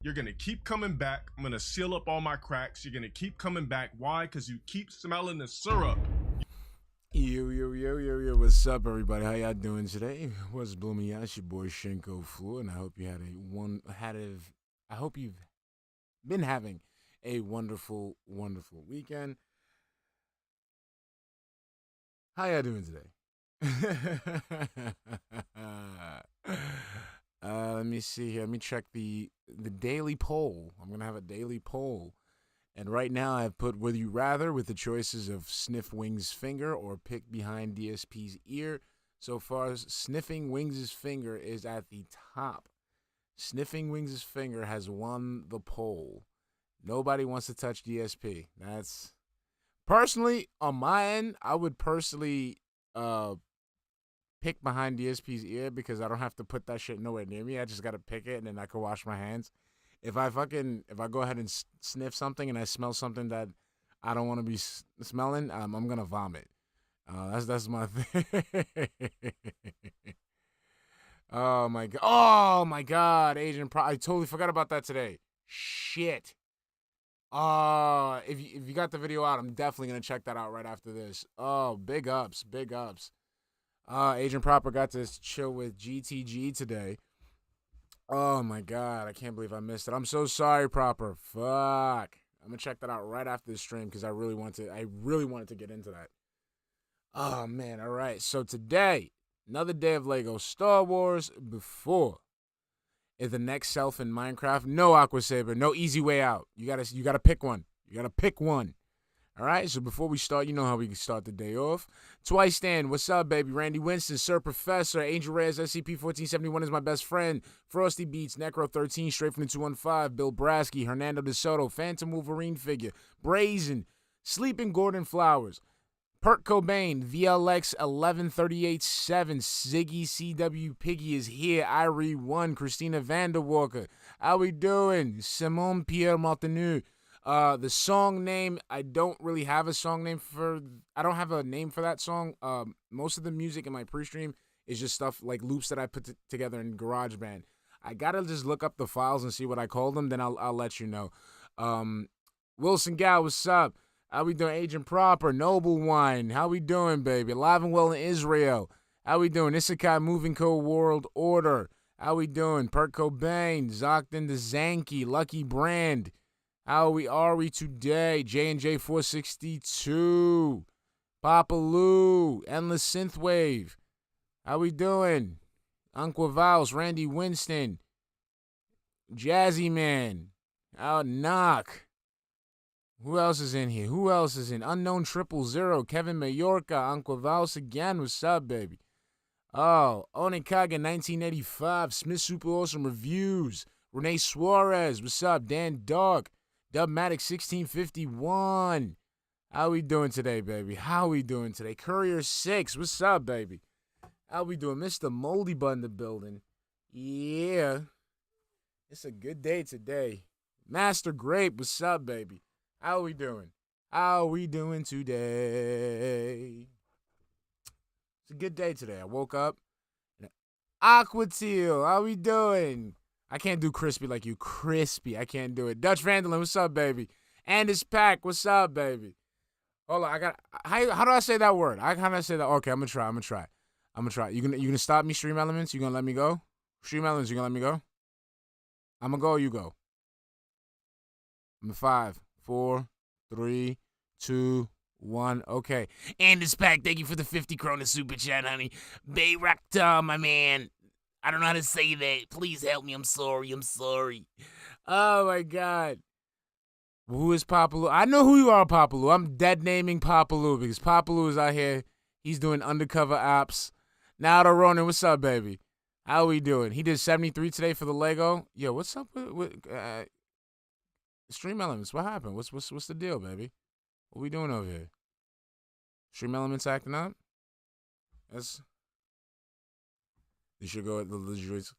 You're gonna keep coming back. I'm gonna seal up all my cracks. You're gonna keep coming back. Why? Because you keep smelling the syrup. Yo, what's up, everybody? How y'all doing today? What's blooming? It's your boy Shinko, and I hope you had I hope you've been having a wonderful, wonderful weekend. How y'all doing today? Let me see here. Let me check the daily poll. I'm gonna have a daily poll, and right now I've put "Would you rather" with the choices of sniff Wings' finger or pick behind DSP's ear. So far, sniffing Wings' finger is at the top. Sniffing Wings' finger has won the poll. Nobody wants to touch DSP. That's personally on my end. I would personally pick behind DSP's ear because I don't have to put that shit nowhere near me. I just gotta pick it and then I can wash my hands. If I go ahead and sniff something and I smell something that I don't want to be smelling, I'm gonna vomit. That's my thing. Oh my god! Oh my god! I totally forgot about that today. Shit. If you got the video out, I'm definitely gonna check that out right after this. Oh, big ups, big ups. Agent Proper got to chill with GTG today. Oh my god, I can't believe I missed it. I'm so sorry, Proper. Fuck. I'm gonna check that out right after the stream because I really wanted to get into that. Oh man, all right. So today, another day of Lego Star Wars before is the next self in Minecraft. No Aqua Saber, no easy way out. You gotta pick one. You gotta pick one. All right, so before we start, you know how we can start the day off. Twice Dan, what's up, baby? Randy Winston, Sir Professor, Angel Reyes, SCP-1471 is my best friend. Frosty Beats, Necro13, straight from the 215, Bill Brasky, Hernando De Soto, Phantom Wolverine figure, Brazen, Sleeping Gordon Flowers, Perk Cobain, VLX 11387, Ziggy CW Piggy is here, Irie1, Christina Vanderwalker. How we doing? Simone Pierre Martinu. The song name, I don't really have a song name for. I don't have a name for that song. Most of the music in my pre-stream is just stuff like loops that I put together in GarageBand. I gotta just look up the files and see what I call them. Then I'll let you know. Wilson Gal, what's up? How we doing? Agent Proper, Noble Wine. How we doing, baby? Alive and well in Israel. How we doing? Isekai Moving Co. World Order. How we doing? Perk Cobain, Zockton the Zanky, Lucky Brand. How are we today? J&J 462. Papa Lou. Endless Synthwave. How we doing? Uncle Vals. Randy Winston. Jazzy Man. Out Knock. Who else is in here? Who else is in? Unknown 000. Kevin Majorca. Uncle Vals again. What's up, baby? Oh, Onikaga 1985. Smith Super Awesome Reviews. Renee Suarez. What's up? Dan Dog. Dubmatic 1651. How we doing today, baby? How we doing today? Courier 6. What's up, baby? How we doing? Mr. Moldy Bun in the building. Yeah. It's a good day today. Master Grape. What's up, baby? How we doing? How we doing today? It's a good day today. I woke up. Aqua Teal. How we doing? I can't do crispy like you. Crispy. I can't do it. Dutch Vandalin, what's up, baby? Andis Pack, what's up, baby? Hold on, how do I say that word? How do I say that? Okay, I'm gonna try. You gonna stop me, Stream Elements? You gonna let me go? Stream Elements, you gonna let me go? I'm gonna go or you go? I'm at 5, 4, 3, 2, 1. Okay. Andis Pack, thank you for the 50 Krona super chat, honey. Bayrakta, my man. I don't know how to say that. Please help me. I'm sorry. Oh, my God. Who is Papaloo? I know who you are, Papaloo. I'm dead naming Papaloo because Papaloo is out here. He's doing undercover apps. Now to Ronan, what's up, baby? How we doing? He did 73 today for the Lego. Yo, what's up with Stream Elements? What happened? What's the deal, baby? What we doing over here? Stream Elements acting up? You should go at the voice.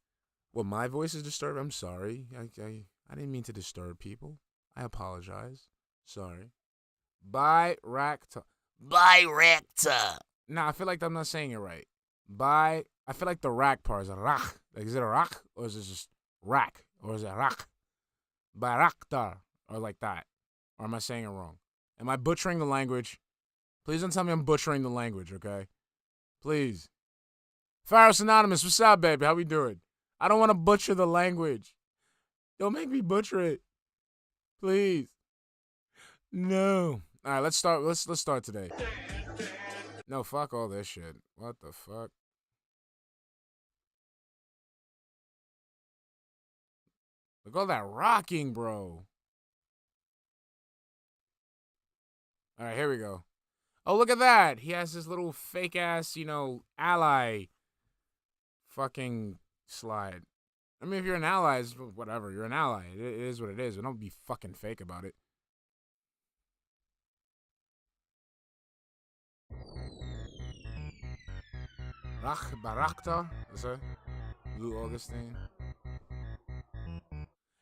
Well, my voice is disturbed. I'm sorry. I didn't mean to disturb people. I apologize. Sorry. Bayrakta. Nah, I feel like I'm not saying it right. I feel like the rack part is a rak. Like, is it a rak? Or is it just rack? Or is it rak? Bayraktar. Or like that. Or am I saying it wrong? Am I butchering the language? Please don't tell me I'm butchering the language, okay? Please. Faros Anonymous, what's up, baby? How we doing? I don't want to butcher the language. Don't make me butcher it. Please. No. All right, let's start. Let's start today. No, fuck all this shit. What the fuck? Look at all that rocking, bro. All right, here we go. Oh, look at that. He has this little fake ass, ally fucking slide. I mean, if you're an ally, it's whatever. You're an ally. It is what it is. But don't be fucking fake about it. Barakta? Is that Lou Augustine?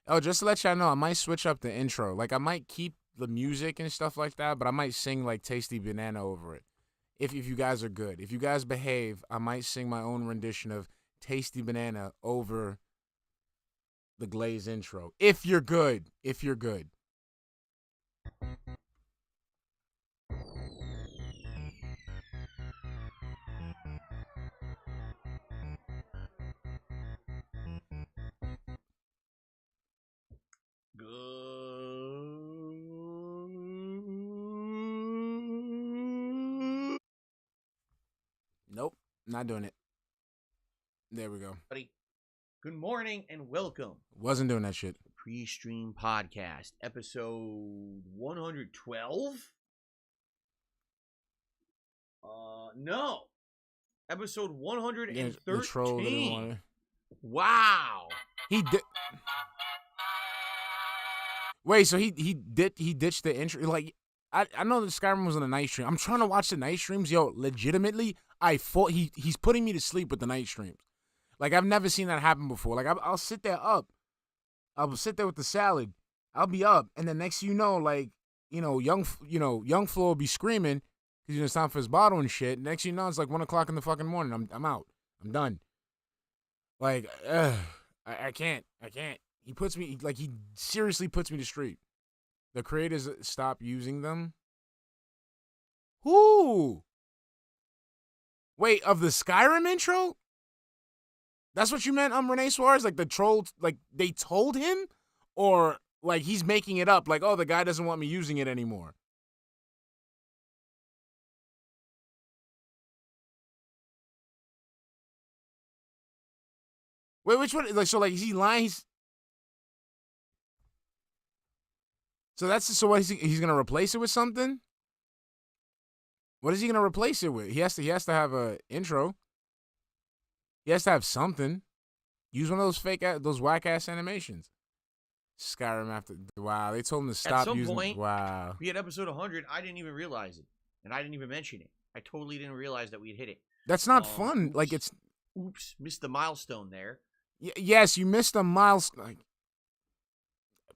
Oh, just to let y'all know, I might switch up the intro. Like, I might keep the music and stuff like that, but I might sing, like, Tasty Banana over it. If you guys are good. If you guys behave, I might sing my own rendition of Tasty Banana over the Glaze intro. If you're good. If you're good. Nope, not doing it. There we go. Good morning and welcome. Wasn't doing that shit. The Prestream podcast, episode 112. No, episode 113. Wow. He did. Wait, so he ditched the intro. Like, I know that Skyrim was on the night stream. I'm trying to watch the night streams. Yo, legitimately, he's putting me to sleep with the night streams. Like, I've never seen that happen before. Like, I'll sit there up. I'll sit there with the salad. I'll be up, and then next you know, like, young Flo will be screaming because it's time for his bottle and shit. Next you know, it's like 1 o'clock in the fucking morning. I'm out. I'm done. Like, I can't. He puts me, like, he seriously puts me to sleep. The creators stop using them. Who? Wait, of the Skyrim intro? That's what you meant, Renee Suarez? Like, the troll, like, they told him? Or, like, he's making it up? Like, oh, the guy doesn't want me using it anymore. Wait, which one? Like, so, like, is he lying? So what he's gonna replace it with something? What is he gonna replace it with? He has to have a intro. He has to have something. Use one of those those whack ass animations. Skyrim after wow, they told him to stop using. At some point, wow. We had episode 100. I didn't even realize it, and I didn't even mention it. I totally didn't realize that we had hit it. That's not fun. Oops, like it's. Oops, missed the milestone there. Yes, you missed a milestone. Like,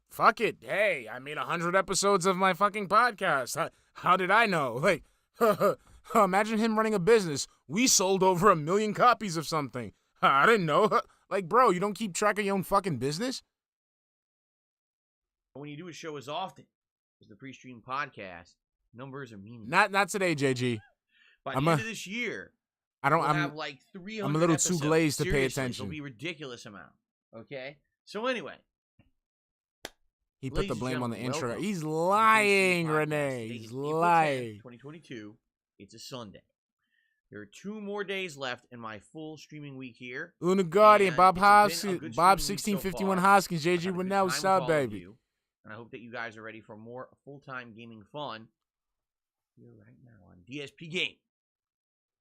fuck it. Hey, I made 100 episodes of my fucking podcast. How did I know? Like, imagine him running a business. We sold over 1 million copies of something. I didn't know. Like, bro, you don't keep track of your own fucking business? When you do a show as often as the Prestream podcast, numbers are meaningless. Not today, JG. By the end of this year, we'll have like 300 I'm a little episodes. too glazed to pay Seriously, attention. It'll be a ridiculous amount. Okay? So anyway. He put the blame on the intro. He's lying, Renee. He's lying. 2022. It's a Sunday. There are 2 more days left in my full streaming week here. Una Guardian, Bob Hoskins, Bob 1651 Hoskins, JG Winnell, what's up, baby? And I hope that you guys are ready for more full-time gaming fun here right now on DSP Game.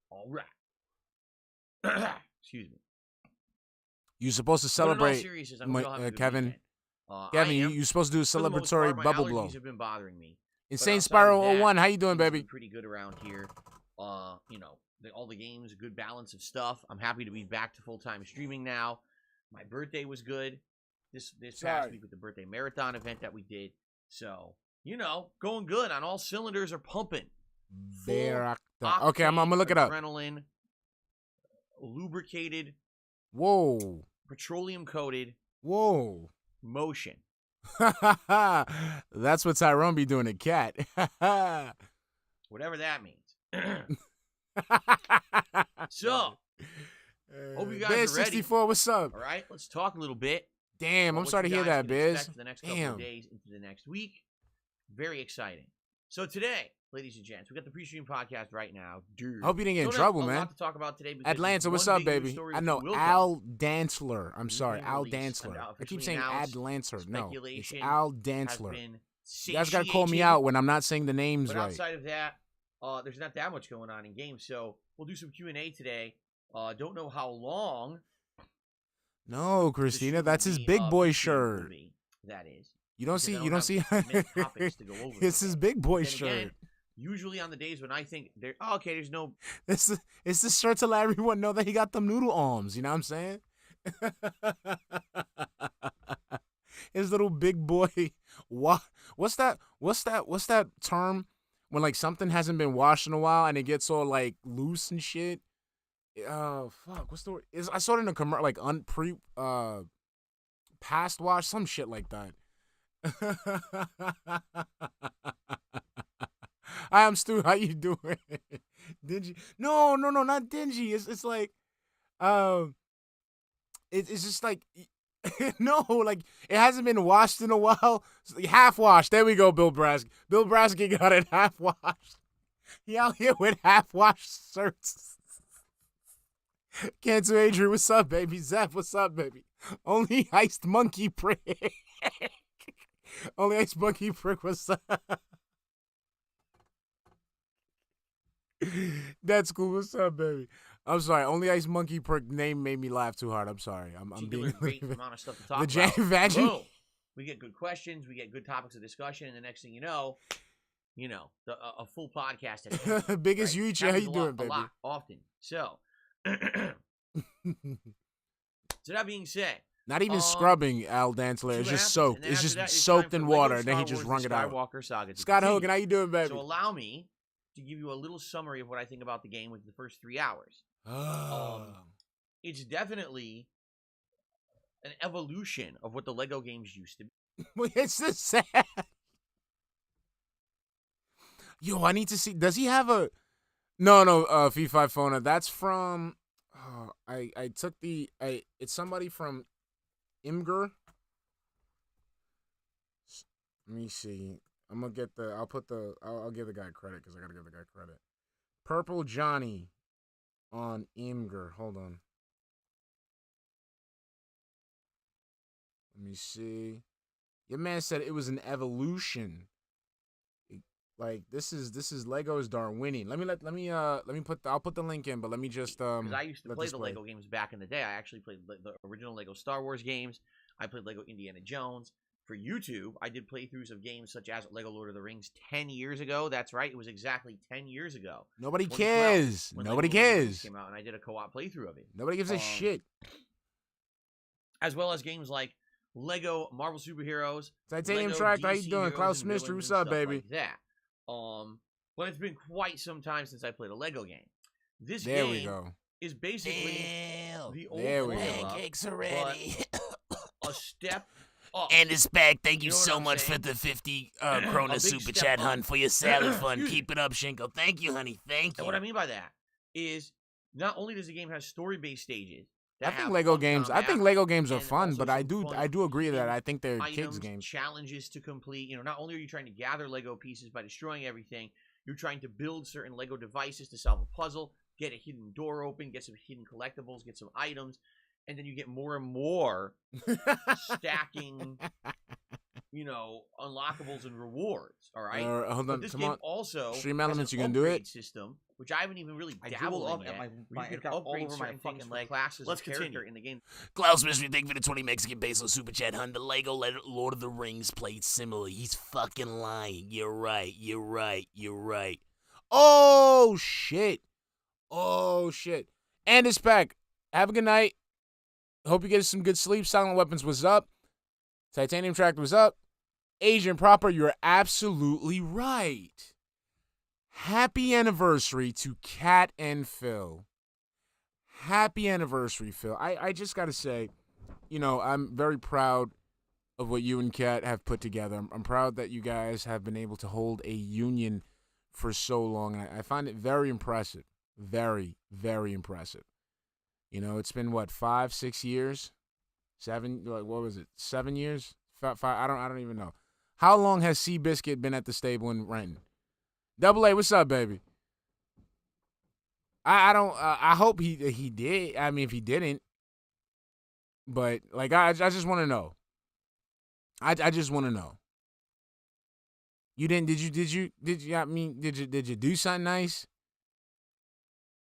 All right. Excuse me. You're supposed to celebrate, Kevin. Kevin, you're supposed to do a celebratory bubble blow. Have been bothering me. Insane Spiral 01, how you doing, baby? Pretty good around here. All the games, a good balance of stuff. I'm happy to be back to full-time streaming now. My birthday was good this past week with the birthday marathon event that we did. So, going good. On all cylinders are pumping. Okay, I'm gonna look it up. Adrenaline, lubricated. Whoa. Petroleum coated. Whoa. Motion. That's what Tyrone be doing to Cat. Whatever that means. So, hope you guys are ready. 64, what's up? All right, let's talk a little bit Damn, I'm what sorry to you hear guys that, can Biz. expect for the next couple of days into the next week. Very exciting. So today, ladies and gents, we got the Prestream podcast right now. Dude, Hope you didn't get in don't trouble, have a man. lot to talk about today because Atlanta, what's one up, big news baby? story I which know, we will Al Dantzler. I'm sorry, being Al released and Dantzler. I keep officially saying Ad announced. Lancer. No, it's Speculation Al has Dantzler. been You guys gotta call me satiated. out when I'm not saying the names But right. outside of that, there's not that much going on in games. So we'll do some Q&A today. Don't know how long. No, Christina, that's his big boy shirt. That is. You don't see. Because I You don't see. many topics to go over It's his today. big boy Then shirt. again, usually on the days when I think there's no. It's the shirt to let everyone know that he got them noodle arms. You know what I'm saying? His little big boy. What's that term when like something hasn't been washed in a while and it gets all like loose and shit? Fuck. What's the word? I saw it in a commercial, like past wash, some shit like that. Hi, I'm Stu. How you doing? Dingy? No, not dingy. It's like, it's just like, no, like it hasn't been washed in a while. Half washed. There we go, Bill Brask. Bill Brask got it half washed. He out here with half washed shirts. Cancer Adrian, what's up, baby? Zeph, what's up, baby? Only iced monkey prick. Only iced monkey prick, what's up? That's cool. What's up, baby? I'm sorry. Only Ice Monkey Prick name made me laugh too hard. I'm sorry. I'm being great amount of stuff to talk the about. Vaggie. Boom. We get good questions. We get good topics of discussion, and the next thing you know, a full podcast. At Biggest right? Yuichi, how you doing, baby? A lot, often. So, so that being said, not even scrubbing Al Dantzler. It's just soaked. It's just soaked in water, and then he just wrung it out. Saga Scott Hogan, how you doing, baby? So allow me to give you a little summary of what I think about the game with the first 3 hours. It's definitely an evolution of what the Lego games used to be. It's just sad. Yo, I need to see. Does he have a? No, Fee Fi Fona. That's from. I took the. It's somebody from Imgur. Let me see. I'm gonna get the. I'll give the guy credit because I gotta give the guy credit. Purple Johnny on Imgur. Hold on. Let me see. Your man said it was an evolution. Like this is Lego's Darwinian. I'll put the link in, but let me just because I used to play the Lego games back in the day. I actually played the original Lego Star Wars games. I played Lego Indiana Jones. For YouTube, I did playthroughs of games such as Lego Lord of the Rings 10 years ago. That's right, it was exactly 10 years ago. Nobody cares. Nobody cares. Came out and I did a co-op playthrough of it. Nobody gives a shit. As well as games like Lego Marvel Superheroes, Titanium Lego Tract, how DC you doing? Heroes Klaus and Mystery, Villains what's and up, stuff baby? like that. But it's been quite some time since I played a Lego game. This there game we go. is basically the old there we formula, go. Pancakes are ready. a step up. And it's back. Thank you You know so what I'm much saying? for the 50 Krona big super step chat, up. hun, for your salad fun. Excuse Keep it up, Shinko. Thank you, honey. Thank you. And what I mean by that is not only does the game have story-based stages. I think Lego games are and fun, also but I some fun do agree that I think they're items, kids games. challenges to complete. Not only are you trying to gather Lego pieces by destroying everything, you're trying to build certain Lego devices to solve a puzzle, get a hidden door open, get some hidden collectibles, get some items, and then you get more and more stacking, unlockables and rewards. All right. Hold on, But this come game on. also Stream has Elements, an you gonna do it? upgrade system, which I haven't even really dabbled in yet. Where you can upgrade certain things for classes of character in the game. Klaus Mystery, thank you for the 20 Mexican peso super chat, hun. The Lego Lord of the Rings played similar. He's fucking lying. You're right. Oh shit. And it's back. Have a good night. Hope you get some good sleep. Silent Weapons was up. Titanium Tract was up. Asian Proper, you're absolutely right. Happy anniversary to Kat and Phil. Happy anniversary, Phil. I just got to say, I'm very proud of what you and Kat have put together. I'm proud that you guys have been able to hold a union for so long. I find it very impressive. Very, very impressive. It's been, 5-6 years? Like, what was it? 7 years? Five, I don't even know. How long has Seabiscuit been at the stable in Renton? Double A, what's up, baby? I don't. I hope he did. I mean, if he didn't, but like, I just want to know. I just want to know. You didn't? Did you? I mean, did you do something nice?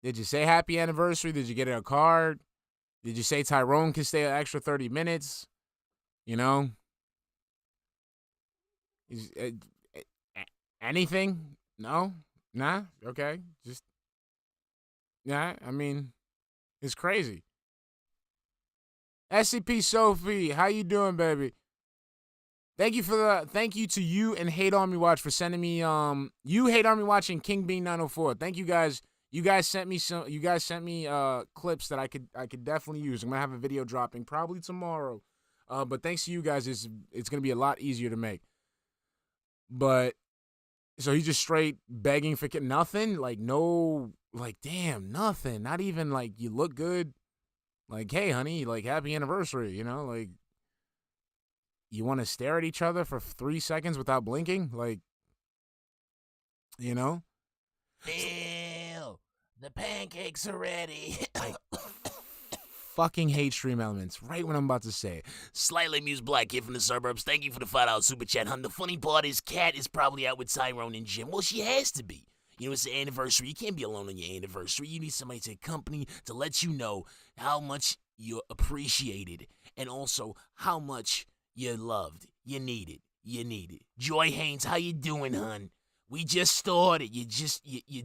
Did you say happy anniversary? Did you get a card? Did you say Tyrone can stay an extra 30 minutes? You know? Anything? No? Nah? Okay. Just, yeah, I mean, it's crazy. SCP Sophie, how you doing, baby? Thank you to you and Hate Army Watch for sending me, you Hate Army Watch and King Bean 904. Thank you guys. You guys sent me clips that I could definitely use. I'm gonna have a video dropping probably tomorrow. But thanks to you guys, it's gonna be a lot easier to make. But so he's just straight begging for nothing, like no, like damn, nothing. Not even like you look good. Like, hey, honey, like happy anniversary, you know, like you want to stare at each other for 3 seconds without blinking, like, you know. Phil, the pancakes are ready. Fucking hate Stream Elements right when I'm about to say it. Slightly amused black kid from the suburbs. Thank you for the $5 super chat, hun. The funny part is, Kat is probably out with Tyrone and Jim. Well, she has to be. You know, it's the anniversary. You can't be alone on your anniversary. You need somebody to accompany to let you know how much you're appreciated and also how much you're loved. You need it. You need it. Joy Haynes, how you doing, hun? We just started. You're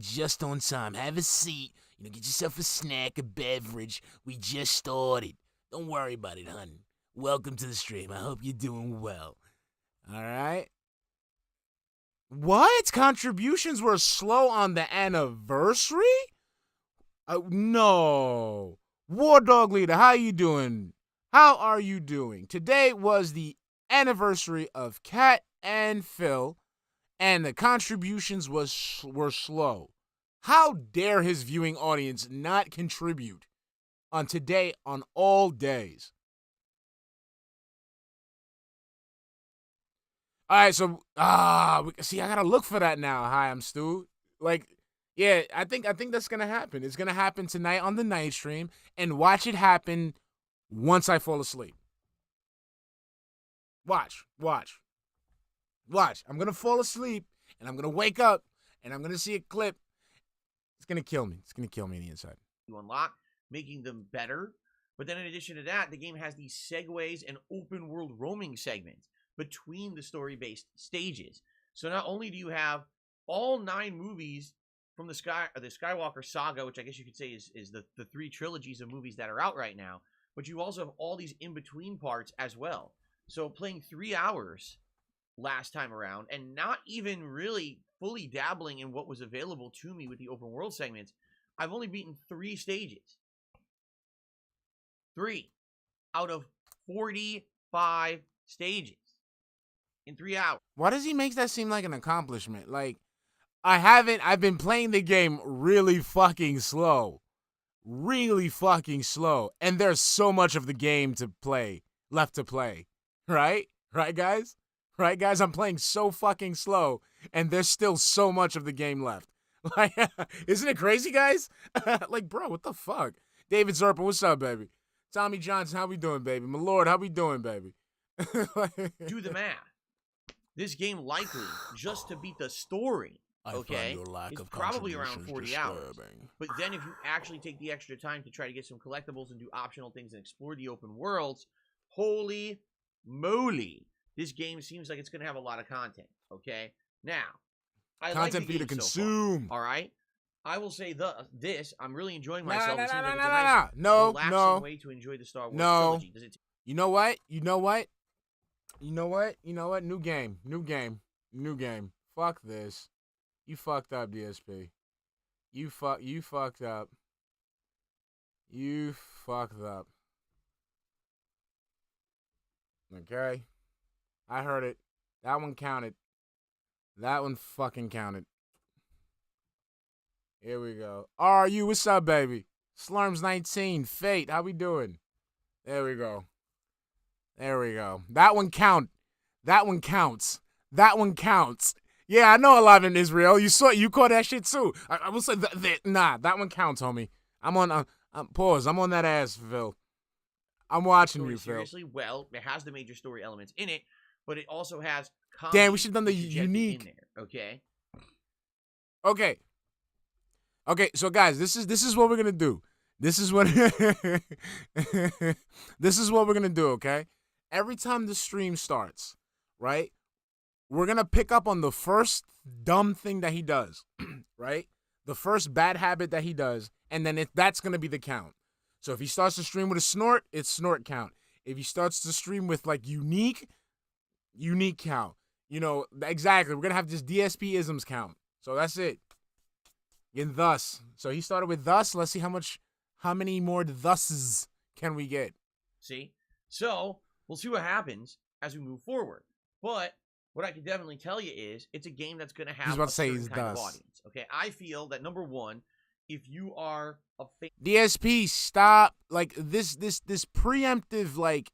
just on time. Have a seat. You know, get yourself a snack, a beverage. We just started. Don't worry about it, hun. Welcome to the stream. I hope you're doing well. All right. What? Contributions were slow on the anniversary? No. War Dog Leader, how you doing? How are you doing? Today was the anniversary of Kat and Phil, and the contributions were slow. How dare his viewing audience not contribute on today on all days? All right, so see, I gotta look for that now. Hi, I'm Stu. Like, yeah, I think that's gonna happen. It's gonna happen tonight on the night stream, and watch it happen once I fall asleep. Watch. I'm gonna fall asleep, and I'm gonna wake up, and I'm gonna see a clip. It's gonna kill me. It's gonna kill me on the inside. You unlock, making them better. But then in addition to that, the game has these segues and open world roaming segments between the story-based stages. So not only do you have all 9 movies from the Skywalker saga, which I guess you could say is the 3 trilogies of movies that are out right now, but you also have all these in-between parts as well. So playing 3 hours last time around and not even really fully dabbling in what was available to me with the open world segments, I've only beaten 3 stages. 3 out of 45 stages in 3 hours. Why does he make that seem like an accomplishment? Like, I've been playing the game really fucking slow. Really fucking slow. And there's so much of the game left to play. Right? Right, guys? Right, guys? I'm playing so fucking slow, and there's still so much of the game left. Like, isn't it crazy, guys? Like, bro, what the fuck? David Zerpa, what's up, baby? Tommy Johnson, how we doing, baby? My lord, how we doing, baby? Do the math. This game likely, just to beat the story, okay, is probably around 40 hours. But then if you actually take the extra time to try to get some collectibles and do optional things and explore the open worlds, holy moly, this game seems like it's going to have a lot of content, okay? Now, I like the content for you to game consume. so far, all right? I will say this, I'm really enjoying myself. No, relaxing way to enjoy the Star Wars trilogy. Does it You know what? New game. Fuck this. You fucked up, DSP. You fucked up. You fucked up. Okay? I heard it. That one counted. That one fucking counted. Here we go. What's up, baby? Slurms19, Fate, how we doing? There we go. There we go. That one count. That one counts. That one counts. Yeah, I know a lot in Israel. You caught that shit too. I will say nah, that one counts, homie. I'm on. Pause. I'm on that ass, Phil. I'm watching you, Phil. Seriously, well, it has the major story elements in it, but it also has damn, we should have done the unique in there. Okay. Okay. Okay, so guys, this is what we're gonna do. This is what this is what we're gonna do, okay? Every time the stream starts, right? We're gonna pick up on the first dumb thing that he does, right? The first bad habit that he does, and then that's gonna be the count. So if he starts to stream with a snort, it's snort count. If he starts to stream with like unique count. You know, exactly. We're gonna have this DSP isms count. So that's it. And thus. So he started with thus. Let's see how many more thuses can we get. See? So we'll see what happens as we move forward. But what I can definitely tell you is it's a game that's gonna have a certain kind of audience. Okay. I feel that number one, if you are a fan, DSP, stop. Like this preemptive, like,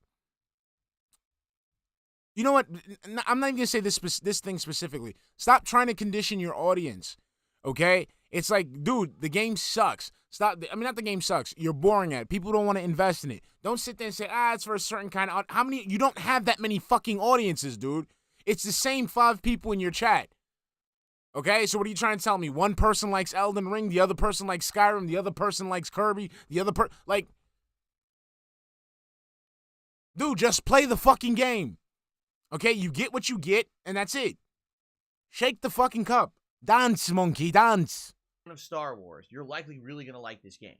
you know what? I'm not even gonna say this thing specifically. Stop trying to condition your audience. Okay? It's like, dude, the game sucks. Stop. I mean, not the game sucks. You're boring at it. People don't want to invest in it. Don't sit there and say, it's for a certain kind of. How many? You don't have that many fucking audiences, dude. It's the same 5 people in your chat. Okay, so what are you trying to tell me? One person likes Elden Ring, the other person likes Skyrim, the other person likes Kirby, the other like, dude, just play the fucking game. Okay, you get what you get, and that's it. Shake the fucking cup. Dance, monkey, dance. Of Star Wars, you're likely really gonna like this game.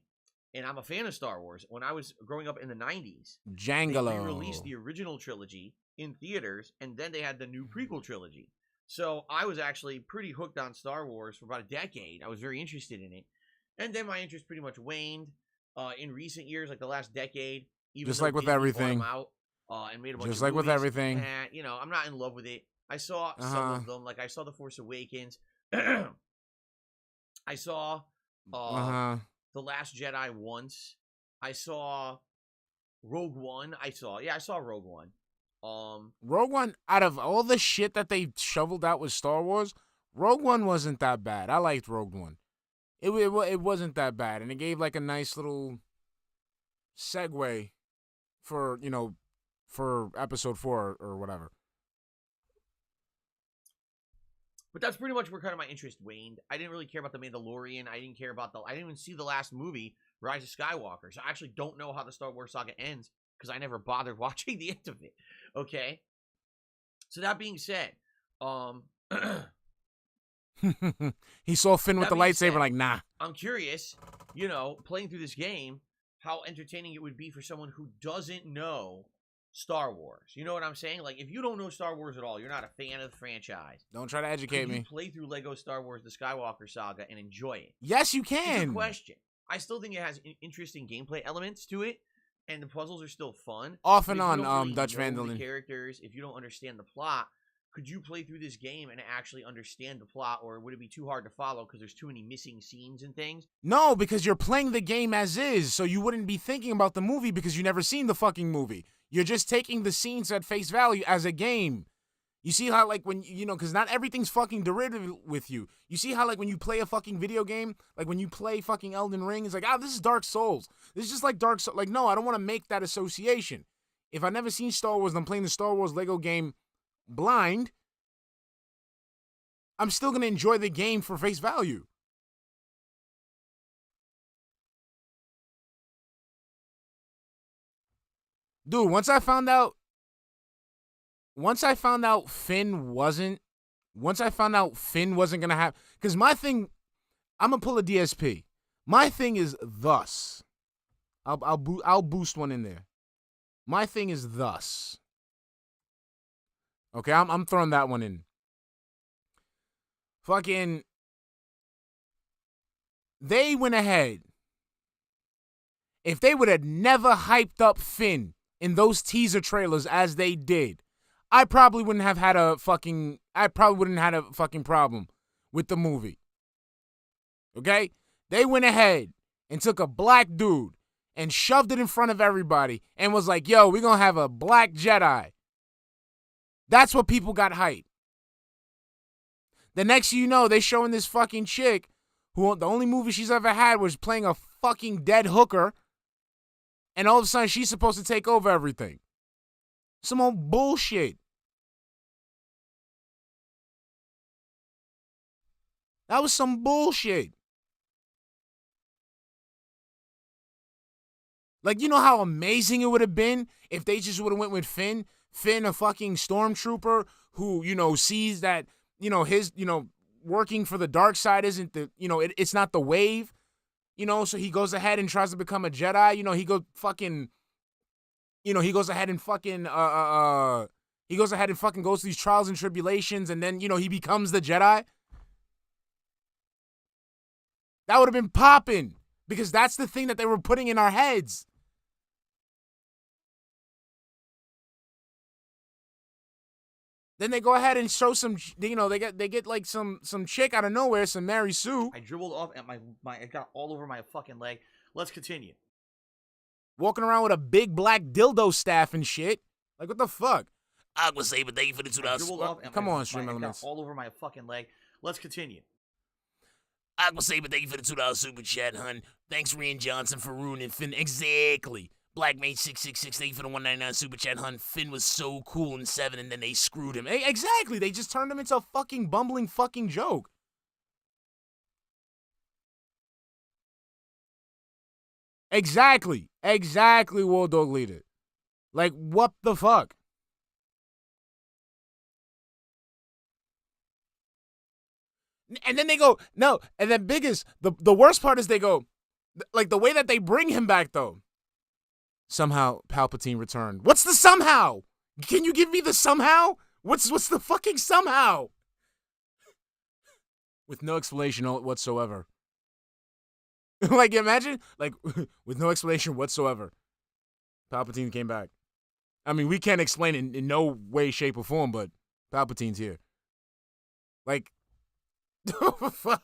And I'm a fan of Star Wars. When I was growing up in the 90s, Jangalo. they released the original trilogy in theaters, and then they had the new prequel trilogy. So I was actually pretty hooked on Star Wars for about a decade. I was very interested in it. And then my interest pretty much waned in recent years, like the last decade. Even just like with everything. Out, and made a bunch just of like movies, with everything. and, you know, I'm not in love with it. I saw some of them. Like, I saw The Force Awakens. I saw The Last Jedi once. I saw Rogue One. I saw Rogue One. Rogue One, out of all the shit that they shoveled out with Star Wars, Rogue One wasn't that bad. I liked Rogue One. It wasn't that bad, and it gave like a nice little segue for, you know, for episode 4 or whatever. But that's pretty much where kind of my interest waned. I didn't really care about The Mandalorian. I didn't even see the last movie, Rise of Skywalker. So I actually don't know how the Star Wars saga ends because I never bothered watching the end of it. Okay? So that being said, he saw Finn with the lightsaber, like, nah. I'm curious, you know, playing through this game, how entertaining it would be for someone who doesn't know Star Wars. You know what I'm saying? Like, if you don't know Star Wars at all, you're not a fan of the franchise. Don't try to educate me. You play through Lego Star Wars: The Skywalker Saga and enjoy it. Yes, you can. It's a question. I still think it has interesting gameplay elements to it, and the puzzles are still fun. Off and on, really Dutch Vandalin. The characters, if you don't understand the plot, could you play through this game and actually understand the plot, or would it be too hard to follow because there's too many missing scenes and things? No, because you're playing the game as is, so you wouldn't be thinking about the movie because you never seen the fucking movie. You're just taking the scenes at face value as a game. You see how, like, when, you know, because not everything's fucking derivative with you. You see how, like, when you play a fucking video game, like, when you play fucking Elden Ring, it's like, this is Dark Souls. This is just like Dark Souls. Like, no, I don't want to make that association. If I've never seen Star Wars and I'm playing the Star Wars Lego game blind, I'm still going to enjoy the game for face value. Dude, once I found out Finn wasn't gonna have, because my thing, I'm gonna pull a DSP. My thing is thus. I'll boost one in there. My thing is thus. Okay, I'm throwing that one in. Fucking, they went ahead. If they would have never hyped up Finn in those teaser trailers as they did, I probably wouldn't have had a fucking problem with the movie. Okay? They went ahead and took a black dude and shoved it in front of everybody and was like, yo, we're going to have a black Jedi. That's what people got hyped. The next thing you know, they showing this fucking chick who the only movie she's ever had was playing a fucking dead hooker, and all of a sudden she's supposed to take over everything. Some old bullshit. That was some bullshit. Like, you know how amazing it would have been if they just would have went with Finn? Finn, a fucking stormtrooper who, you know, sees that, you know, his, you know, working for the dark side isn't the, you know, it's not the wave, you know, so he goes ahead and tries to become a Jedi, you know, he goes ahead and fucking goes through these trials and tribulations, and then, you know, he becomes the Jedi. That would have been popping, because that's the thing that they were putting in our heads. Then they go ahead and show some, you know, they get like some chick out of nowhere, some Mary Sue. I dribbled off at it got all over my fucking leg. Let's continue. Walking around with a big black dildo staff and shit. Like, what the fuck? Aqua Saber, thank you for the $2. Come on, Stream It Elements. got all over my fucking leg. Let's continue. Aqua Saber, thank you for the $2 super chat, hun. Thanks, Rian Johnson, for ruining Finn. Exactly. Blackmate666, thank you for the $1.99 super chat, hun. Finn was so cool in 7, and then they screwed him. Exactly. They just turned him into a fucking bumbling fucking joke. Exactly, War Dog Leader. Like, what the fuck? And then they go, no, and then the worst part is they go, like, the way that they bring him back, though. Somehow Palpatine returned. What's the somehow? Can you give me the somehow? What's the fucking somehow? With no explanation whatsoever. Like, imagine, like, with no explanation whatsoever, Palpatine came back. I mean, we can't explain it in no way, shape, or form, but Palpatine's here. Like, fuck.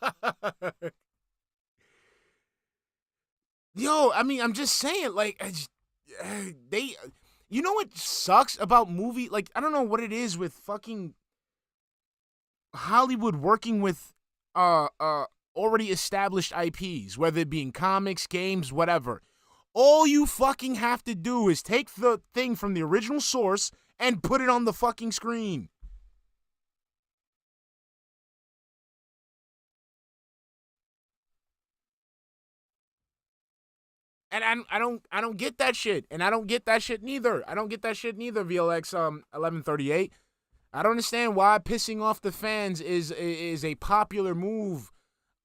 Yo, I mean, I'm just saying, like, you know what sucks about movie? Like, I don't know what it is with fucking Hollywood working with, already established IPs, whether it be in comics, games, whatever. All you fucking have to do is take the thing from the original source and put it on the fucking screen. And I don't get that shit. And I don't get that shit neither. VLX 1138. I don't understand why pissing off the fans is a popular move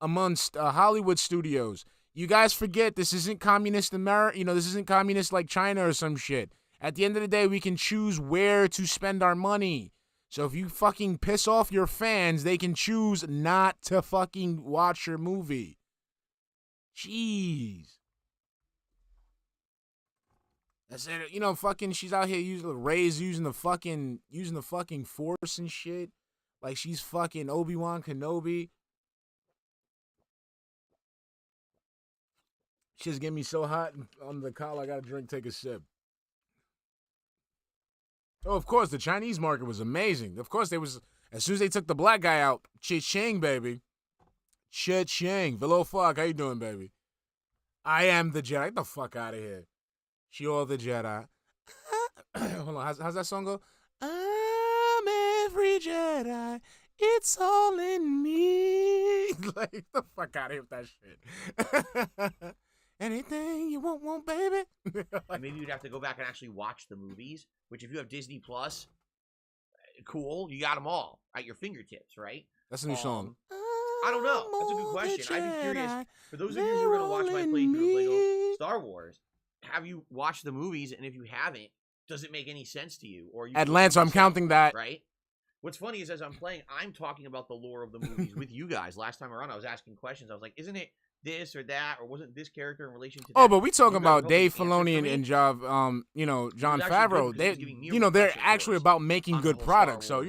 amongst Hollywood studios. You guys forget this isn't communist America. You know, this isn't communist like China or some shit. At the end of the day, we can choose where to spend our money. So if you fucking piss off your fans, they can choose not to fucking watch your movie. Jeez. I said, you know, fucking, she's out here using the fucking force and shit. Like she's fucking Obi-Wan Kenobi. Shit's getting me so hot on the collar, I gotta take a sip. Oh, of course, the Chinese market was amazing. Of course, as soon as they took the black guy out, cha-ching, baby. Cha-ching. Velo fuck, how you doing, baby? I am the Jedi. Get the fuck out of here. You're the Jedi. Hold on, how's that song go? I'm every Jedi. It's all in me. Like, get the fuck out of here with that shit. Anything you want, baby. Maybe you'd have to go back and actually watch the movies, which if you have Disney Plus, cool, you got them all at your fingertips, right? That's a new song. I don't know. That's a good question. I'd be curious. For those of you who are going to watch my playthrough of Lego Star Wars, have you watched the movies? And if you haven't, does it make any sense to you? Or you Atlanta, I'm counting that. Right? What's funny is as I'm playing, I'm talking about the lore of the movies with you guys. Last time around, I was asking questions. I was like, isn't it this or that, or wasn't this character in relation to that? Oh, but we talking about Dave Filoni and John Favreau. They're actually about making good products. So,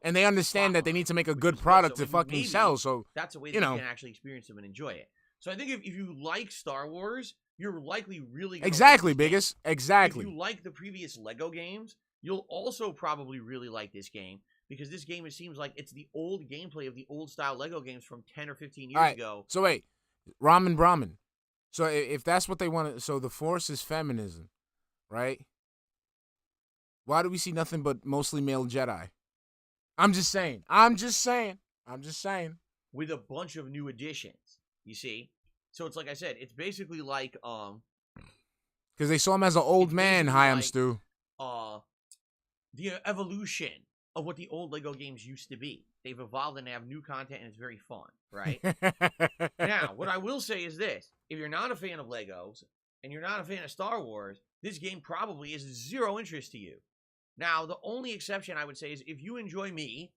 and they understand that they need to make a good product to fucking sell. So that's a way that you can actually experience them and enjoy it. So I think if you like Star Wars, you're likely really gonna Exactly, like this game. biggest. Exactly. If you like the previous Lego games, you'll also probably really like this game because this game, it seems like it's the old gameplay of the old style Lego games from 10 or 15 years ago. So wait, Ramen Brahmin. So if that's what they want, so the Force is feminism, right? Why do we see nothing but mostly male Jedi? I'm just saying. With a bunch of new additions, you see. So it's like I said, it's basically like Because they saw him as an old man. basically Hi, I'm like, Stu. The evolution of what the old Lego games used to be. They've evolved and they have new content, and it's very fun, right? Now, what I will say is this: if you're not a fan of Legos and you're not a fan of Star Wars, this game probably is zero interest to you. Now, the only exception I would say is if you enjoy me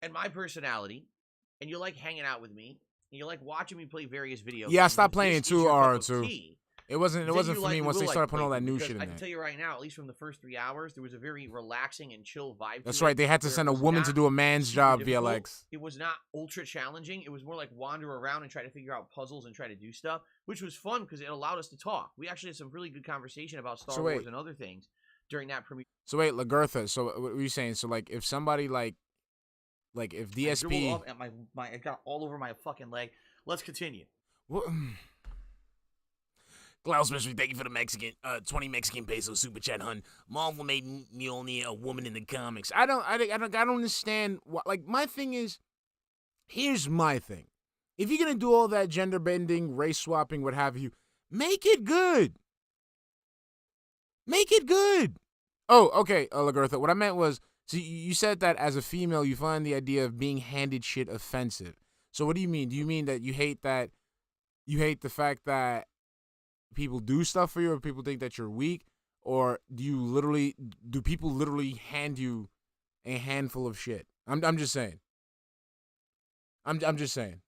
and my personality, and you like hanging out with me, and you like watching me play various video games. Yeah, I stopped playing this is too, your cup of R2. tea, It wasn't then for you me likely once they will started putting all that playthrough, new because shit in I there. can tell you right now, at least from the first 3 hours, there was a very relaxing and chill vibe. That's to right. it, They had to where send it a was woman to not do a man's super job, difficult. VLX. It was not ultra challenging. It was more like wander around and try to figure out puzzles and try to do stuff, which was fun because it allowed us to talk. We actually had some really good conversation about Star Wars and other things during that premiere. So wait, Lagertha. So what were you saying? So like, if somebody like if I dribbled DSP, off at my it got all over my fucking leg. Let's continue. what, Klaus Mystery, thank you for the 20 Mexican peso super chat, hun. Marvel made Mjolnir a woman in the comics. I don't understand. Like, my thing is, here's my thing. If you're gonna do all that gender bending, race swapping, what have you, make it good. Make it good. Oh, okay, Lagertha. What I meant was, so you said that as a female, you find the idea of being handed shit offensive. So what do you mean? Do you mean that you hate the fact that people do stuff for you, or people think that you're weak, or do people literally hand you a handful of shit? I'm just saying. I'm just saying.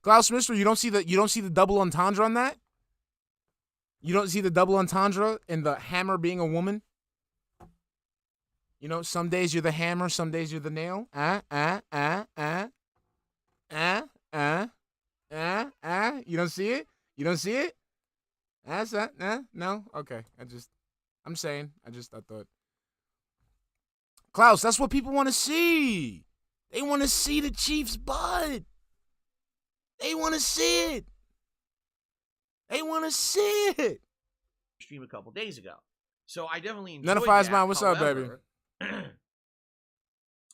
Klaus Mister, you don't see the double entendre on that? You don't see the double entendre in the hammer being a woman? You know, some days you're the hammer, some days you're the nail. You don't see it? You don't see it? That's that? No? Okay. I thought. Klaus, that's what people want to see. They want to see the Chiefs' butt. They want to see it. They want to see it. Stream a couple days ago. So I definitely enjoyed None of Fire's that. mine. What's up, baby?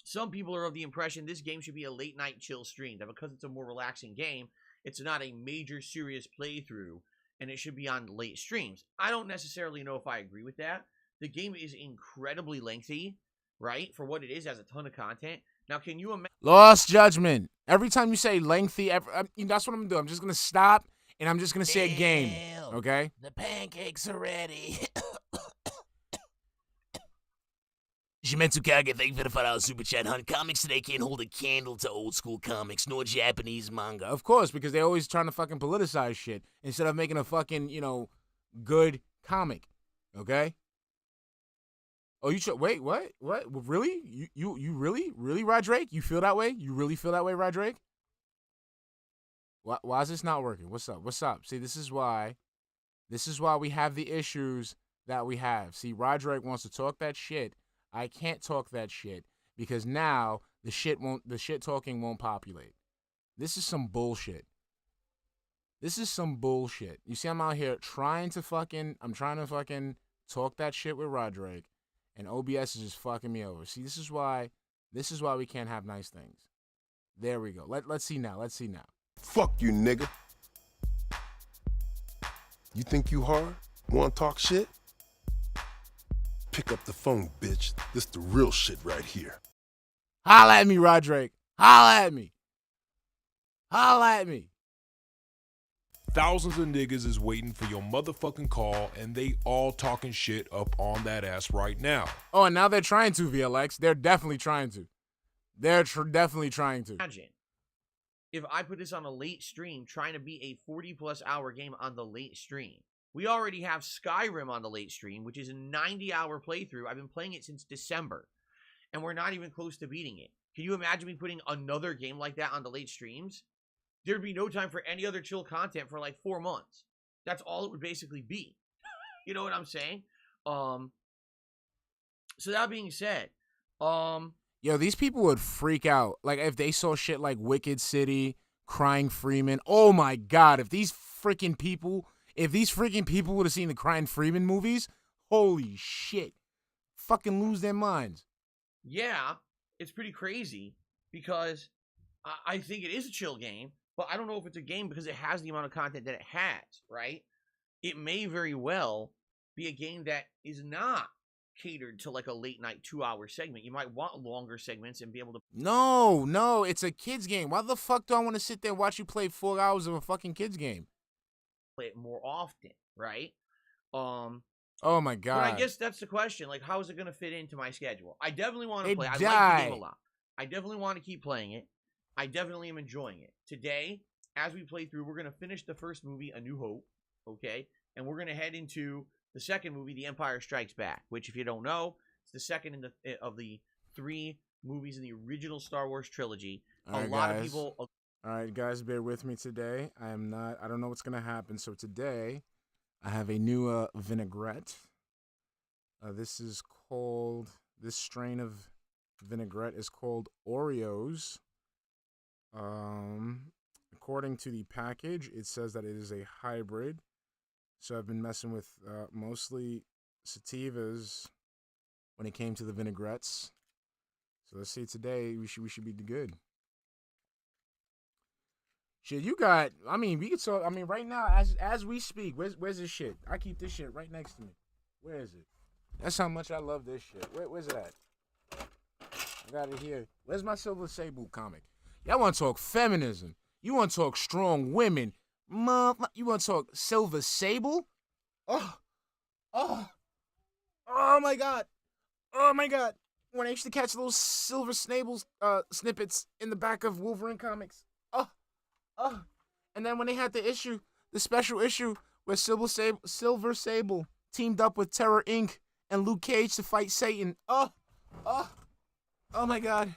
Some people are of the impression this game should be a late night chill stream. That because it's a more relaxing game, it's not a major serious playthrough, and it should be on late streams. I don't necessarily know if I agree with that. The game is incredibly lengthy, right? For what it is, it has a ton of content. Now, can you imagine? Lost judgment. Every time you say lengthy, that's what I'm gonna do. I'm just gonna stop and I'm just gonna say a game. Okay? The pancakes are ready. Shimetsu Kage, thank you for the $5 super chat, hun. Comics today can't hold a candle to old school comics, nor Japanese manga. Of course, because they're always trying to fucking politicize shit instead of making a fucking, good comic. Okay? Oh, wait, what? What? Really? You really, Rodrake? You feel that way? You really feel that way, Rodrake? Why is this not working? What's up? See, this is why we have the issues that we have. See, Rodrake wants to talk that shit. I can't talk that shit because now the shit talking won't populate. This is some bullshit. You see, I'm out here trying to fucking talk that shit with Rodrake, and OBS is just fucking me over. See, this is why we can't have nice things. There we go. Let's see now. Fuck you, nigga. You think you hard? Wanna talk shit? Pick up the phone, bitch. This the real shit right here. Holla at me, Rodrake. Holla at me. Thousands of niggas is waiting for your motherfucking call, and they all talking shit up on that ass right now. Oh, and now they're trying to, VLX. They're definitely trying to. Definitely trying to. Imagine if I put this on a late stream, trying to beat a 40+ hour game on the late stream. We already have Skyrim on the late stream, which is a 90-hour playthrough. I've been playing it since December, and we're not even close to beating it. Can you imagine me putting another game like that on the late streams? There'd be no time for any other chill content for like 4 months. That's all it would basically be. You know what I'm saying? So that being said, yo, these people would freak out. Like, if they saw shit like Wicked City, Crying Freeman. Oh my God, if these freaking people would have seen the Crying Freeman movies, holy shit. Fucking lose their minds. yeah, it's pretty crazy because I think it is a chill game, but I don't know if it's a game because it has the amount of content that it has, right? It may very well be a game that is not catered to like a late night 2-hour segment. You might want longer segments and be able to. No, it's a kid's game. Why the fuck do I want to sit there and watch you play 4 hours of a fucking kid's game? Play it more often, right? Oh my God. But I guess that's the question. Like, how is it going to fit into my schedule? I definitely want to It play. I like died. the game a lot. I definitely want to keep playing it. I definitely am enjoying it. Today, as we play through, we're going to finish the first movie, A New Hope, okay? And we're going to head into the second movie, The Empire Strikes Back, which, if you don't know, it's the second of the 3 movies in the original Star Wars trilogy. All right, a lot guys. of people. All right, guys, bear with me today. I don't know what's going to happen. So today, I have a new vinaigrette. This strain of vinaigrette is called Oreos. According to the package, it says that it is a hybrid. So I've been messing with mostly sativas when it came to the vinaigrettes. So let's see today, we should be good. Shit, you got, I mean, we could talk, I mean, right now, as we speak, where's this shit? I keep this shit right next to me. Where is it? That's how much I love this shit. Where's it at? I got it here. Where's my Silver Sable comic? Y'all want to talk feminism. You want to talk strong women. You want to talk Silver Sable? Oh my God. Oh my God. When I used to catch those Silver Snables snippets in the back of Wolverine comics. And then when they had the special issue where Silver Sable teamed up with Terror Inc. and Luke Cage to fight Satan. Oh my God.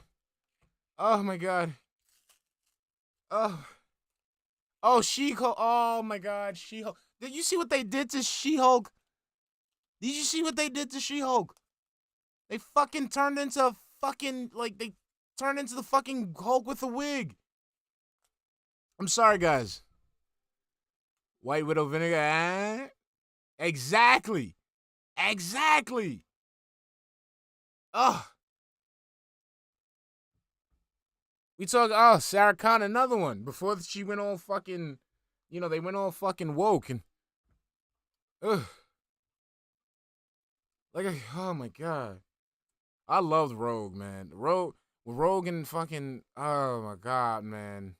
Oh my God. Oh, She-Hulk. Oh my God, She-Hulk. Did you see what they did to She-Hulk? Did you see what they did to She-Hulk? They fucking turned into they turned into the fucking Hulk with a wig. I'm sorry, guys. White Widow vinegar, eh? Exactly. Ugh. We talk, Sarah Connor, another one. Before she went all fucking, they went all fucking woke and, ugh. Oh my God. I loved Rogue, man. Rogue and fucking, oh my God, man.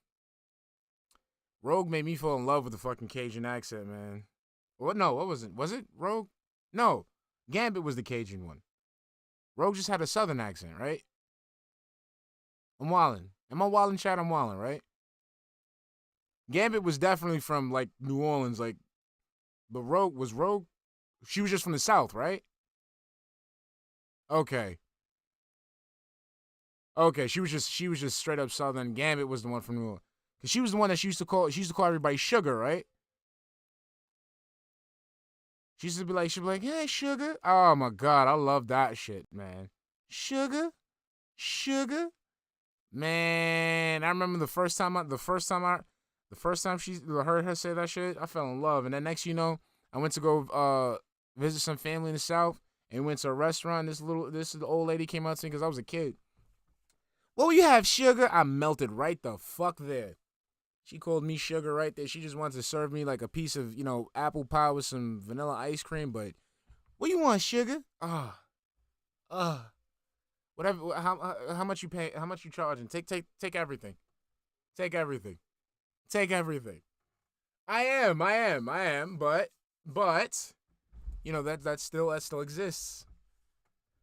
Rogue made me fall in love with the fucking Cajun accent, man. What? No, what was it? Was it Rogue? No, Gambit was the Cajun one. Rogue just had a Southern accent, right? I'm wildin'. Am I wildin', Chad? I'm wildin', right? Gambit was definitely from, like, New Orleans, like, but Rogue, she was just from the South, right? Okay, she was just straight up Southern. Gambit was the one from New Orleans. Because she was the one that she used to call everybody Sugar, right? She used to be like, hey, Sugar. Oh, my God. I love that shit, man. Sugar. Man, I remember the first time she heard her say that shit, I fell in love. And then next, I went to go visit some family in the South and went to a restaurant. This old lady came out to me because I was a kid. What will you have, Sugar? I melted right the fuck there. She called me Sugar right there. She just wanted to serve me like a piece of, apple pie with some vanilla ice cream. But what you want, Sugar? Whatever. How much you pay? How much you charging? Take everything. Take everything. I am. But that still exists.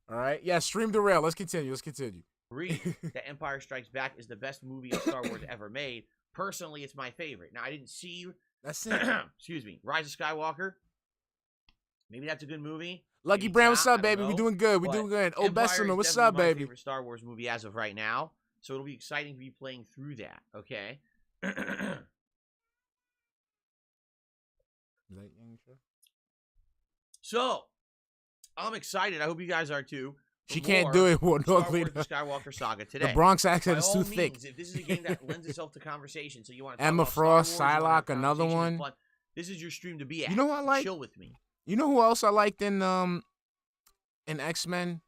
All right. Yeah. Stream the rail. Let's continue. Agree that Empire Strikes Back is the best movie of Star Wars ever made. Personally, it's my favorite. Now, I didn't see. That's it. Excuse me. Rise of Skywalker. Maybe that's a good movie. Lucky Maybe Brown, not, what's up, I baby? don't We know. doing good. Oh, Bessemer, what's up, My baby? favorite Star Wars movie as of right now. So it'll be exciting to be playing through that. Okay. Is that So, I'm excited. I hope you guys are too. She can't do it. Well, Star no, Wars: The Skywalker Saga today. The Bronx accent By is all too means, thick. if this is a game that lends itself to conversation, so you want to Emma talk about Frost, Star Wars, you wanna have Psylocke, another conversation and one. fun, this is your stream to be at. You know who I like? Chill with me. You know who else I liked in X-Men?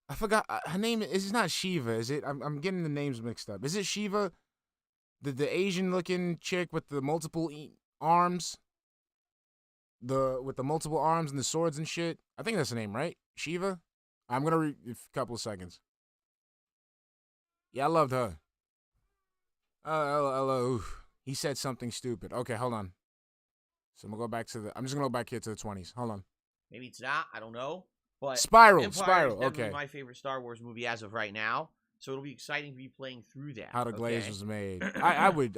I forgot her name. Is not Shiva? Is it? I'm getting the names mixed up. Is it Shiva? The Asian looking chick with the multiple arms. With the multiple arms and the swords and shit. I think that's the name, right? Shiva. I'm gonna read a couple of seconds. Yeah, I loved her. Hello. He said something stupid. Okay, hold on. So I'm gonna go back to I'm just gonna go back here to the 20s. Hold on. Maybe it's not. I don't know. But Spiral. Empire is Spiral. definitely Okay. my favorite Star Wars movie as of right now. So it'll be exciting to be playing through that. How the glaze okay? was made. I would.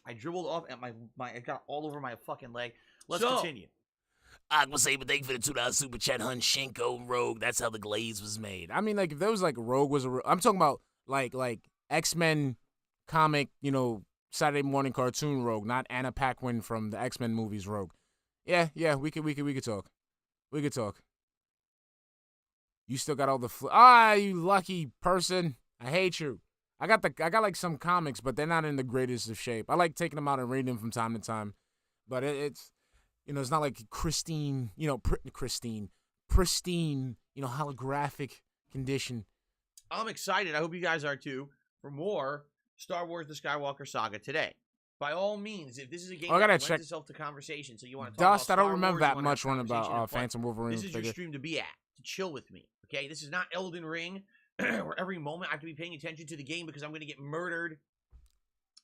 I dribbled off at my it got all over my fucking leg. Let's So- continue. Aqua Saber, thank you for the $2 super chat. Hun, Shinko, Rogue. That's how the glaze was made. I mean, like, if there was, like, Rogue was I'm talking about, like X-Men comic, Saturday morning cartoon Rogue, not Anna Paquin from the X-Men movies Rogue. Yeah, we could talk. We could talk. You still got all the you lucky person. I hate you. I got like some comics, but they're not in the greatest of shape. I like taking them out and reading them from time to time. But it's it's not like pristine, holographic condition. I'm excited. I hope you guys are too for more Star Wars: The Skywalker Saga today. By all means, if this is a game I gotta that check. lends itself to conversation, so you want to talk Dust, about I don't Star remember Wars, that you wanna much have one conversation about and fun, Phantom Wolverine. This is your stream to be at, to chill with me, okay? This is not Elden Ring, where every moment I have to be paying attention to the game because I'm going to get murdered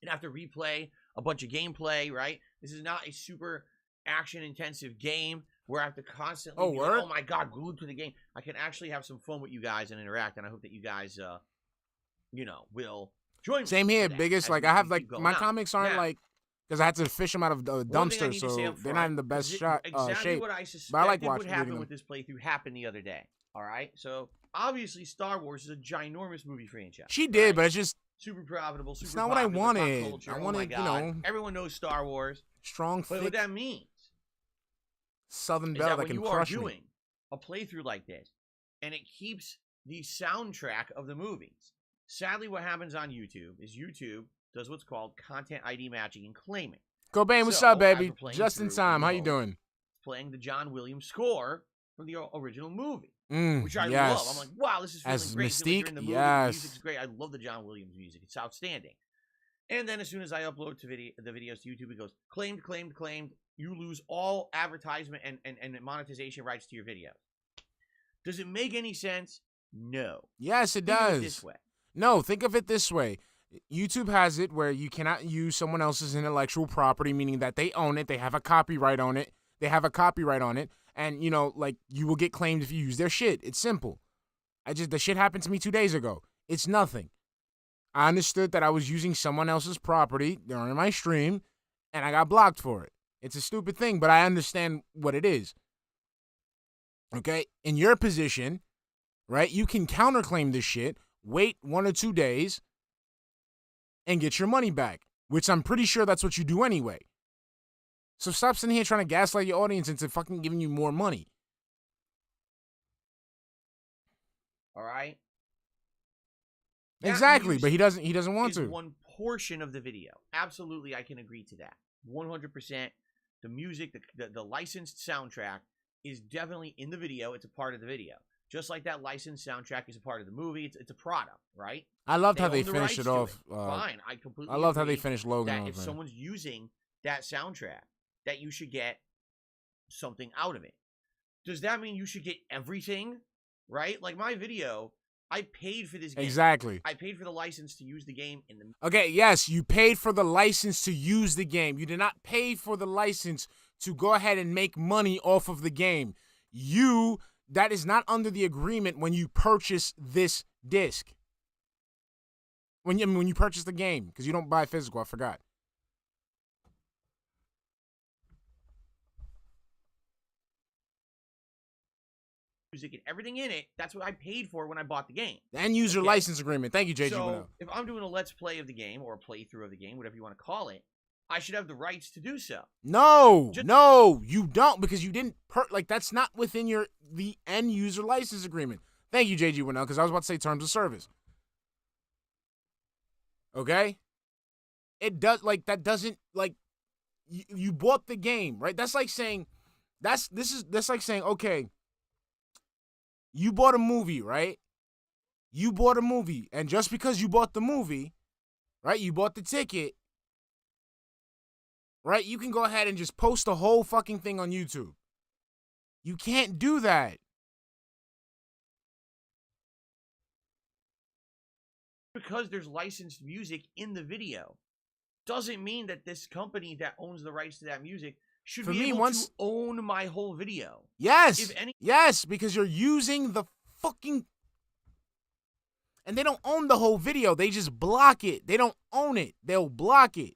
and have to replay a bunch of gameplay, right? This is not a super action-intensive game where I have to constantly be like, oh my god, glued to the game. I can actually have some fun with you guys and interact, and I hope that you guys, will join me. Same here, for that biggest. as Like, we I have, keep like, going my on. comics aren't, Now, like, because I had to fish them out of the one thing I dumpster, need to say so up they're not in the front best is shape. exactly what I suspected But I like would reading happen them. with this playthrough happened the other day. All right, so obviously Star Wars is a ginormous movie franchise. She did, right? but it's just super profitable. Super not what I popular, pop wanted. culture, I oh my wanted, God. Everyone knows Star Wars. strong, But thick, what that means Southern is belle that that when can you are crush me. doing a playthrough like this, and it keeps the soundtrack of the movies. Sadly, what happens on YouTube is YouTube does what's called content ID matching and claiming. Cobain, what's So, up, as baby? we're playing Just in through, time. How you you know, doing? Playing the John Williams score from the original movie, which I yes. love. I'm like, wow, this is feeling As great. I feel like you're Mystique, in the movie. yes. The music's great. I love the John Williams music. It's outstanding. And then as soon as I upload the videos to YouTube, it goes, claimed. You lose all advertisement and monetization rights to your video. Does it make any sense? No. Yes, it Think of it does. this way. No, think of it this way. YouTube has it where you cannot use someone else's intellectual property, meaning that they own it, they have a copyright on it, and like you will get claimed if you use their shit. It's simple. The shit happened to me 2 days ago. It's nothing. I understood that I was using someone else's property during my stream, and I got blocked for it. It's a stupid thing, but I understand what it is. Okay? In your position, right, you can counterclaim this shit, wait 1 or 2 days, and get your money back, which I'm pretty sure that's what you do anyway. So stop sitting here trying to gaslight your audience into fucking giving you more money. All right? Exactly, That but he doesn't want is to. one portion of the video. Absolutely, I can agree to that. 100%. The music, the licensed soundtrack is definitely in the video. It's a part of the video. Just like that licensed soundtrack is a part of the movie. It's a product, right? I loved how they own the finished rights it to off. Fine, I completely I loved how they agree finished Logan that off. if man. someone's using that soundtrack, that you should get something out of it. Does that mean you should get everything? Right? Like my video, I paid for this game. Exactly. I paid for the license to use the game in the Okay, yes, you paid for the license to use the game. You did not pay for the license to go ahead and make money off of the game. That is not under the agreement when you purchase this disc. When you purchase the game, because you don't buy physical, I forgot. music and everything in it. That's what I paid for when I bought the game. The end user Okay. license agreement. Thank you, JJ. So if I'm doing a let's play of the game or a playthrough of the game, whatever you want to call it, I should have the rights to do so. No, no, you don't, because you didn't like that's not within the end user license agreement. Thank you, JG Winnell, because I was about to say terms of service. Okay? It does that doesn't you bought the game, right? That's like saying that's like saying, okay, you bought a movie, right? You bought a movie, and just because you bought the movie, right? You bought the ticket, right? You can go ahead and just post the whole fucking thing on YouTube. You can't do that. Because there's licensed music in the video doesn't mean that this company that owns the rights to that music should be able to own my whole video. Yes. Yes, because you're using the fucking... And they don't own the whole video. They just block it. They don't own it. They'll block it.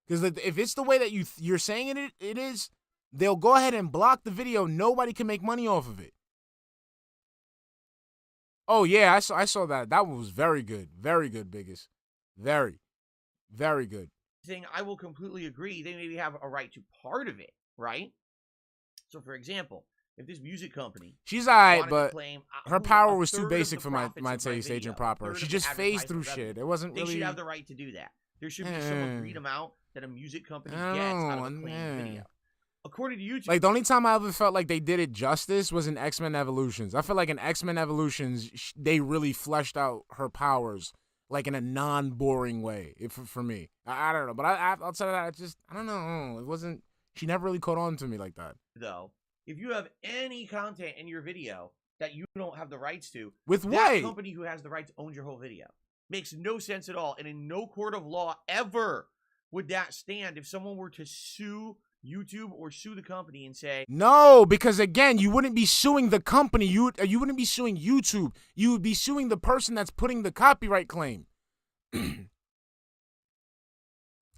Because if it's the way that you're saying it is, they'll go ahead and block the video. Nobody can make money off of it. Oh, yeah, I saw that. That one was very good. Very good, Biggest. Very, very good. I will completely agree. They maybe have a right to part of it, right? So, for example, if this music company... She's all right, but her power was too basic for my taste, Agent Proper. She just phased through shit. It wasn't really... They should have the right to do that. There should be some agreed amount that a music company gets out of a claimed video. According to YouTube... Like, the only time I ever felt like they did it justice was in X-Men Evolutions. I feel like in X-Men Evolutions, they really fleshed out her powers, like, in a non-boring way, for me. I don't know, but outside of that, I don't know. It wasn't... She never really caught on to me like that. Though, if you have any content in your video that you don't have the rights to... With what? That company who has the rights owns your whole video. Makes no sense at all, and in no court of law ever would that stand if someone were to sue YouTube or sue the company and say... No, because again, you wouldn't be suing the company. You wouldn't be suing YouTube. You would be suing the person that's putting the copyright claim.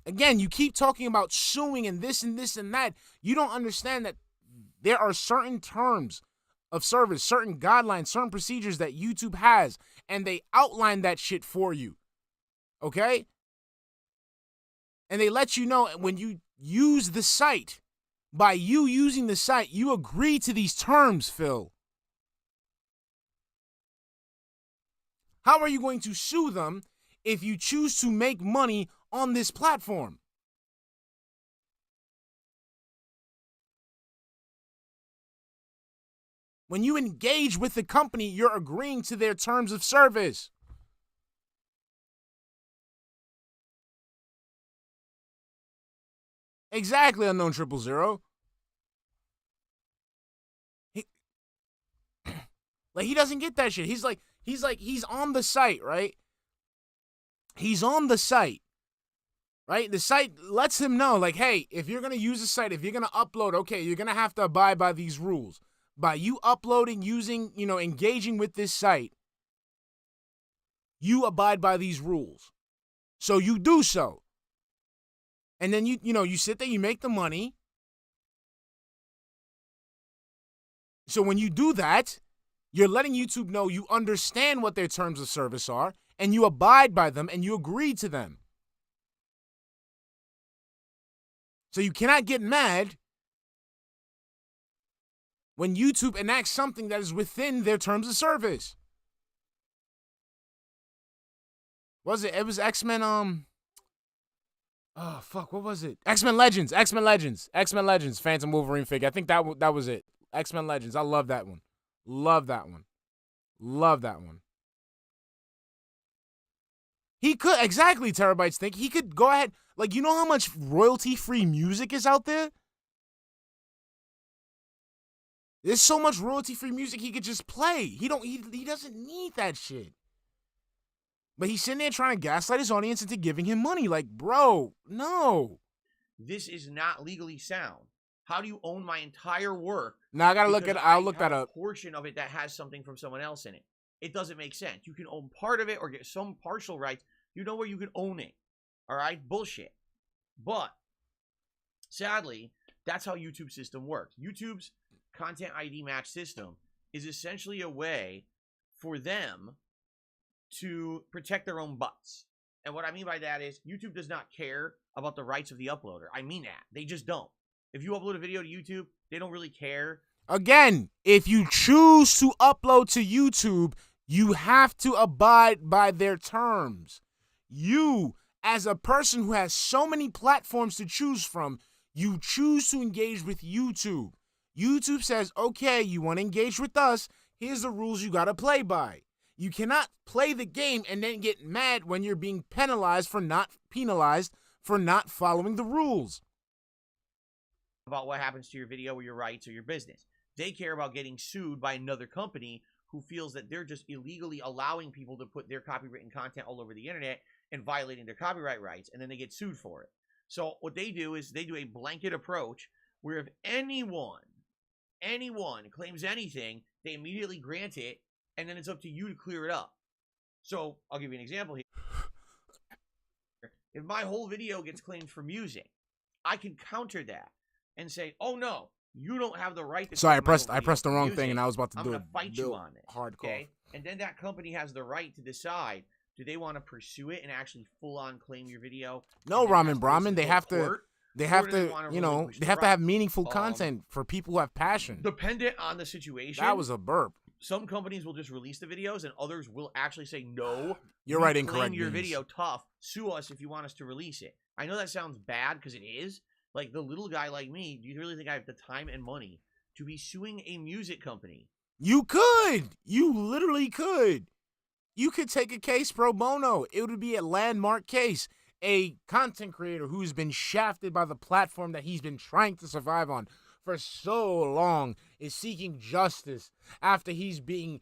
Again, you keep talking about suing and this and this and that. You don't understand that there are certain terms of service, certain guidelines, certain procedures that YouTube has, and they outline that shit for you. Okay? And they let you know when you use the site. By you using the site, you agree to these terms, Phil. How are you going to sue them if you choose to make money on this platform? When you engage with the company, you're agreeing to their terms of service. Exactly, Unknown 000. He doesn't get that shit. He's on the site, right? He's on the site, right? The site lets him know, like, hey, if you're going to use the site, if you're going to upload, okay, you're going to have to abide by these rules. By you uploading, using, engaging with this site, you abide by these rules. So you do so. And then you sit there, you make the money. So when you do that, you're letting YouTube know you understand what their terms of service are, and you abide by them, and you agree to them. So you cannot get mad when YouTube enacts something that is within their terms of service. Was it? It was X-Men, oh, fuck, what was it? X-Men Legends, Phantom Wolverine figure. I think that was it. X-Men Legends. I love that one. Love that one. Love that one. He could, exactly, Terabytes think, he could go ahead, like, you know how much royalty-free music is out there? There's so much royalty-free music he could just play. He doesn't need that shit. But he's sitting there trying to gaslight his audience into giving him money. Like, bro, no. This is not legally sound. How do you own my entire work? Now I gotta look at. I'll look that up. A portion of it that has something from someone else in it. It doesn't make sense. You can own part of it or get some partial rights. You know where you can own it. All right, bullshit. But sadly, that's how YouTube's system works. YouTube's content ID match system is essentially a way for them to protect their own butts. And what I mean by that is YouTube does not care about the rights of the uploader. I mean that. They just don't. If you upload a video to YouTube, they don't really care. Again, if you choose to upload to YouTube, you have to abide by their terms. You, as a person who has so many platforms to choose from, you choose to engage with YouTube. YouTube says, okay, you want to engage with us, here's the rules you got to play by. You cannot play the game and then get mad when you're being penalized for not following the rules. About what happens to your video or your rights or your business. They care about getting sued by another company who feels that they're just illegally allowing people to put their copywritten content all over the internet and violating their copyright rights, and then they get sued for it. So what they do is they do a blanket approach where if anyone claims anything, they immediately grant it, and then it's up to you to clear it up. So I'll give you an example here. If my whole video gets claimed for music, I can counter that and say, oh no, you don't have the right to. Sorry, I pressed the wrong thing, and I was about to I'm do gonna fight you on it. Hardcore. Okay? And then that company has the right to decide, do they want to pursue it and actually full on claim your video? No, Ramen Brahmin, they have to have meaningful content for people who have passion. Dependent on the situation. That was a burp. Some companies will just release the videos, and others will actually say, no, you're right, claim incorrect. your video tough. Sue us if you want us to release it. I know that sounds bad because it is. Like, the little guy like me, do you really think I have the time and money to be suing a music company? You could. You literally could. You could take a case pro bono. It would be a landmark case. A content creator who's been shafted by the platform that he's been trying to survive on for so long is seeking justice after he's being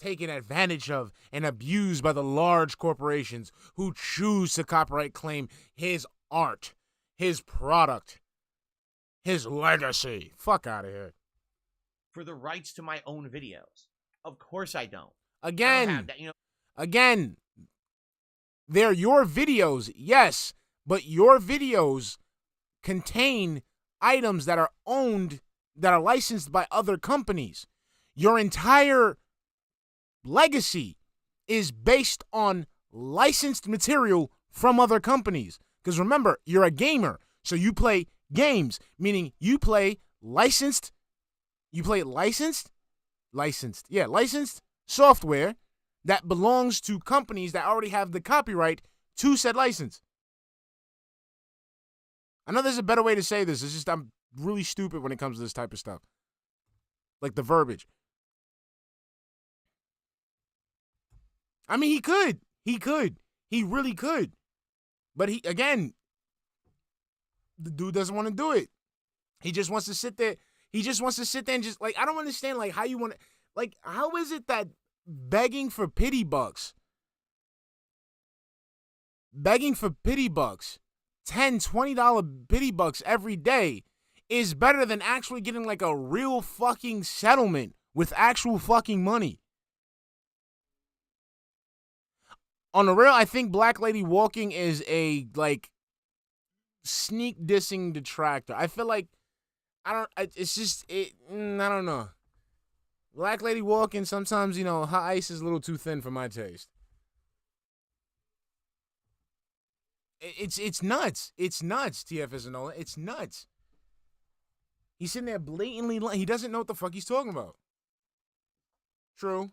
taken advantage of and abused by the large corporations who choose to copyright claim his art, his product, his legacy. Fuck out of here. For the rights to my own videos. Of course I don't. Again, I don't have that, again, they're your videos, yes, but your videos contain items that are owned, that are licensed by other companies. Your entire legacy is based on licensed material from other companies. Because remember, you're a gamer, so you play games, meaning you play licensed software that belongs to companies that already have the copyright to said license. I know there's a better way to say this. It's just I'm really stupid when it comes to this type of stuff. Like the verbiage. I mean, he could. He really could. But the dude doesn't want to do it. He just wants to sit there. He just wants to sit there and just, like, I don't understand, like, how you want to, like, how is it that begging for pity bucks, $10, $20 pity bucks every day is better than actually getting, like, a real fucking settlement with actual fucking money? On the real, I think Black Lady Walking is a, like, sneak dissing detractor. I feel like, I don't know. Black Lady Walking, sometimes, her ice is a little too thin for my taste. It's nuts. It's nuts, TF Nola. It's nuts. He's sitting there blatantly lying. He doesn't know what the fuck he's talking about. True.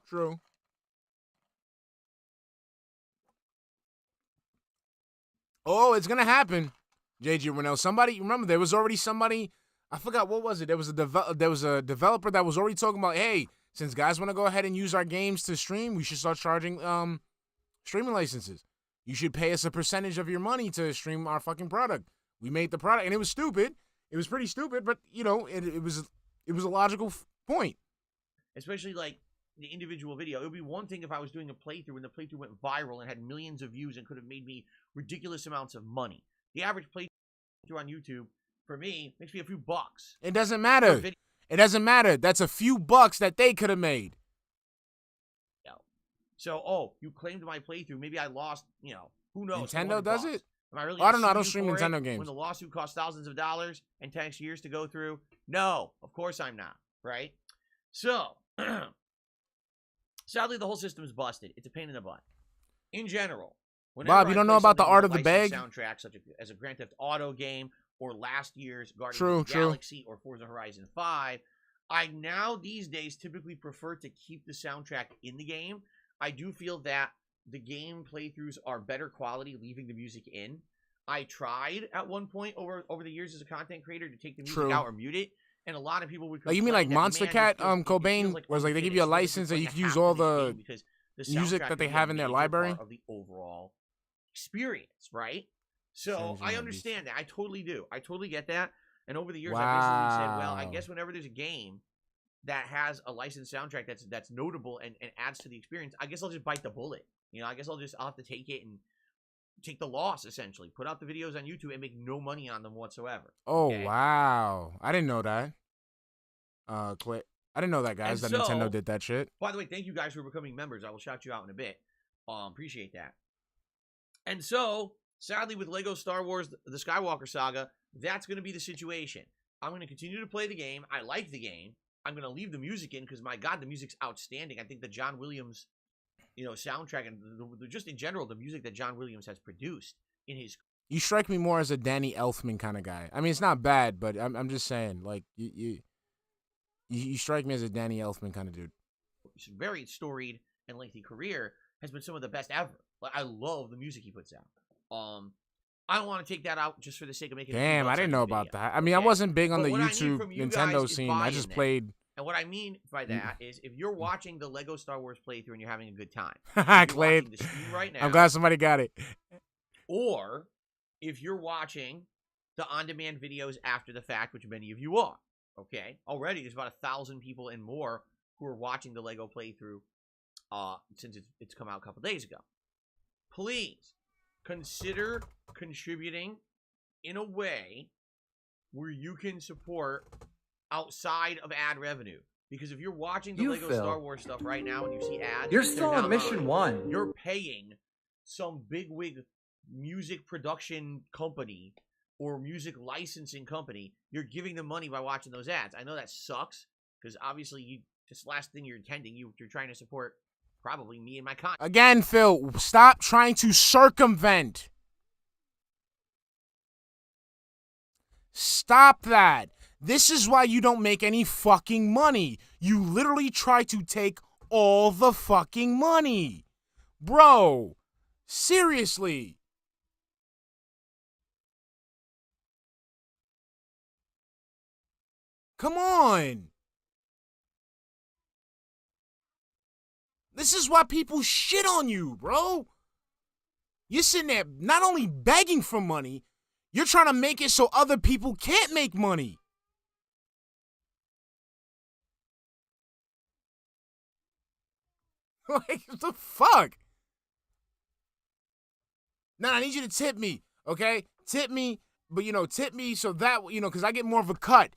Oh, it's gonna happen, JG Rennell. Somebody, remember, there was already somebody, I forgot what was it. There was a developer that was already talking about, hey, since guys want to go ahead and use our games to stream, we should start charging streaming licenses. You should pay us a percentage of your money to stream our fucking product. We made the product, and it was stupid. It was pretty stupid, but it was a logical point. Especially like the individual video. It would be one thing if I was doing a playthrough and the playthrough went viral and had millions of views and could have made me ridiculous amounts of money. The average playthrough on YouTube, for me, makes me a few bucks. It doesn't matter. It doesn't matter. That's a few bucks that they could have made. So, you claimed my playthrough. Maybe I lost, who knows? Nintendo does it? Am I really I don't know. I don't stream Nintendo games. When the lawsuit costs thousands of dollars and takes years to go through? No, of course I'm not, right? So, sadly, the whole system is busted. It's a pain in the butt. In general, Whenever Bob, you I don't play know about the something art with of a the licensed bag? soundtrack, such as a Grand Theft Auto game, or last year's Guardians True, of the true. Galaxy, or Forza Horizon 5, I now these days typically prefer to keep the soundtrack in the game. I do feel that the game playthroughs are better quality leaving the music in. I tried at one point over the years as a content creator to take the music True. out or mute it, and a lot of people would Like, you mean complain like that, Monster man, Cat, it feels Cobain, where it's like they give you a unfinished, license and you like can a use half all finished the game because the music soundtrack that they could be a have in their major library? part of the overall experience, right? So Changing I my understand that. I totally do. I totally get that. And over the years, I basically said, well, I Wow. guess whenever there's a game that has a licensed soundtrack that's notable and adds to the experience, I guess I'll just bite the bullet. I guess I'll have to take it and take the loss, essentially. Put out the videos on YouTube and make no money on them whatsoever. Oh, okay? wow. I didn't know that. Quit. I didn't know that, guys, And that so- Nintendo did that shit. By the way, thank you guys for becoming members. I will shout you out in a bit. Appreciate that. And so, sadly, with Lego Star Wars, the Skywalker Saga, that's going to be the situation. I'm going to continue to play the game. I like the game. I'm going to leave the music in because, my God, the music's outstanding. I think the John Williams, soundtrack and just in general, the music that John Williams has produced in his... You strike me more as a Danny Elfman kind of guy. I mean, it's not bad, but I'm just saying, like, you strike me as a Danny Elfman kind of dude. very storied and lengthy career has been some of the best ever. Like, I love the music he puts out. I don't want to take that out just for the sake of making. Damn, I didn't know about that. I mean, I okay? wasn't big on But the what I need YouTube from you Nintendo guys is scene. I buy-in just then. played. And what I mean by that is, if you're watching the Lego Star Wars playthrough and you're having a good time, I if you're watching played. the stream right now, I'm glad somebody got it. or if you're watching the on-demand videos after the fact, which many of you are, okay? Already, there's about 1,000 people and more who are watching the Lego playthrough since it's come out a couple days ago. Please consider contributing in a way where you can support outside of ad revenue. Because if you're watching the Lego Star Wars stuff right now and you see ads, You're they're still not on mission mine. 1. You're paying some bigwig music production company or music licensing company. You're giving them money by watching those ads. I know that sucks because obviously this last thing you're intending, you're trying to support probably me and my content. Again, Phil, stop trying to circumvent. Stop that. This is why you don't make any fucking money. You literally try to take all the fucking money. Bro, seriously. Come on. This is why people shit on you, bro. You're sitting there not only begging for money, you're trying to make it so other people can't make money. Like, what the fuck? Now, I need you to tip me, okay? Tip me, but, tip me so that, because I get more of a cut.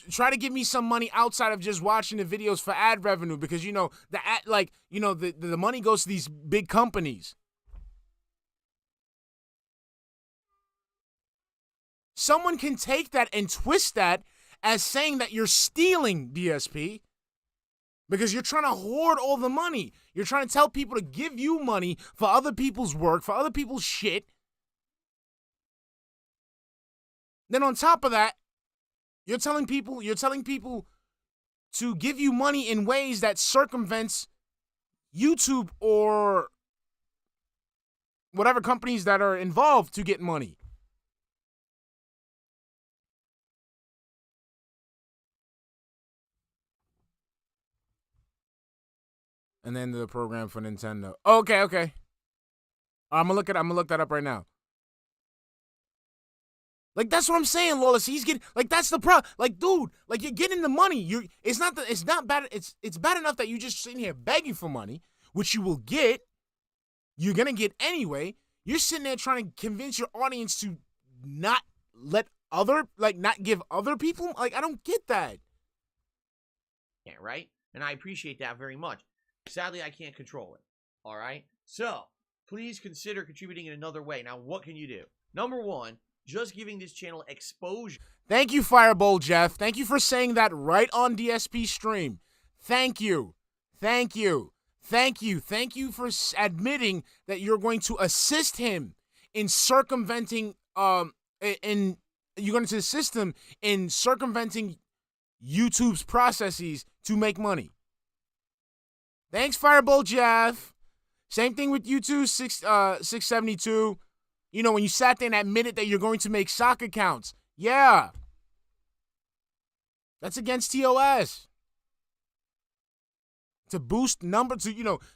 Try to give me some money outside of just watching the videos for ad revenue because, the money goes to these big companies. Someone can take that and twist that as saying that you're stealing, DSP, because you're trying to hoard all the money. You're trying to tell people to give you money for other people's work, for other people's shit. Then on top of that, you're telling people to give you money in ways that circumvents YouTube or whatever companies that are involved to get money. And then the program for Nintendo. Okay. I'm gonna look that up right now. Like, that's what I'm saying, Lawless. He's getting, like, that's the problem. Like, dude, like, you're getting the money. It's not bad. It's bad enough that you're just sitting here begging for money, which you will get. You're gonna get anyway. You're sitting there trying to convince your audience to not not give other people. Like, I don't get that. Yeah, right? And I appreciate that very much. Sadly, I can't control it. All right? So, please consider contributing in another way. Now, what can you do? Number one, just giving this channel exposure. Thank you, Fireball Jeff. Thank you for saying that right on DSP stream. Thank you. Thank you. Thank you for admitting that you're going to assist him in circumventing, you're going to assist him in circumventing YouTube's processes to make money. Thanks, Fireball Jeff. Same thing with YouTube 672. You know, when you sat there and admitted that you're going to make sock accounts. Yeah. That's against TOS. To boost numbers,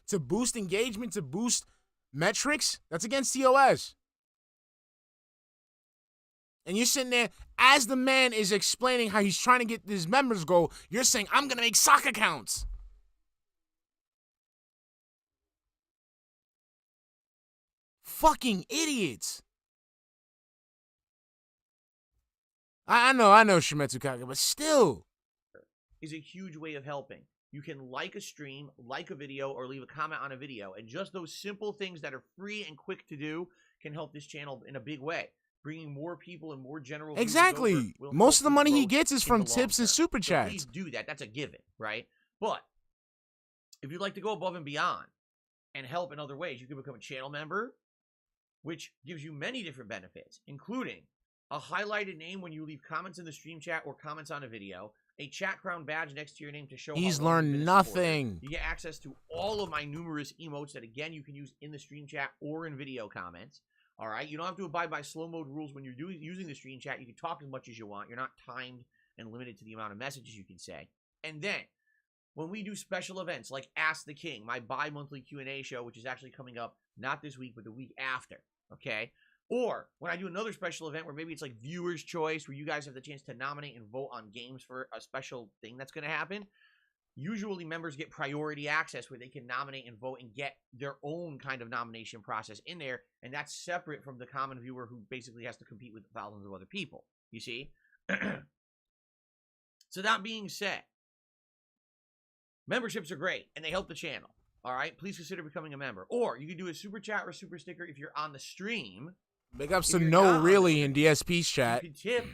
to boost engagement, to boost metrics, that's against TOS. And you're sitting there, as the man is explaining how he's trying to get his members goal, you're saying, I'm going to make sock accounts. Fucking idiots. I know, Shimetsu Kage, but still. Is a huge way of helping. You can like a stream, like a video, or leave a comment on a video. And just those simple things that are free and quick to do can help this channel in a big way. Bringing more people and more general exactly. Most of the money he gets is from tips and super chats. So please do that. That's a given, right? But if you'd like to go above and beyond and help in other ways, you can become a channel member, which gives you many different benefits, including a highlighted name when you leave comments in the stream chat or comments on a video, a chat crown badge next to your name to show he's learned nothing. You get access to all of my numerous emotes that, again, you can use in the stream chat or in video comments. All right? You don't have to abide by slow mode rules when you're using the stream chat. You can talk as much as you want. You're not timed and limited to the amount of messages you can say. And then, when we do special events like Ask the King, my bi-monthly Q&A show, which is actually coming up not this week, but the week after, okay? Or when I do another special event where maybe it's like viewer's choice, where you guys have the chance to nominate and vote on games for a special thing that's going to happen, usually members get priority access where they can nominate and vote and get their own kind of nomination process in there, and that's separate from the common viewer who basically has to compete with thousands of other people, you see? So that being said, memberships are great, and they help the channel, all right? Please consider becoming a member. Or you can do a super chat or super sticker if you're on the stream. Big ups to No Really in DSP's chat. You can tip,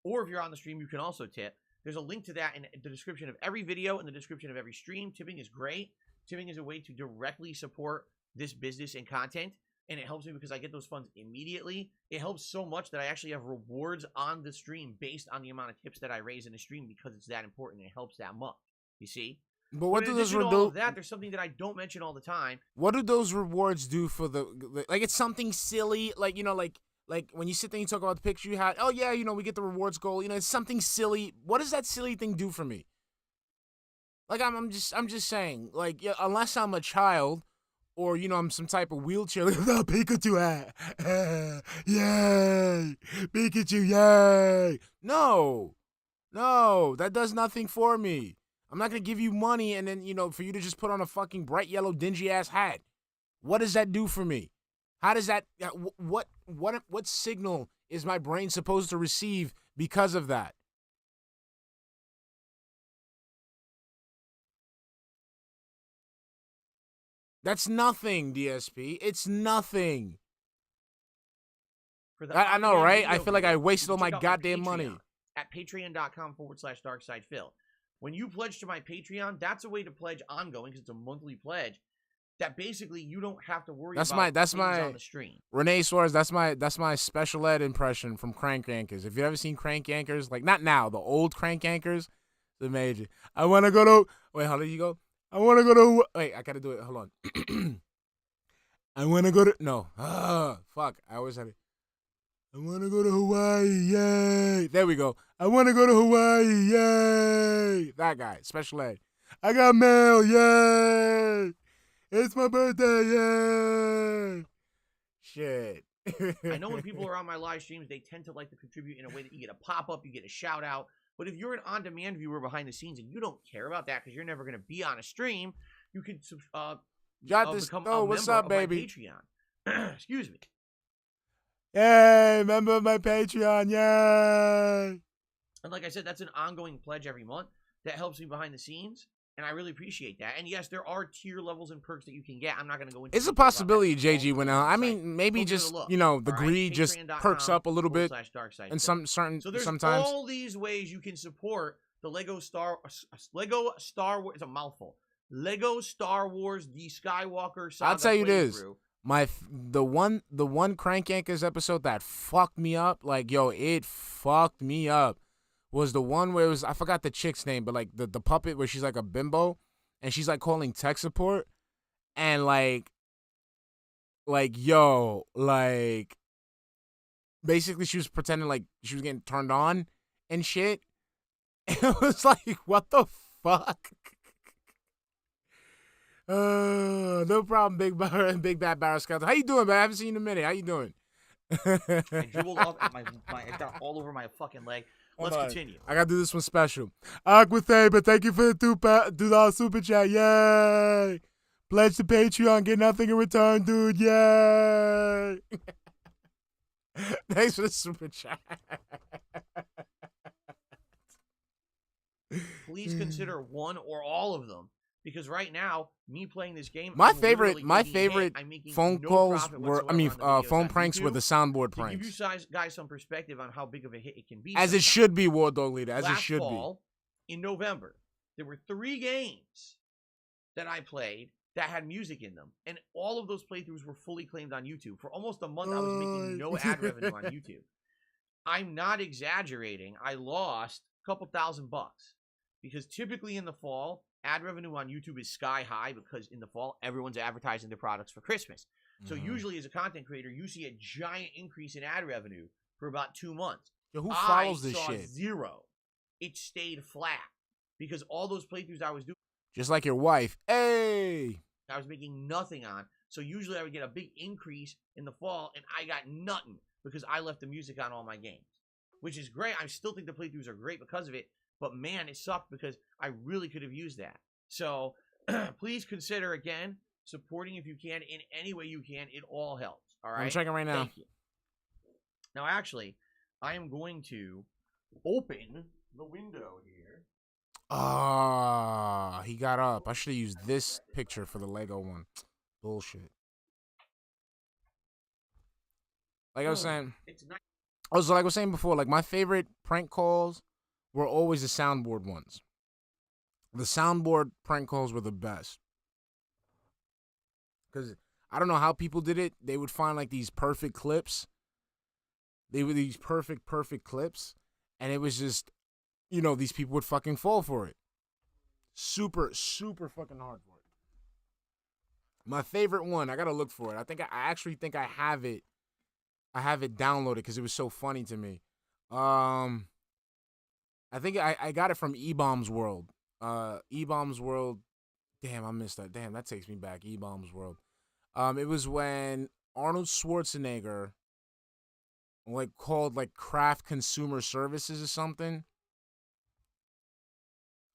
or if you're on the stream, you can also tip. There's a link to that in the description of every video and the description of every stream. Tipping is great. Tipping is a way to directly support this business and content, and it helps me because I get those funds immediately. It helps so much that I actually have rewards on the stream based on the amount of tips that I raise in the stream because it's that important. It helps that much, you see? But what do those there's something that I don't mention all the time. What do those rewards do for like it's something silly, like like when you sit there and you talk about the picture you had, oh yeah, we get the rewards goal, it's something silly. What does that silly thing do for me? Like I'm just saying, like, yeah, unless I'm a child or I'm some type of wheelchair, like Pikachu yay, Pikachu yay. No, that does nothing for me. I'm not going to give you money and then, for you to just put on a fucking bright yellow dingy-ass hat. What does that do for me? How does that, what signal is my brain supposed to receive because of that? That's nothing, DSP. It's nothing. I know, right? I feel like I wasted all my goddamn money. At patreon.com/darksydephil. When you pledge to my Patreon, that's a way to pledge ongoing because it's a monthly pledge. That basically you don't have to worry about that's my on the stream. Renee Suarez, that's my special ed impression from Crank Yankers. If you've ever seen Crank Yankers, like not now, the old Crank Yankers, it's amazing. I wanna go to how did you go? I wanna go to I gotta do it. Hold on. I wanna go to fuck. I always had it. I want to go to Hawaii, yay. There we go. I want to go to Hawaii, yay. That guy, special ed. I got mail, yay. It's my birthday, yay. Shit. I know when people are on my live streams, they tend to like to contribute in a way that you get a pop-up, you get a shout-out. But if you're an on-demand viewer behind the scenes and you don't care about that because you're never going to be on a stream, you can become a what's member up, of baby? my Patreon. Excuse me. Yay, member of my Patreon, yay! And like I said, that's an ongoing pledge every month that helps me behind the scenes, and I really appreciate that. And yes, there are tier levels and perks that you can get. I'm not going to go into it's a possibility, JG went out. I mean, maybe just, the greed just perks up a little bit, and sometimes. So there's all these ways you can support the Lego Star Wars, it's a mouthful, Lego Star Wars The Skywalker Saga I'll tell you this. playthrough. The one Crank Yankers episode that fucked me up, like, yo, it fucked me up, was the one where it was, I forgot the chick's name, but like the puppet where she's like a bimbo and she's like calling tech support and like yo, like basically she was pretending like she was getting turned on and shit. And it was like, what the fuck? No problem, Big Bad Barrel Scout. How you doing, man? I haven't seen you in a minute. How you doing? I dribbled off at it got all over my fucking leg. Let's continue. I gotta do this one special. Aquathaber, thank you for the $2 super chat. Yay! Pledge to Patreon, get nothing in return, dude. Yay! Thanks for the super chat. Please consider one or all of them. Because right now, me playing this game, my I'm favorite making phone no calls profit were, whatsoever on the videos phone on pranks were YouTube. the soundboard To give pranks. you guys some perspective on how big of a hit it can be. As it sometimes. should be, War Dog Leader. As it Last should be. fall, in November, there were 3 games that I played that had music in them. And all of those playthroughs were fully claimed on YouTube. For almost a month, I was making no ad revenue on YouTube. I'm not exaggerating. I lost a couple $1,000 because typically in the fall, ad revenue on YouTube is sky high because in the fall, everyone's advertising their products for Christmas. So usually as a content creator, you see a giant increase in ad revenue for about 2 months. Yo, who follows this saw shit? 0. It stayed flat because all those playthroughs I was doing, Just like your wife. Hey! I was making nothing on. So usually I would get a big increase in the fall, and I got nothing because I left the music on all my games, which is great. I still think the playthroughs are great because of it. But man, it sucked because I really could have used that. So please consider, again, supporting if you can in any way you can. It all helps. All right? I'm checking right now. Thank you. Now, actually, I am going to open the window here. Ah, he got up. I should have used this picture for the Lego one. Bullshit. Like I was saying. It's nice. Also, like I was saying before, like my favorite prank calls were always the soundboard ones. The soundboard prank calls were the best. Because I don't know how people did it. They would find like these perfect clips. They were these perfect clips. And it was just, you know, these people would fucking fall for it. Super fucking hard for it. My favorite one, I gotta look for it. I actually think I have it. I have it downloaded because it was so funny to me. I think I got it from E-Bombs World. E-Bombs World. Damn, I missed that. Damn, that takes me back. E-Bombs World. It was when Arnold Schwarzenegger like called like Kraft Consumer Services or something.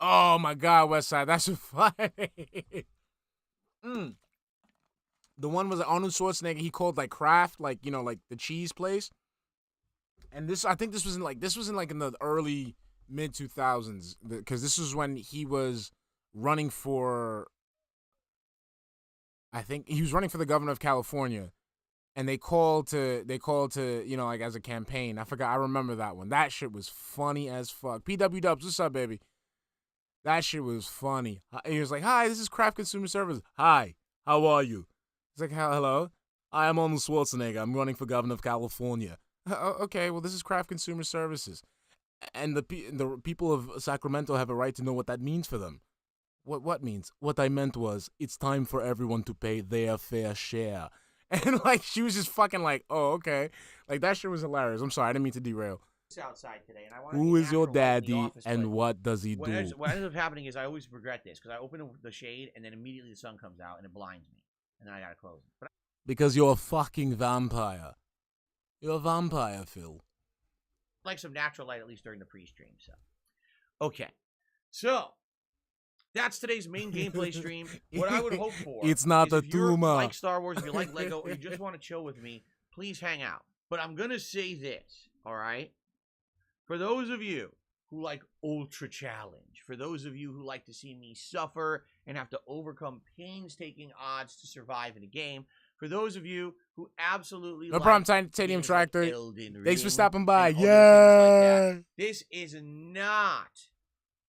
Oh my God, Westside, that's so funny. The one was Arnold Schwarzenegger. He called like Kraft, like, you know, like the cheese place. And this, I think this was in the early mid 2000s, because this was when he was running for. I think he was running for the governor of California, and they called to you know, like as a campaign. I remember that one. That shit was funny as fuck. PW Dubs, what's up, baby? That shit was funny. He was like, "Hi, this is Kraft Consumer Service. Hi, how are you?" He's like, "Hello, I am Arnold Schwarzenegger. I'm running for governor of California." Okay, well, this is Kraft Consumer Services, and the people of Sacramento have a right to know what that means for them. What means? What I meant was, it's time for everyone to pay their fair share. And like, she was just fucking like, "Oh, okay." Like, that shit was hilarious. I'm sorry, I didn't mean to derail. Outside today, and I want. Who is your daddy, and what does he do? What ends up happening is I always regret this because I open the shade and then immediately the sun comes out and it blinds me, and then I gotta close it. Because you're a fucking vampire. You're a vampire, Phil. Like some natural light, at least during the pre-stream. So, okay, so that's today's main gameplay stream. What I would hope for, it's not is a if you tumor. like Star Wars, if you like Lego, or you just want to chill with me, please hang out. But I'm gonna say this, all right? For those of you who like Ultra Challenge, for those of you who like to see me suffer and have to overcome painstaking odds to survive in a game, for those of you who absolutely No like problem, Titanium games Tractor. like Elden Thanks for Ring stopping by. and other things like Yeah. that, this is not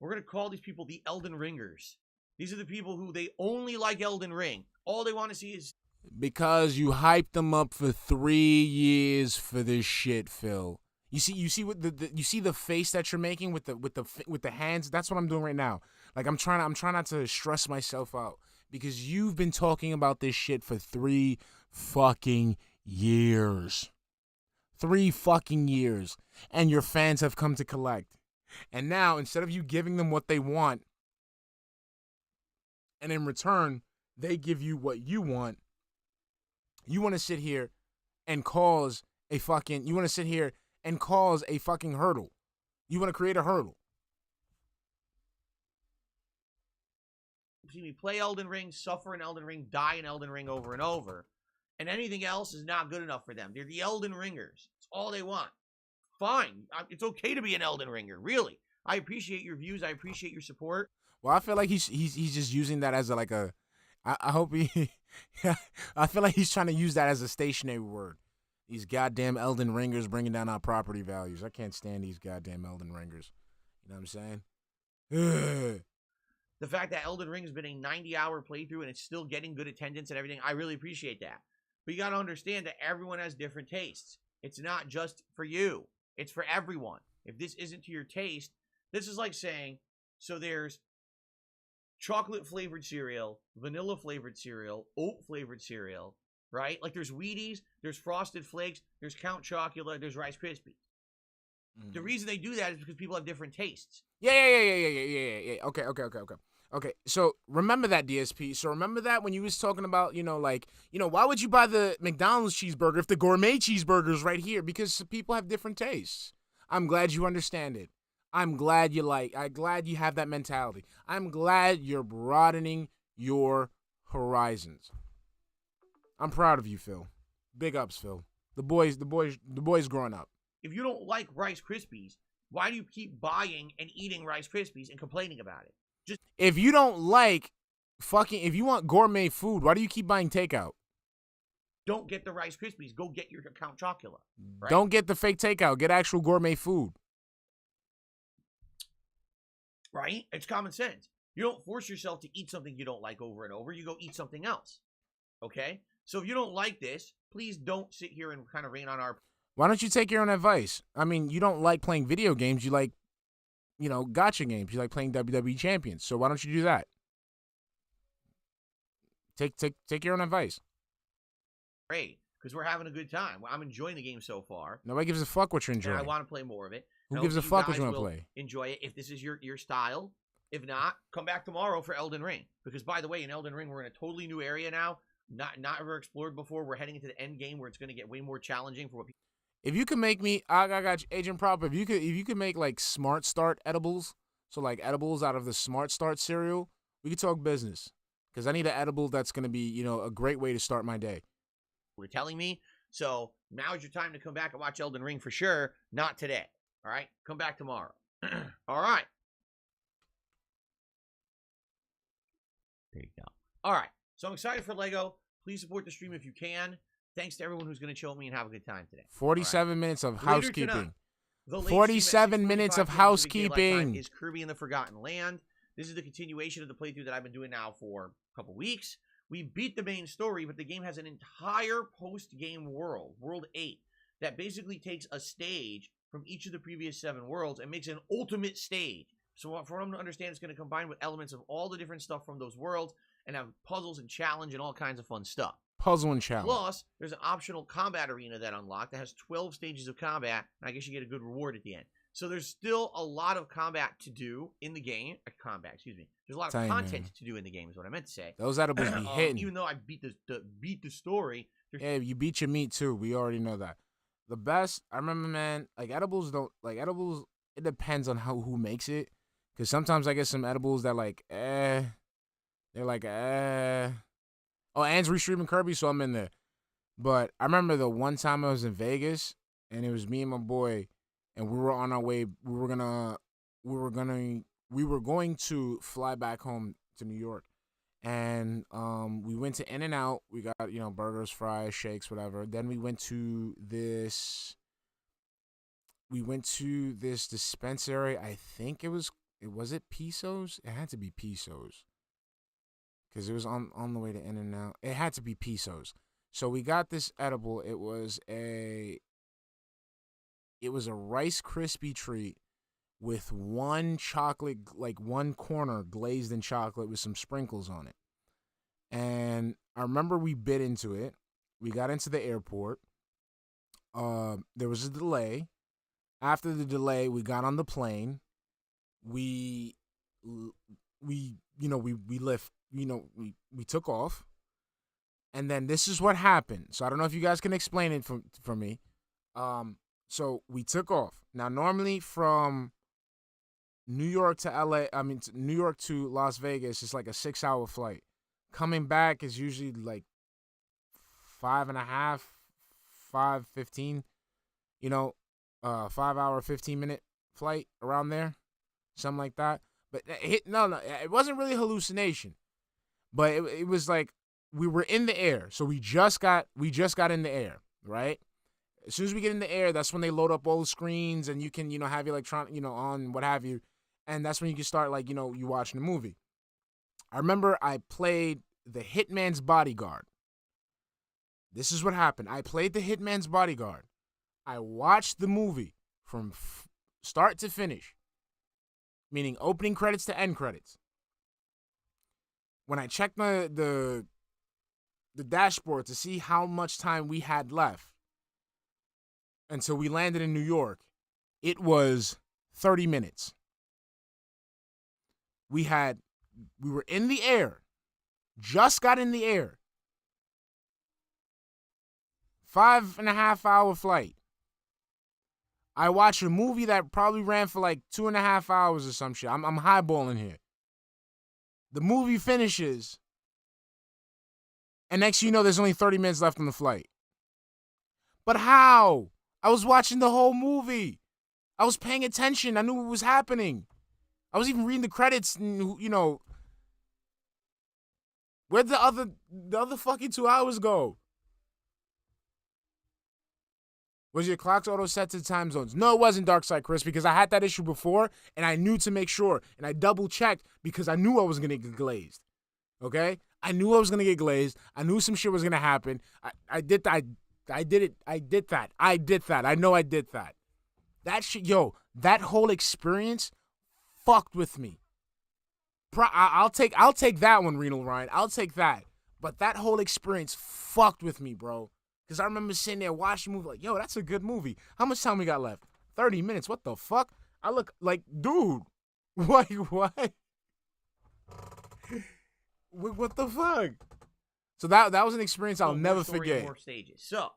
We're going to call these people the Elden Ringers. These are the people who they only like Elden Ring. All they want to see is... Because you hyped them up for 3 years for this shit, Phil. You see what you see the face that you're making with the hands. That's what I'm doing right now. Like I'm trying not to stress myself out because you've been talking about this shit for 3 fucking years. 3 fucking years, and your fans have come to collect. And now instead of you giving them what they want, and in return they give you what you want to sit here and cause a fucking hurdle. You want to create a hurdle. See me play Elden Ring, suffer in Elden Ring, die in Elden Ring over and over. And anything else is not good enough for them. They're the Elden Ringers. It's all they want. Fine. It's okay to be an Elden Ringer, really. I appreciate your views. I appreciate your support. Well, I feel like he's just using that as I hope he I feel like he's trying to use that as a stationary word. These goddamn Elden Ringers bringing down our property values. I can't stand these goddamn Elden Ringers. You know what I'm saying? The fact that Elden Ring has been a 90-hour playthrough and it's still getting good attendance and everything, I really appreciate that. But you got to understand that everyone has different tastes. It's not just for you. It's for everyone. If this isn't to your taste, this is like saying, so there's chocolate-flavored cereal, vanilla-flavored cereal, oat-flavored cereal, right? Like there's Wheaties, there's Frosted Flakes, there's Count Chocula, there's Rice Krispies. Mm. The reason they do that is because people have different tastes. Yeah. Okay, so remember that, DSP. So remember that when you was talking about, why would you buy the McDonald's cheeseburger if the gourmet cheeseburger is right here? Because people have different tastes. I'm glad you understand it. I'm glad you have that mentality. I'm glad you're broadening your horizons. I'm proud of you, Phil. Big ups, Phil. The boy's growing up. If you don't like Rice Krispies, why do you keep buying and eating Rice Krispies and complaining about it? If you don't like if you want gourmet food, why do you keep buying takeout? Don't get the Rice Krispies. Go get your Count Chocula. Right? Don't get the fake takeout. Get actual gourmet food. Right? It's common sense. You don't force yourself to eat something you don't like over and over. You go eat something else. Okay? So if you don't like this, please don't sit here and kind of rain on our... Why don't you take your own advice? I mean, you don't like playing video games. You like, gotcha games. You like playing WWE Champions. So why don't you do that? Take your own advice. Great, because we're having a good time. I'm enjoying the game so far. Nobody gives a fuck what you're enjoying. And I want to play more of it. Who gives a fuck what you want to play? Enjoy it if this is your style. If not, come back tomorrow for Elden Ring. Because, by the way, in Elden Ring, we're in a totally new area now. Not ever explored before. We're heading into the end game where it's going to get way more challenging for what people... If you could make me, I got you, Agent Prop. If you could make like Smart Start edibles, so like edibles out of the Smart Start cereal, we could talk business. Because I need an edible that's going to be, a great way to start my day. We're telling me. So now is your time to come back and watch Elden Ring for sure. Not today. All right? Come back tomorrow. All right. There you go. All right. So I'm excited for Lego. Please support the stream if you can. Thanks to everyone who's going to chill with me and have a good time today. 47 minutes of housekeeping. The 47 minutes of housekeeping. Is Kirby in the Forgotten Land. This is the continuation of the playthrough that I've been doing now for a couple weeks. We beat the main story, but the game has an entire post-game world, World 8, that basically takes a stage from each of the previous 7 worlds and makes an ultimate stage. So for them to understand, it's going to combine with elements of all the different stuff from those worlds and have puzzles and challenge and all kinds of fun stuff. Puzzle and challenge. Plus, there's an optional combat arena that unlocked that has 12 stages of combat, and I guess you get a good reward at the end. So there's still a lot of combat to do in the game. There's a lot of content to do in the game is what I meant to say. Those edibles be hitting. Even though I beat the story. Yeah, you beat your meat too. We already know that. The best, I remember, man, edibles, it depends on who makes it. Because sometimes I get some edibles that they're oh, Ann's restreaming Kirby, so I'm in there. But I remember the one time I was in Vegas, and it was me and my boy, and we were on our way. We were going to fly back home to New York, and we went to In-N-Out. We got burgers, fries, shakes, whatever. Then we went to this dispensary. I think it was was it pesos? It had to be pesos. Because it was on the way to In-N-Out. It had to be pesos. So we got this edible. It was a Rice Krispie treat with one chocolate, like one corner glazed in chocolate with some sprinkles on it. And I remember we bit into it. We got into the airport. There was a delay. After the delay, we got on the plane. We took off. And then this is what happened. So I don't know if you guys can explain it for me. So we took off. Now, normally from New York to New York to Las Vegas is like a 6-hour flight. Coming back is usually like 5.5, 5:15, 5-hour, 15-minute flight around there, something like that. But no, it wasn't really hallucination, but it was like we were in the air. So we just got in the air, right? As soon as we get in the air, that's when they load up all the screens and you can, have your electronic, on what have you. And that's when you can start you watching the movie. I remember I played the Hitman's Bodyguard. This is what happened. I played the Hitman's Bodyguard. I watched the movie from start to finish, meaning opening credits to end credits. When I checked the dashboard to see how much time we had left until we landed in New York, it was 30 minutes. We were in the air, just got in the air. 5.5-hour flight. I watched a movie that probably ran for like 2.5 hours or some shit. I'm highballing here. The movie finishes, and next you know there's only 30 minutes left on the flight. But how? I was watching the whole movie. I was paying attention. I knew what was happening. I was even reading the credits, and, where'd the other fucking 2 hours go? Was your clocks auto set to time zones? No, it wasn't, Darkside Chris, because I had that issue before, and I knew to make sure, and I double-checked because I knew I was going to get glazed, okay? I knew I was going to get glazed. I knew some shit was going to happen. I did that. I did it. I did that. I know I did that. That shit, that whole experience fucked with me. I'll take that one, Renal Ryan. I'll take that. But that whole experience fucked with me, bro. Because I remember sitting there watching the movie like, that's a good movie. How much time we got left? 30 minutes. What the fuck? I look like, dude. What? What the fuck? So that was an experience I'll never forget. More stages. So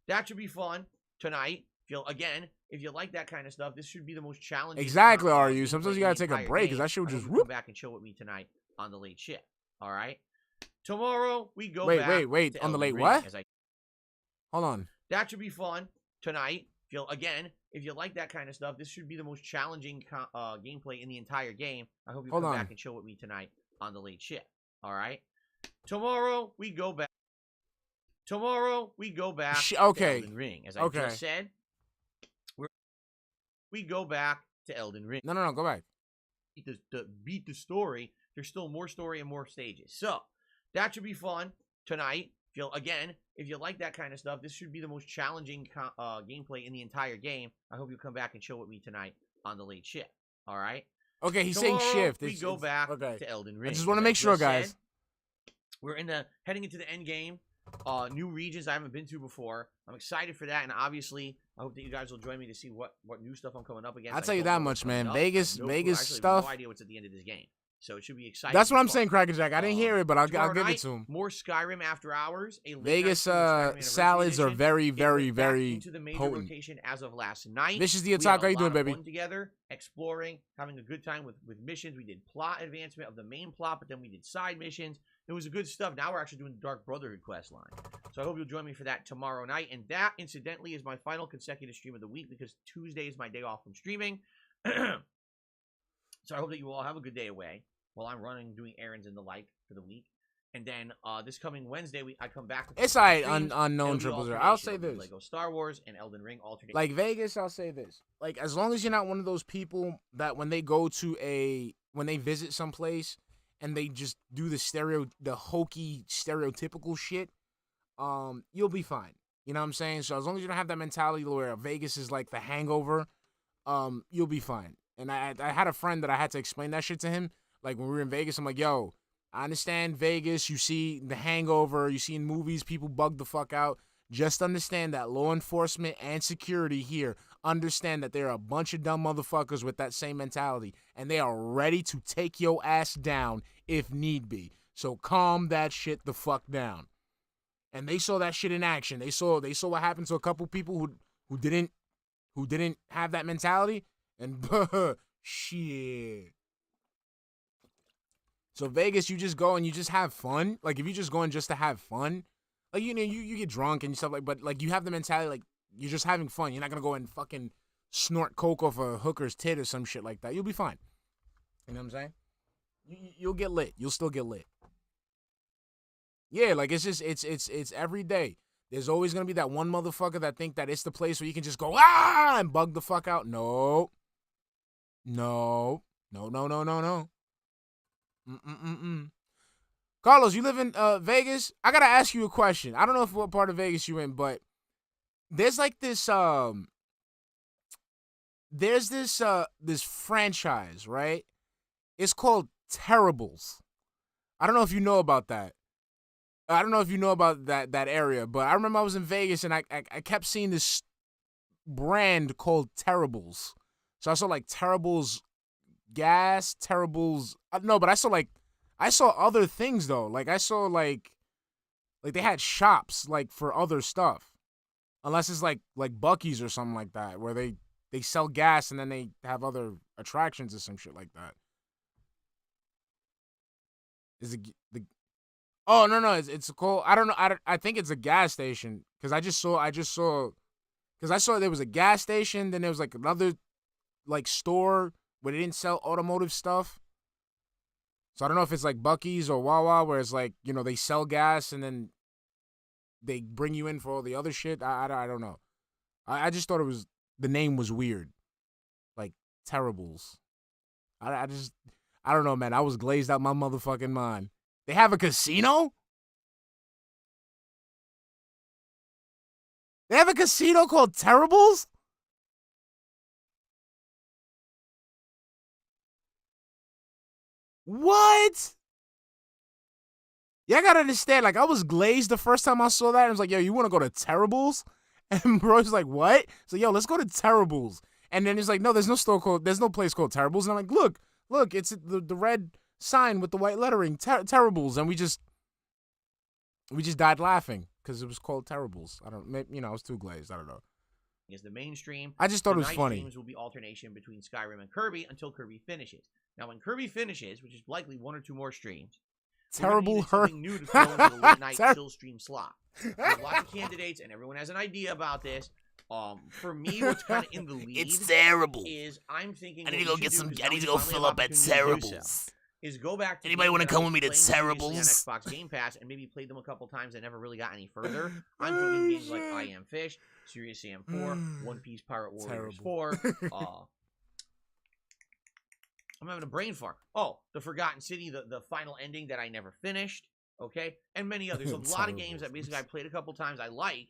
that should be fun tonight. If you like that kind of stuff, this should be the most challenging. Exactly, RU. Sometimes you gotta take a break because that shit would just come back and chill with me tonight on the late shift. All right. Tomorrow we go. Wait. On the late what? Hold on. That should be fun tonight. If you like that kind of stuff, this should be the most challenging gameplay in the entire game. I hope you come back and chill with me tonight on the late shift. All right. Tomorrow we go back. Okay. To Elden Ring, as I just said. We go back to Elden Ring. No, go back. Beat the story. There's still more story and more stages. So that should be fun tonight. If you like that kind of stuff, this should be the most challenging gameplay in the entire game. I hope you come back and chill with me tonight on the late shift. All right. Okay, he's saying shift. We go back to Elden Ring. I just want to make sure, guys. We're heading into the end game. New regions I haven't been to before. I'm excited for that, and obviously, I hope that you guys will join me to see what new stuff I'm coming up against. I'll tell you that much, man. Vegas stuff. No idea what's at the end of this game, so it should be exciting. That's what I'm saying, Cracker Jack. I didn't hear it, but I'll give it to him. More Skyrim after hours. Vegas salads are very, very, very into the major potent. Location as of last night. This is the attack. How you doing, baby? Together, exploring, having a good time with missions. We did plot advancement of the main plot, but then we did side missions. It was good stuff. Now we're actually doing the Dark Brotherhood quest line. So I hope you'll join me for that tomorrow night. And that, incidentally, is my final consecutive stream of the week because Tuesday is my day off from streaming. So I hope that you all have a good day away while I'm doing errands and the like for the week. And then this coming Wednesday, I come back. With It's alright, unknown triple zero. I'll say this: Lego Star Wars and Elden Ring alternate. Like Vegas, I'll say this: like as long as you're not one of those people that when they go to when they visit someplace and they just do the hokey stereotypical shit, you'll be fine. You know what I'm saying? So as long as you don't have that mentality where Vegas is like the hangover, you'll be fine. And I had a friend that I had to explain that shit to him. Like when we were in Vegas, I'm like, yo, I understand Vegas. You see the hangover. You see in movies people bug the fuck out. Just understand that law enforcement and security here understand that there are a bunch of dumb motherfuckers with that same mentality. And they are ready to take your ass down if need be. So calm that shit the fuck down. And they saw that shit in action. They saw what happened to a couple people who didn't have that mentality. And shit. So Vegas, you just go and you just have fun. Like if you just going just to have fun, like you know you get drunk and stuff like, but like you have the mentality like you're just having fun. You're not gonna go and fucking snort coke off a hooker's tit or some shit like that. You'll be fine. You know what I'm saying? You'll get lit. You'll still get lit. Yeah, like it's just it's every day. There's always gonna be that one motherfucker that think that it's the place where you can just go and bug the fuck out. No. Carlos, you live in Vegas? I gotta ask you a question. I don't know what part of Vegas you in, but there's like this this franchise, right? It's called Terribles. I don't know if you know about that. I don't know if you know about that area, but I remember I was in Vegas and I kept seeing this brand called Terribles. So I saw like Terribles gas, Terribles. No, but I saw other things though. Like I saw like they had shops like for other stuff. Unless it's like Buc-ee's or something like that, where they sell gas and then they have other attractions or some shit like that. Is it the? Oh no, it's called. I don't know. I think it's a gas station because I just saw because I saw there was a gas station. Then there was like another like store where they didn't sell automotive stuff. So I don't know if it's like Buc-ee's or Wawa, where it's like, you know, they sell gas and then they bring you in for all the other shit. I don't know. I just thought the name was weird. Like Terribles. I don't know, man. I was glazed out my motherfucking mind. They have a casino? They have a casino called Terribles? What? Yeah, I gotta understand. Like, I was glazed the first time I saw that. I was like, yo, you wanna go to Terribles? And bro's like, what? So, yo, let's go to Terribles. And then he's like, no, there's no place called Terribles. And I'm like, look, it's the red sign with the white lettering, Terribles. And we just died laughing because it was called Terribles. I was too glazed. I don't know. Is the mainstream. I just thought it was funny. Streams will be alternation between Skyrim and Kirby until Kirby finishes. Now, when Kirby finishes, which is likely one or two more streams, Terrible something new to throw into the late night chill stream slot. There's lots of candidates, and everyone has an idea about this. For me, what's kind of in the lead, it's terrible. Is I'm thinking I need to go get some. I need to go fill up at Terribles. Is go back to anybody want to come with me to Terribles on Xbox Game Pass and maybe played them a couple times and never really got any further. I'm thinking games like I Am Fish, Serious Sam 4, One Piece Pirate Warriors 4. I'm having a brain fart. Oh, The Forgotten City, the final ending that I never finished. Okay, and many others. So a lot of games that basically I played a couple times I like,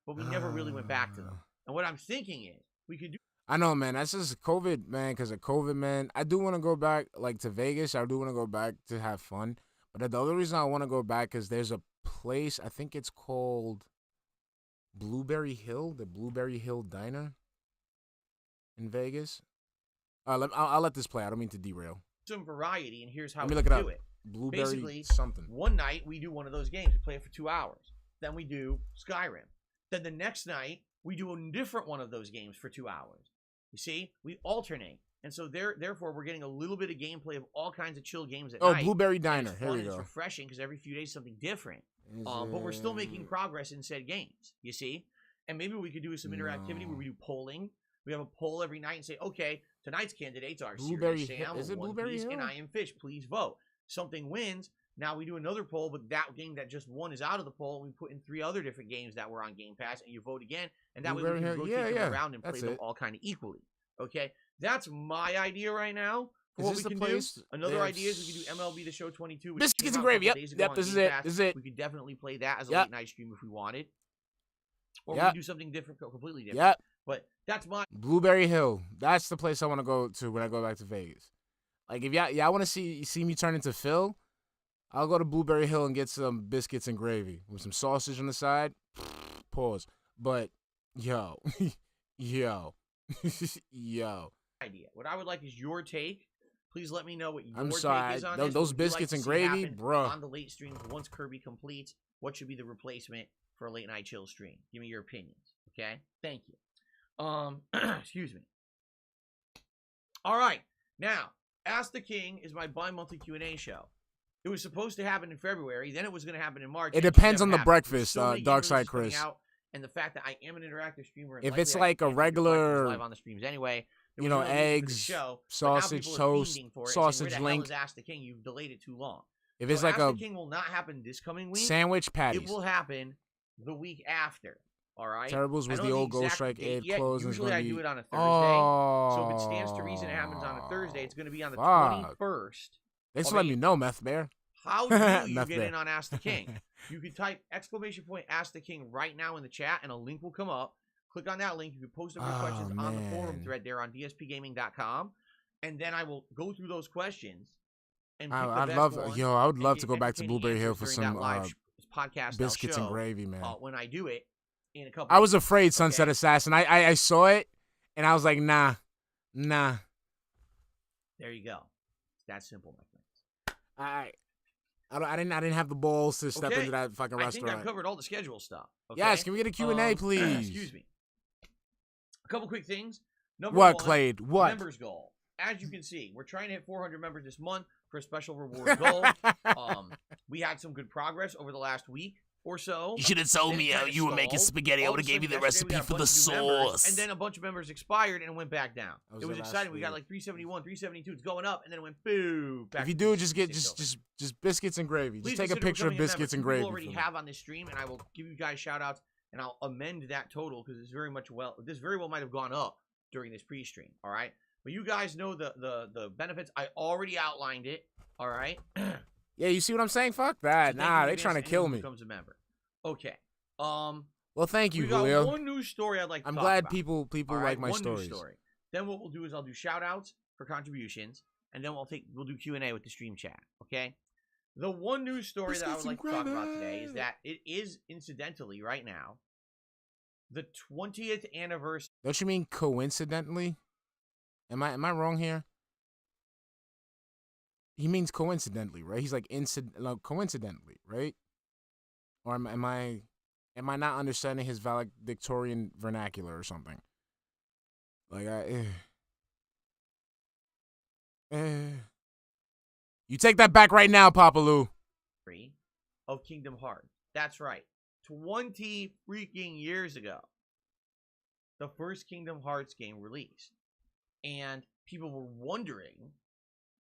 but we never really went back to them. And what I'm thinking is we could do. I know, man. That's just COVID, man. Because of COVID, man. I do want to go back, like, to Vegas. I do want to go back to have fun. But the other reason I want to go back is there's a place, I think it's called Blueberry Hill, the Blueberry Hill Diner in Vegas. I'll let this play. I don't mean to derail. Some variety, and here's how we do it. Blueberry basically, something. One night we do one of those games. We play it for 2 hours. Then we do Skyrim. Then the next night we do a different one of those games for 2 hours. You see, we alternate, and so therefore we're getting a little bit of gameplay of all kinds of chill games at night. Oh, Blueberry Diner. Here we go. It's refreshing because every few days something different. But we're still making progress in said games. You see, and maybe we could do some interactivity where we do polling. We have a poll every night and say, okay, tonight's candidates are Serious Sam, is it One Blueberry Piece, Hill? and I Am Fish. Please vote. Something wins, Now we do another poll, but that game that just won is out of the poll, and we put in 3 other different games that were on Game Pass, and you vote again, and that way we can rotate them around and play them all kind of equally. Okay, that's my idea right now for what we can do. Another idea is we can do MLB The Show 22. Which Biscuits and gravy. Yep, this is it. This is it. We could definitely play that as a late night stream if we wanted, or we could do something different, completely different. Yep. But that's my Blueberry Hill. That's the place I want to go to when I go back to Vegas. Like if y'all want to see me turn into Phil, I'll go to Blueberry Hill and get some biscuits and gravy with some sausage on the side. Pause. But yo, yo, yo. Idea. What I would like is your take. Please let me know what your take is on this. Those biscuits and gravy, bro. On the late streams, once Kirby completes, what should be the replacement for a late night chill stream? Give me your opinions. Okay. Thank you. Excuse me. All right. Now, Ask the King is my bi-monthly Q&A show. It was supposed to happen in February. Then it was going to happen in March. It depends on the breakfast, Darkside Chris. And the fact that I am an interactive streamer. If it's like a regular, live on the streams anyway, you know, eggs, show, sausage toast, sausage saying, link. Ask the King, you've delayed it too long. If it's like Ask a the King will not happen this coming week. Sandwich patties. It will happen the week after. All right. Terribles was the old Ghost Strike ad close. Usually I do it on a Thursday. So if it stands to reason it happens on a Thursday, it's going to be on the 21st. Thanks for letting me know, Meth Bear. How do you get in on Ask the King? You can type ! Ask the King right now in the chat, and a link will come up. Click on that link. You can post up your questions on the forum thread there on dspgaming.com, and then I will go through those questions. And I would love to go back to Blueberry Hill for some podcast biscuits and gravy, man. When I do it in a couple. I was afraid, Sunset Assassin. I saw it, and I was like, nah. There you go. It's that simple, my friends. I didn't have the balls to step into that fucking restaurant. I think I've covered all the schedule stuff. Okay? Yes, can we get a Q&A, please? Excuse me. A couple quick things. Number one, Clade? What? Members goal. As you can see, we're trying to hit 400 members this month for a special reward goal. We had some good progress over the last week or so. You should have told me you were making spaghetti. I would have gave you the recipe for the sauce. And then a bunch of members expired and it went back down. It was exciting. We got like 371, 372. It's going up, and then it went boo. If you do, just get just biscuits and gravy. Just take a picture of biscuits and gravy. We already have on this stream, and I will give you guys shout outs, and I'll amend that total because this very well might have gone up during this pre-stream. All right, but you guys know the benefits. I already outlined it. All right. Yeah, you see what I'm saying? Fuck that. Nah, they trying to kill me. Becomes a member. Okay. Well, thank you, we got Julio. one news story I'd like to I'm talk glad about. people like my stories. Then what we'll do is I'll do shout outs for contributions, and then we'll do Q&A with the stream chat. Okay. The one news story that I would like to talk about today is that it is incidentally right now the 20th anniversary. Don't you mean coincidentally? Am I wrong here? He means coincidentally, right? He's like coincidentally, right? Or am I not understanding his valedictorian vernacular or something? Like you take that back right now, Papa Lou. Of Kingdom Hearts. That's right. 20 freaking years ago, the first Kingdom Hearts game released. And people were wondering,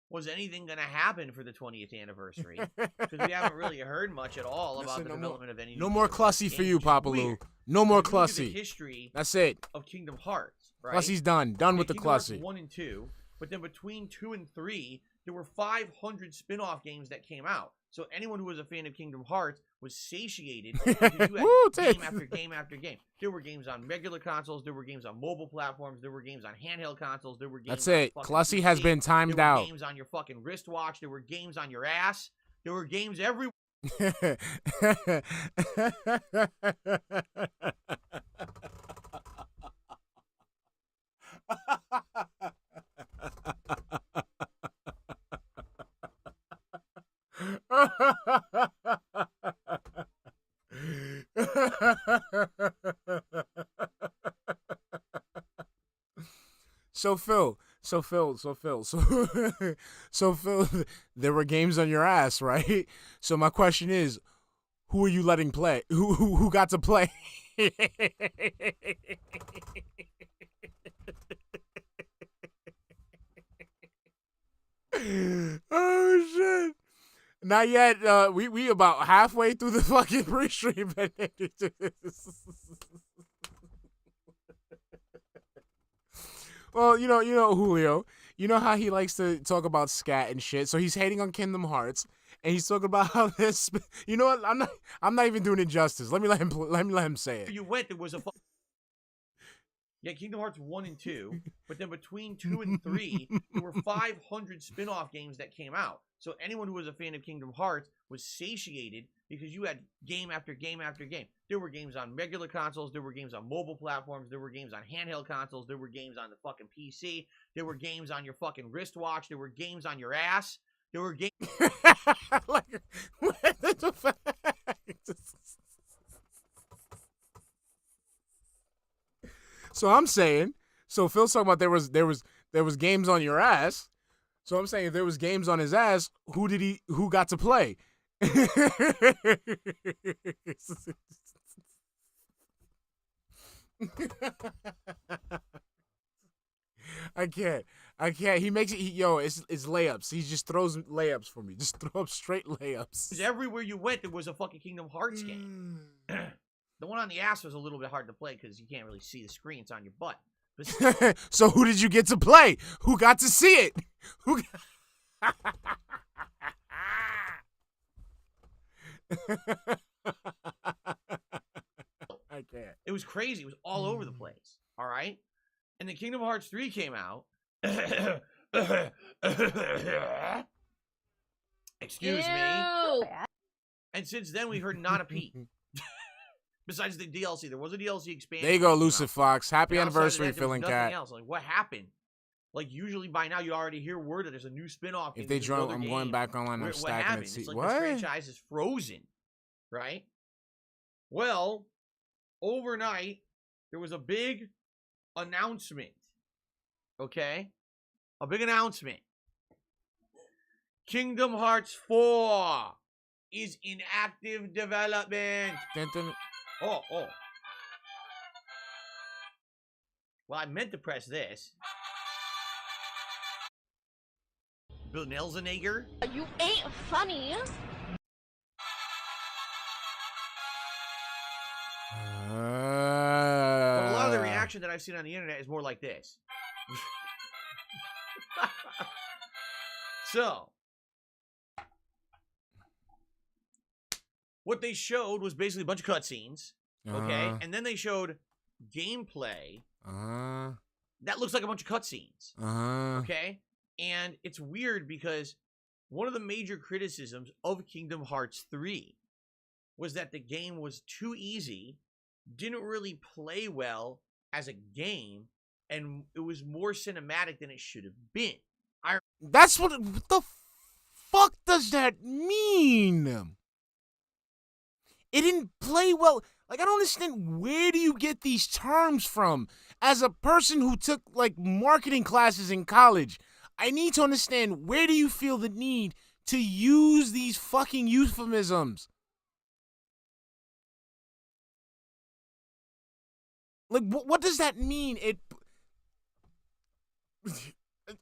was anything going to happen for the 20th anniversary? Because we haven't really heard much at all about the development of any. No more Clussy for you, Papa Lou. No more Clussy. History. That's it. Of Kingdom Hearts. Right? Clussy's done. Done with the Clussy. 1 and 2, but then between 2 and 3, there were 500 spin-off games that came out. So anyone who was a fan of Kingdom Hearts was satiated because you had game after game after game. There were games on regular consoles. There were games on mobile platforms. There were games on handheld consoles. There were games. That's it. Clussy has been timed out. There were games on your fucking wristwatch. There were games on your ass. There were games everywhere. So Phil, there were games on your ass, right? So my question is, who are you letting play? Who got to play? Oh shit! Not yet. We about halfway through the fucking pre-stream. Well, you know Julio. You know how he likes to talk about scat and shit. So he's hating on Kingdom Hearts, and he's talking about how this. You know what? I'm not even doing it justice. Let me let him say it. You went. There was a. Yeah, Kingdom Hearts 1 and 2, but then between 2 and 3, there were 500 spin-off games that came out. So anyone who was a fan of Kingdom Hearts was satiated because you had game after game after game. There were games on regular consoles, there were games on mobile platforms, there were games on handheld consoles, there were games on the fucking PC, there were games on your fucking wristwatch, there were games on your ass, there were games... Like, so I'm saying, so Phil's talking about there was games on your ass. So I'm saying if there was games on his ass, who got to play? I can't. He makes it. It's layups. He just throws layups for me. Just throw up straight layups. Everywhere you went, there was a fucking Kingdom Hearts game. The one on the ass was a little bit hard to play because you can't really see the screen. It's on your butt. But so who did you get to play? Who got to see it? Who? I can't. It was crazy. It was all over the place. All right? And then Kingdom Hearts 3 came out. Excuse me. And since then, we heard not a peep. Besides the DLC, there was a DLC expansion. There you go, Lucid Fox. Happy anniversary, that, Phil and Cat. Else. Like, what happened? Like, usually by now, you already hear word that there's a new spinoff. If they join, I'm going back online. I'm stacking it. It's like what? the franchise is frozen, right? Well, overnight, there was a big announcement. Okay? A big announcement. Kingdom Hearts 4 is in active development. Oh. Well, I meant to press this. Bill Nelsenegger. You ain't funny. But a lot of the reaction that I've seen on the internet is more like this. So, what they showed was basically a bunch of cutscenes, okay? And then they showed gameplay that looks like a bunch of cutscenes, okay? And it's weird because one of the major criticisms of Kingdom Hearts 3 was that the game was too easy, didn't really play well as a game, and it was more cinematic than it should have been. That's what the fuck does that mean? It didn't play well. Like, I don't understand, where do you get these terms from? As a person who took, like, marketing classes in college, I need to understand, where do you feel the need to use these fucking euphemisms? Like, what does that mean?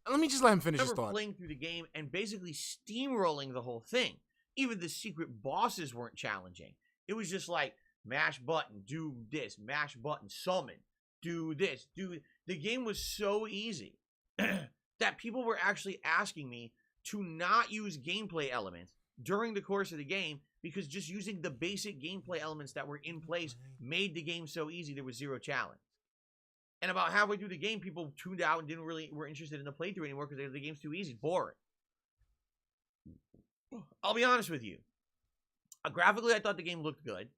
Let me just let him finish his thought. Playing through the game and basically steamrolling the whole thing. Even the secret bosses weren't challenging. It was just like, mash button, do this, mash button, summon, do this, do... The game was so easy that people were actually asking me to not use gameplay elements during the course of the game because just using the basic gameplay elements that were in place made the game so easy there was zero challenge. And about halfway through the game, people tuned out and were interested in the playthrough anymore because the game's too easy, boring. I'll be honest with you. Graphically, I thought the game looked good.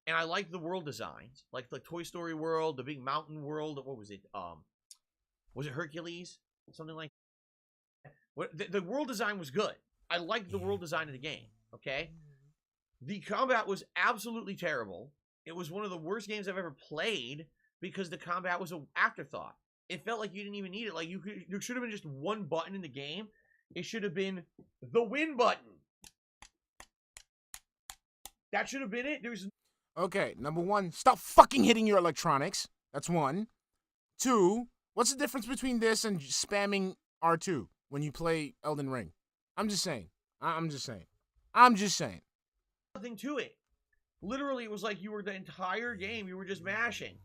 And I liked the world designs. Like the Toy Story world, the big mountain world. What was it? Was it Hercules? Something like that. The world design was good. I liked the world design of the game. Okay? The combat was absolutely terrible. It was one of the worst games I've ever played because the combat was an afterthought. It felt like you didn't even need it. Like there should have been just one button in the game. It should have been the win button. That should have been it. There's okay, number one, stop fucking hitting your electronics. That's one. Two, what's the difference between this and spamming R2 when you play Elden Ring? I'm just saying. I'm just saying. I'm just saying. Nothing to it. Literally, it was like you were the entire game. You were just mashing.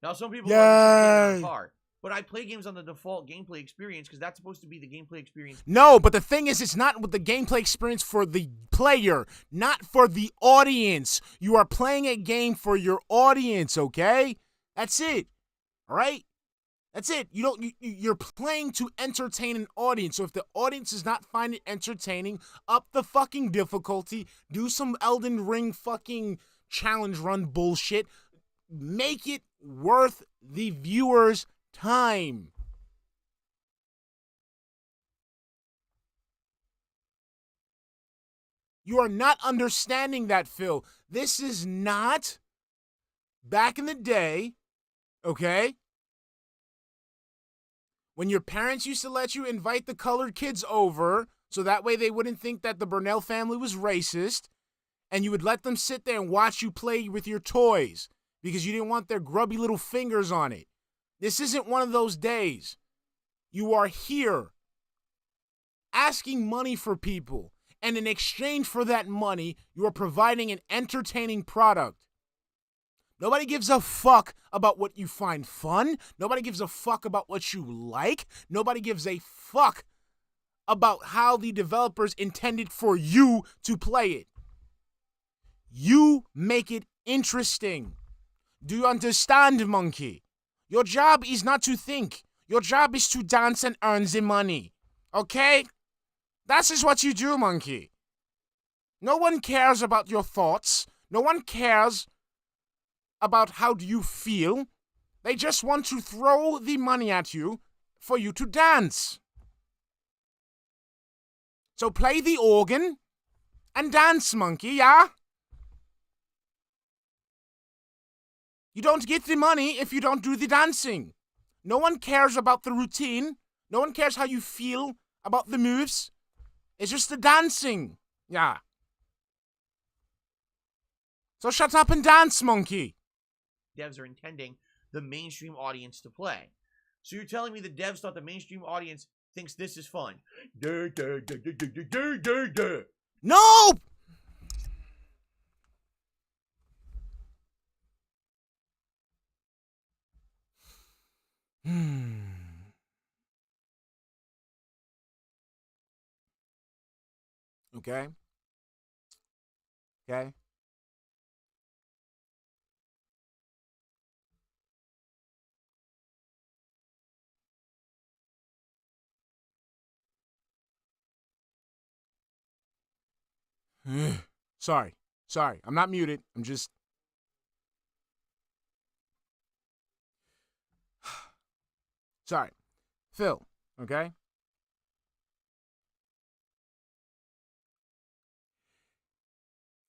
Now, some people are on hard, but I play games on the default gameplay experience because that's supposed to be the gameplay experience. No, but the thing is, it's not with the gameplay experience for the player, not for the audience. You are playing a game for your audience, okay? That's it. All right? That's it. You're playing to entertain an audience. So if the audience does not find it entertaining, up the fucking difficulty, do some Elden Ring fucking challenge run bullshit. Make it worth the viewer's time. You are not understanding that, Phil. This is not back in the day, okay? When your parents used to let you invite the colored kids over, so that way they wouldn't think that the Burnell family was racist, and you would let them sit there and watch you play with your toys because you didn't want their grubby little fingers on it. This isn't one of those days. You are here asking money for people, and in exchange for that money, you are providing an entertaining product. Nobody gives a fuck about what you find fun. Nobody gives a fuck about what you like. Nobody gives a fuck about how the developers intended for you to play it. You make it interesting. Do you understand, monkey? Your job is not to think. Your job is to dance and earn the money. Okay? That is what you do, monkey. No one cares about your thoughts. No one cares about how do you feel. They just want to throw the money at you for you to dance. So play the organ and dance, monkey, yeah? You don't get the money if you don't do the dancing. No one cares about the routine. No one cares how you feel about the moves. It's just the dancing, yeah. So shut up and dance, monkey. Devs are intending the mainstream audience to play. So you're telling me the devs thought the mainstream audience thinks this is fun? No! Okay. Okay. Sorry. I'm not muted. I'm just... Sorry. Phil, okay?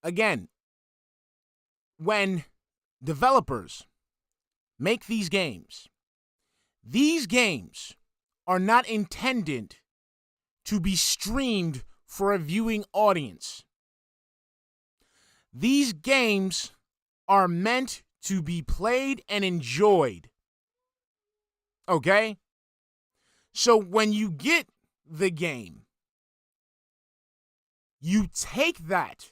Again, when developers make these games are not intended to be streamed for a viewing audience. These games are meant to be played and enjoyed. Okay? So when you get the game, you take that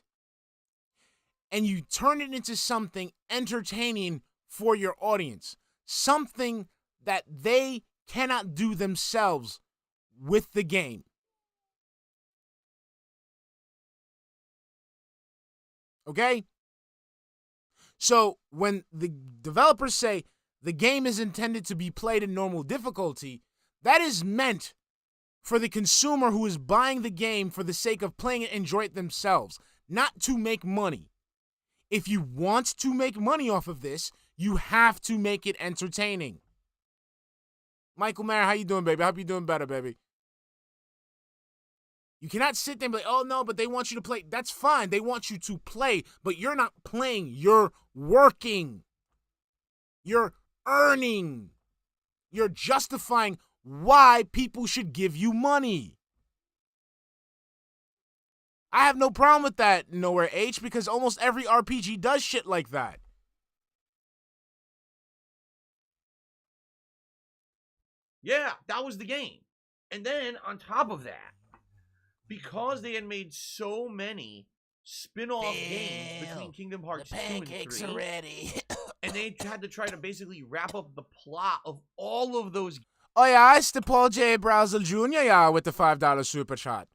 and you turn it into something entertaining for your audience. Something that they cannot do themselves with the game. Okay? So when the developers say the game is intended to be played in normal difficulty, that is meant for the consumer who is buying the game for the sake of playing it and enjoy it themselves, not to make money. If you want to make money off of this, you have to make it entertaining. Michael Mayer, how you doing, baby? I hope you're doing better, baby. You cannot sit there and be like, oh, no, but they want you to play. That's fine. They want you to play, but you're not playing. You're working. You're earning. You're justifying why people should give you money. I have no problem with that, Nowhere H, because almost every RPG does shit like that. Yeah, that was the game. And then on top of that, because they had made so many spin-off games between Damn. Kingdom The Hearts 2 and pancakes 3, are ready. and they had to try to basically wrap up the plot of all of those. Oh yeah, it's the Paul J. Brazel Jr. Yeah, with the $5 super chat.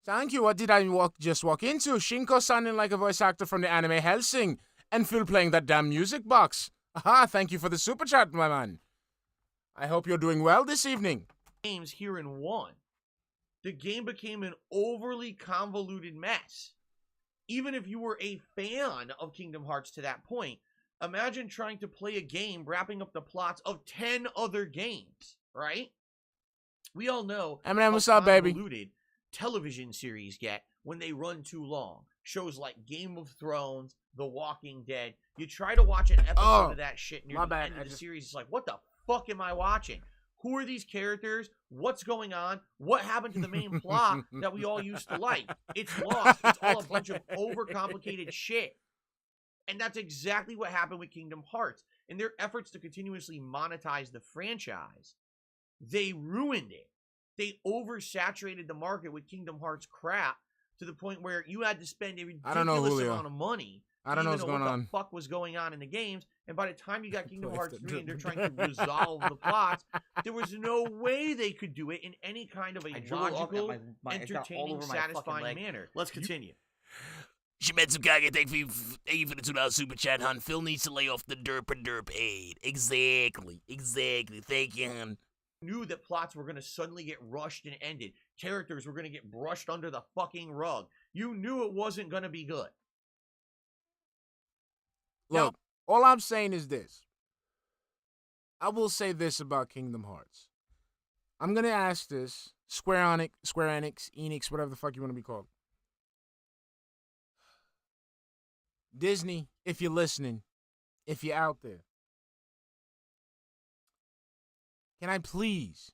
Thank you. What did I just walk into? Shinko sounding like a voice actor from the anime Hellsing, and Phil playing that damn music box. Aha! Thank you for the super chat, my man. I hope you're doing well this evening. Games here in one. The game became an overly convoluted mess. Even if you were a fan of Kingdom Hearts to that point, imagine trying to play a game wrapping up the plots of 10 other games, right? We all know Eminem, what's up, baby? convoluted television series get when they run too long. Shows like Game of Thrones, The Walking Dead. You try to watch an episode of that shit, and you're at the end of the series, it's like, what the fuck am I watching? Who are these characters? What's going on? What happened to the main plot that we all used to like? It's lost. It's all a bunch of overcomplicated shit. And that's exactly what happened with Kingdom Hearts. In their efforts to continuously monetize the franchise, they ruined it. They oversaturated the market with Kingdom Hearts crap to the point where you had to spend a ridiculous amount of money. I don't know what's going on. What the fuck was going on in the games? And by the time you got Kingdom Hearts 3 and they're trying to resolve the plots, there was no way they could do it in any kind of a logical, entertaining, satisfying manner. Let's continue. Shimetsukage, thank you for the $2 super chat, hun. Phil needs to lay off the derp aid. Exactly. Thank you, hun. Knew that plots were going to suddenly get rushed and ended. Characters were going to get brushed under the fucking rug. You knew it wasn't going to be good. Look, all I'm saying is this. I will say this about Kingdom Hearts. I'm going to ask this. Square Enix, whatever the fuck you want to be called. Disney, if you're listening, if you're out there, can I please?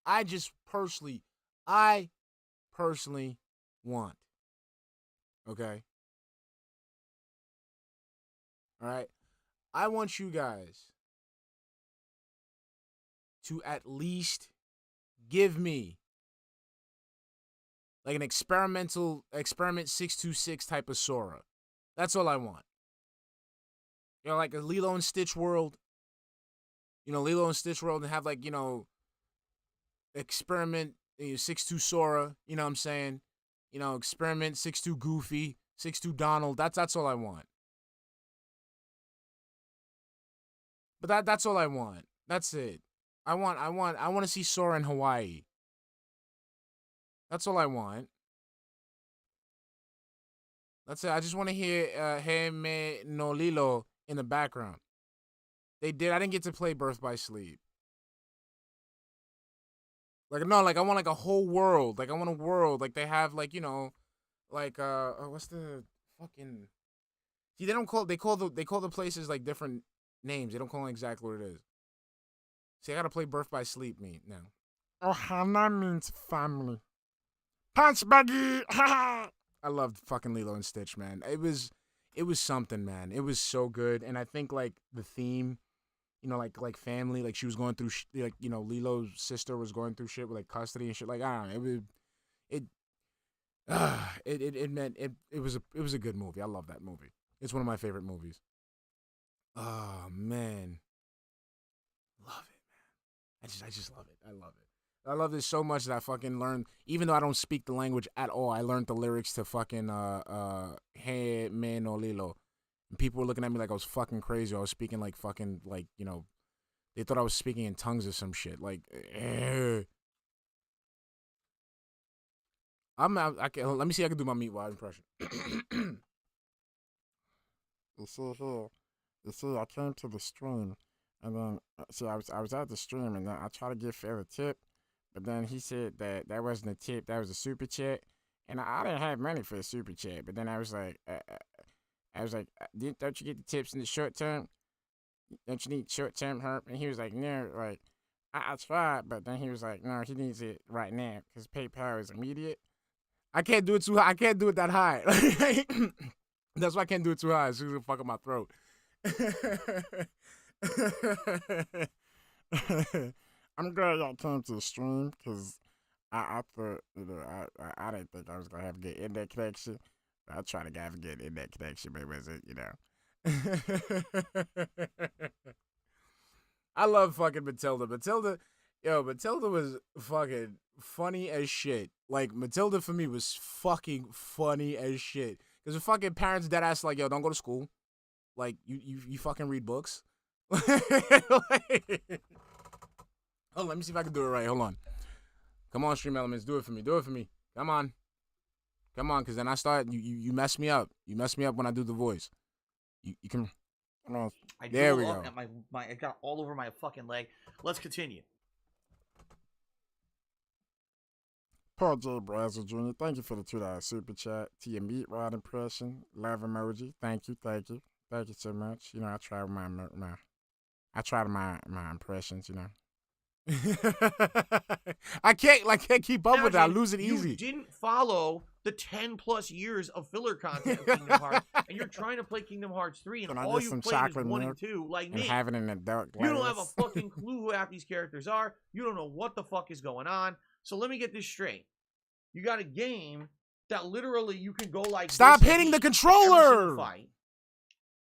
I personally want. Okay? All right? I want you guys to at least give me like an experiment 626 type of Sora. That's all I want. You know, like a Lilo and Stitch world. You know, Lilo and Stitch world, and have like, you know, experiment 6-2 Sora, you know what I'm saying? You know, experiment 6-2 Goofy, 6-2 Donald. That's all I want. But that's all I want. That's it. I want to see Sora in Hawaii. That's all I want. That's it. I just want to hear Hey Me No Lilo in the background. I didn't get to play Birth by Sleep. Like, no, like, I want, like, a whole world. Like, I want a world. Like, they have, like, you know, like, what's the fucking... See, they call the places, like, different names. They don't call it exactly what it is. See, I gotta play Birth by Sleep now. Ohana means family. Punch Buggy! I loved fucking Lilo and Stitch, man. It was something, man. It was so good. And I think, like, the theme... You know, like family, like she was going through, like, you know, Lilo's sister was going through shit with like custody and shit. Like, I don't know, it was a good movie. I love that movie. It's one of my favorite movies. Oh man, love it, man. I just love it. I love it. I love this so much that I fucking learned. Even though I don't speak the language at all, I learned the lyrics to fucking Hey Me No Lilo. And people were looking at me like I was fucking crazy. I was speaking like fucking, like, you know, they thought I was speaking in tongues or some shit. Like, let me see if I can do my Meatwad impression. You see, I came to the stream, and then, see, I was at the stream, and then I tried to give Phil a tip, but then he said that wasn't a tip, that was a super chat, and I didn't have money for a super chat, but then I was like, don't you get the tips in the short term? Don't you need short term help? And he was like, no, like, I tried, but then he was like, no, he needs it right now because PayPal is immediate. I can't do it too high. I can't do it that high. That's why I can't do it too high. It's gonna fuck up my throat. I'm glad y'all came to the stream because I thought, I didn't think I was gonna have a good internet connection. I'll try to have a good internet connection, but was it, I love fucking Matilda. Matilda was fucking funny as shit. Like, Matilda for me was fucking funny as shit. Because the fucking parents dead ass like, yo, don't go to school. Like, you fucking read books. Like, oh, let me see if I can do it right. Hold on. Come on, Stream Elements. Do it for me. Do it for me. Come on. Come on, because then I start, you mess me up. You mess me up when I do the voice. You can, there we go. It got all over my fucking leg. Let's continue. Paul J. Brazel Jr., thank you for the $2 super chat. To your meat rod impression, love emoji. Thank you. Thank you so much. I try my impressions, I can't keep up with it. I lose it easy. You didn't follow the 10+ years of filler content of Kingdom Hearts, and you're trying to play Kingdom Hearts 3, and all you played is 1 and 2, like me. Have it in a dark you don't have a fucking clue who half these characters are. You don't know what the fuck is going on. So let me get this straight. You got a game that literally you can go like stop hitting the controller. Fight.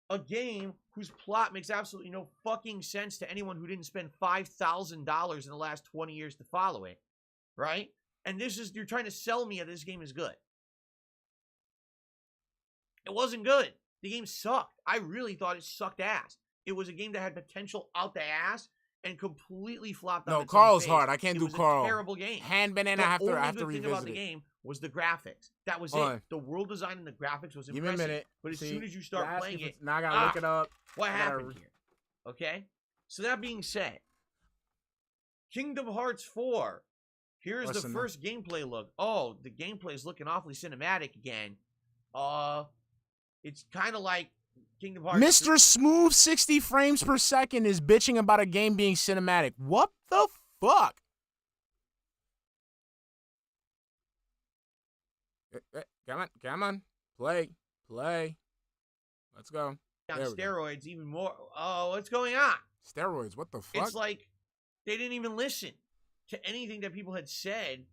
A game whose plot makes absolutely no fucking sense to anyone who didn't spend $5,000 in the last 20 years to follow it, right? And you're trying to sell me that this game is good. It wasn't good. The game sucked. I really thought it sucked ass. It was a game that had potential out the ass and completely flopped. No, Carl's hard. I it can't do was Carl. A terrible game. Hand banana. I have to revisit the thing about the game was the graphics. That was it. The world design and the graphics was impressive. Give me a minute. But as soon as you start playing it, now I gotta look it up. What happened here? Okay. So that being said, Kingdom Hearts 4. Here's the first gameplay look. Oh, the gameplay is looking awfully cinematic again. It's kind of like Kingdom Hearts. Mr. Smooth 60 frames per second is bitching about a game being cinematic. What the fuck? Come on. Play. Let's go. On steroids even more. Oh, what's going on? Steroids, what the fuck? It's like they didn't even listen to anything that people had said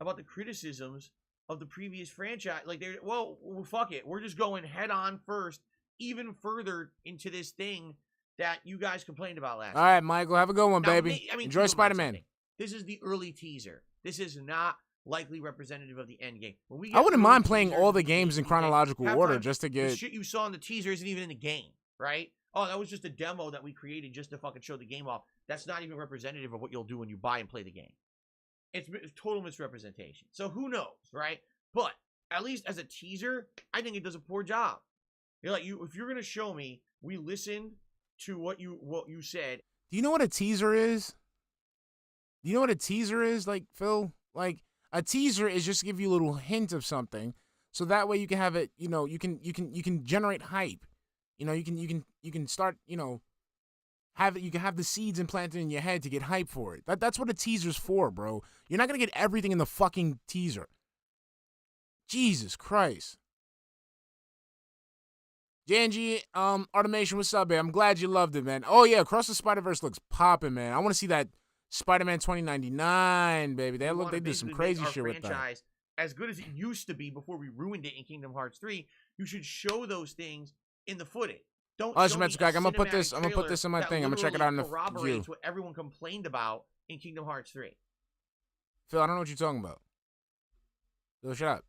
about the criticisms of the previous franchise. Like, well, fuck it. We're just going head on first, even further into this thing that you guys complained about last All right, Michael, have a good one, baby. Enjoy Spider-Man. This is the early teaser. This is not likely representative of the end game. I wouldn't mind playing all the games in chronological order just to get... The shit you saw in the teaser isn't even in the game, right? Oh, that was just a demo that we created just to fucking show the game off. That's not even representative of what you'll do when you buy and play the game. It's total misrepresentation. So who knows, right? But at least as a teaser, I think it does a poor job. You're like, if you're gonna show me, we listened to what you said. Do you know what a teaser is? Do you know what a teaser is, like, Phil? Like, a teaser is just to give you a little hint of something, so that way you can have it. You can generate hype. You can start. Have it. You can have the seeds implanted in your head to get hype for it. That's what a teaser's for, bro. You're not gonna get everything in the fucking teaser. Jesus Christ. JNG, Automation, what's up, man? I'm glad you loved it, man. Oh, yeah, Across the Spider-Verse looks popping, man. I want to see that Spider-Man 2099, baby. They did some crazy shit with that. As good as it used to be before we ruined it in Kingdom Hearts 3, you should show those things in the footage. Don't show me a I'm gonna put this in my thing. I'm gonna check it out in the view. What everyone complained about in Kingdom Hearts 3. Phil, I don't know what you're talking about. Phil, shut up.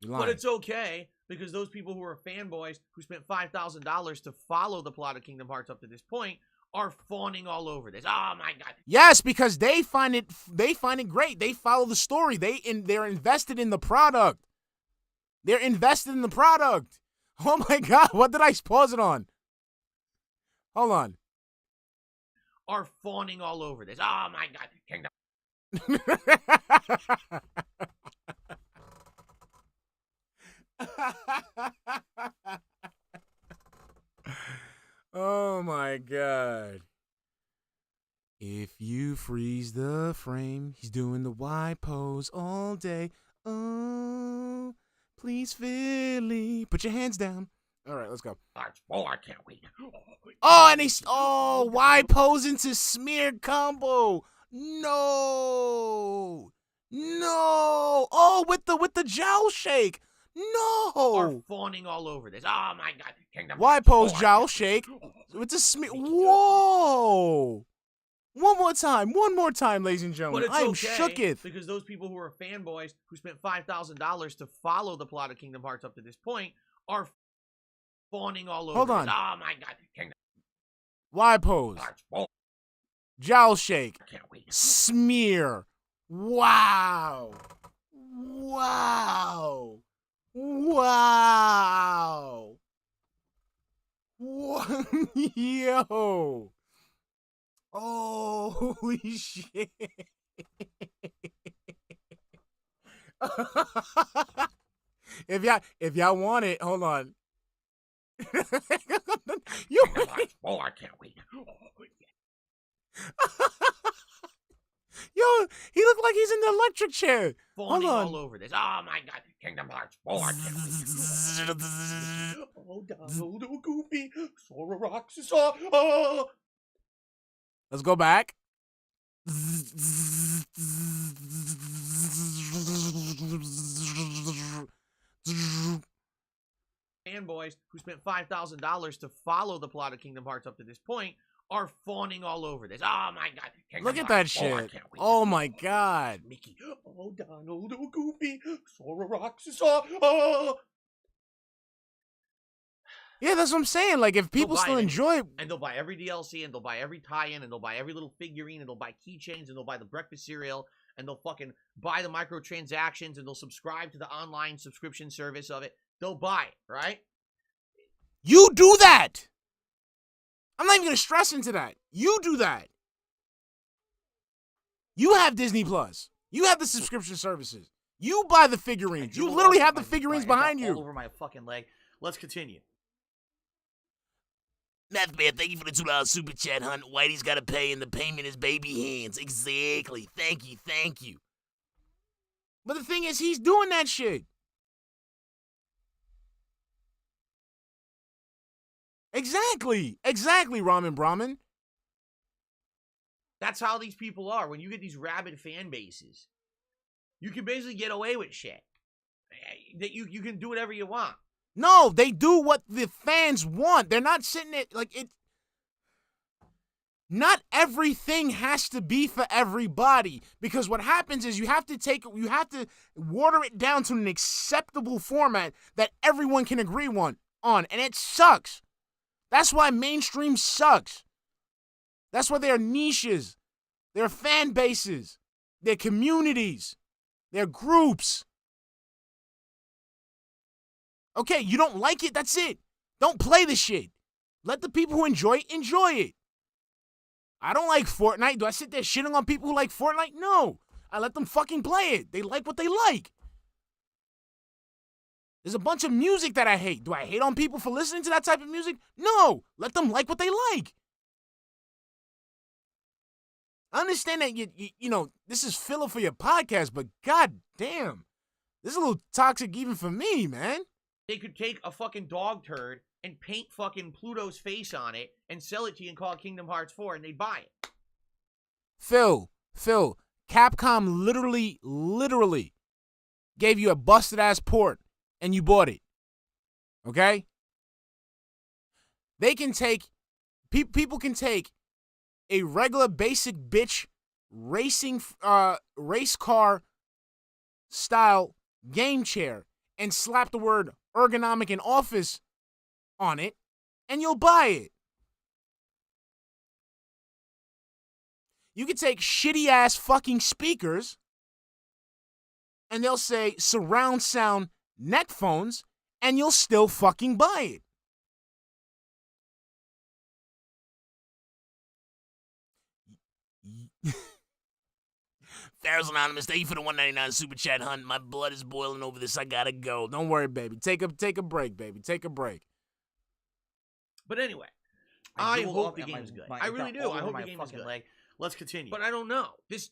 You're lying. But it's okay, because those people who are fanboys who spent $5,000 to follow the plot of Kingdom Hearts up to this point are fawning all over this. Oh my god. Yes, because they find it great. They follow the story. They're invested in the product. They're invested in the product. Oh my god, what did I pause it on? Hold on. Are fawning all over this. Oh my god. Kingdom. Oh my god. If you freeze the frame, he's doing the Y pose all day. Oh, please, Philly. Put your hands down. All right, let's go. Oh, I can't wait. Oh, and Y pose into smear combo. No. No. Oh, with the jowl shake. are No. fawning all over this. Oh my god. Kingdom Why Hearts pose 4. jowl shake? With the Whoa. One more time, ladies and But gentlemen. it's I am okay, shooketh. because those people who are fanboys who spent $5,000 to follow the plot of Kingdom Hearts up to this point are fawning all over Hold this. on. Oh my god. Kingdom Why pose? Hearts 4. Jowl shake. I can't wait. Smear. Wow. Wow. Wow. What? Yo. Oh, holy shit. if y'all want it, hold on. You Kingdom Hearts 4. I can't wait. Oh, Yo, he looked like he's in the electric chair. fawning Hold on. all over this. Oh my god. Kingdom Hearts 4. I can't wait. Oh, Donald, oh, Goofy. Sora Roxas. Oh. Let's go back. Fanboys who spent $5,000 to follow the plot of Kingdom Hearts up to this point are fawning all over this. Oh my god. Kingdom Look at Hearts that 4. I shit. can't wait. Oh my god. Mickey. Oh, Donald, oh, Goofy. Sora Roxas. Oh. Yeah, that's what I'm saying. Like, if people buy still it. enjoy it, And they'll buy every DLC, and they'll buy every tie-in, and they'll buy every little figurine, and they'll buy keychains, and they'll buy the breakfast cereal, and they'll fucking buy the microtransactions, and they'll subscribe to the online subscription service of it. They'll buy it, right? you do that. I'm not even going to stress into that. You do that. You have Disney Plus. You have the subscription services. You buy the figurines. You literally have the figurines behind all you. over my fucking leg. Let's continue. Mathman, thank you for the $2 super chat, Hunt. Whitey's got to pay, and the payment is baby hands. Exactly. Thank you. But the thing is, he's doing that shit. Exactly, Ramen Brahmin. That's how these people are. When you get these rabid fan bases, you can basically get away with shit. That you can do whatever you want. No, they do what the fans want. They're not sitting there like it. Not everything has to be for everybody, because what happens is you have to water it down to an acceptable format that everyone can agree on, and it sucks. That's why mainstream sucks. That's why there are niches, there are fan bases, there are communities, there are groups. Okay, you don't like it, that's it. Don't play the shit. Let the people who enjoy it. I don't like Fortnite. Do I sit there shitting on people who like Fortnite? No. I let them fucking play it. They like what they like. There's a bunch of music that I hate. Do I hate on people for listening to that type of music? No. Let them like what they like. I understand that you know, this is filler for your podcast, but god damn. This is a little toxic even for me, man. They could take a fucking dog turd and paint fucking Pluto's face on it and sell it to you and call it Kingdom Hearts 4, and they'd buy it. Phil, Capcom literally gave you a busted ass port and you bought it. Okay? They can take, people can take a regular basic bitch racing, race car style game chair and slap the word ergonomic and office on it, and you'll buy it. You could take shitty ass fucking speakers and they'll say surround sound neck phones, and you'll still fucking buy it. Pharaoh's Anonymous, thank you for the $1.99 super chat, Hunt. My blood is boiling over this. I gotta go. Don't worry, baby. Take a break, baby. Take a break. But anyway, I hope the game is good. I really do. I hope the game is good. Leg. Let's continue. But I don't know. This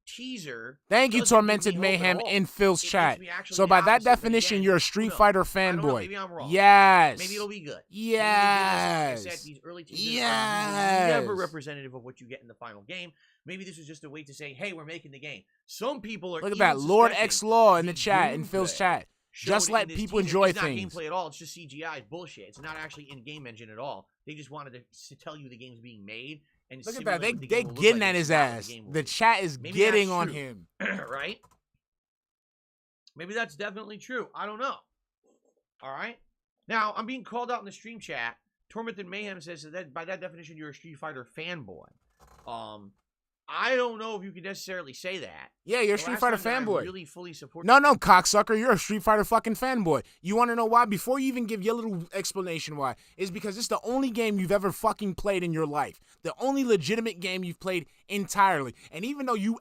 teaser. Thank you, Tormented Mayhem in Phil's chat. So by that definition, you're a Street Fighter fanboy. Maybe I'm wrong. Yes. Maybe it'll be good. Yes. Like I said, these early teasers yes. are never representative of what you get in the final game. Maybe this was just a way to say, hey, we're making the game. Some people are Look at even that, Lord suspecting X Law in the the chat, in Phil's gameplay chat. Just showed let in this people teaser enjoy is not things. gameplay at all. It's just CGI. It's bullshit. It's not actually in-game engine at all. They just wanted to tell you the game's being made and Look at that. simulate what the They game will look getting like at and his not what the ass. game will The be. chat is Maybe getting that's on true. him. Right? Maybe that's definitely true. I don't know. All right? Now, I'm being called out in the stream chat. Tormented Mayhem says that by that definition, you're a Street Fighter fanboy. I don't know if you could necessarily say that. Yeah, you're a The Street last Fighter time that I fanboy. really fully support. No, cocksucker. You're a Street Fighter fucking fanboy. You want to know why? Before you even give your little explanation why, is because it's the only game you've ever fucking played in your life. The only legitimate game you've played entirely. And even though you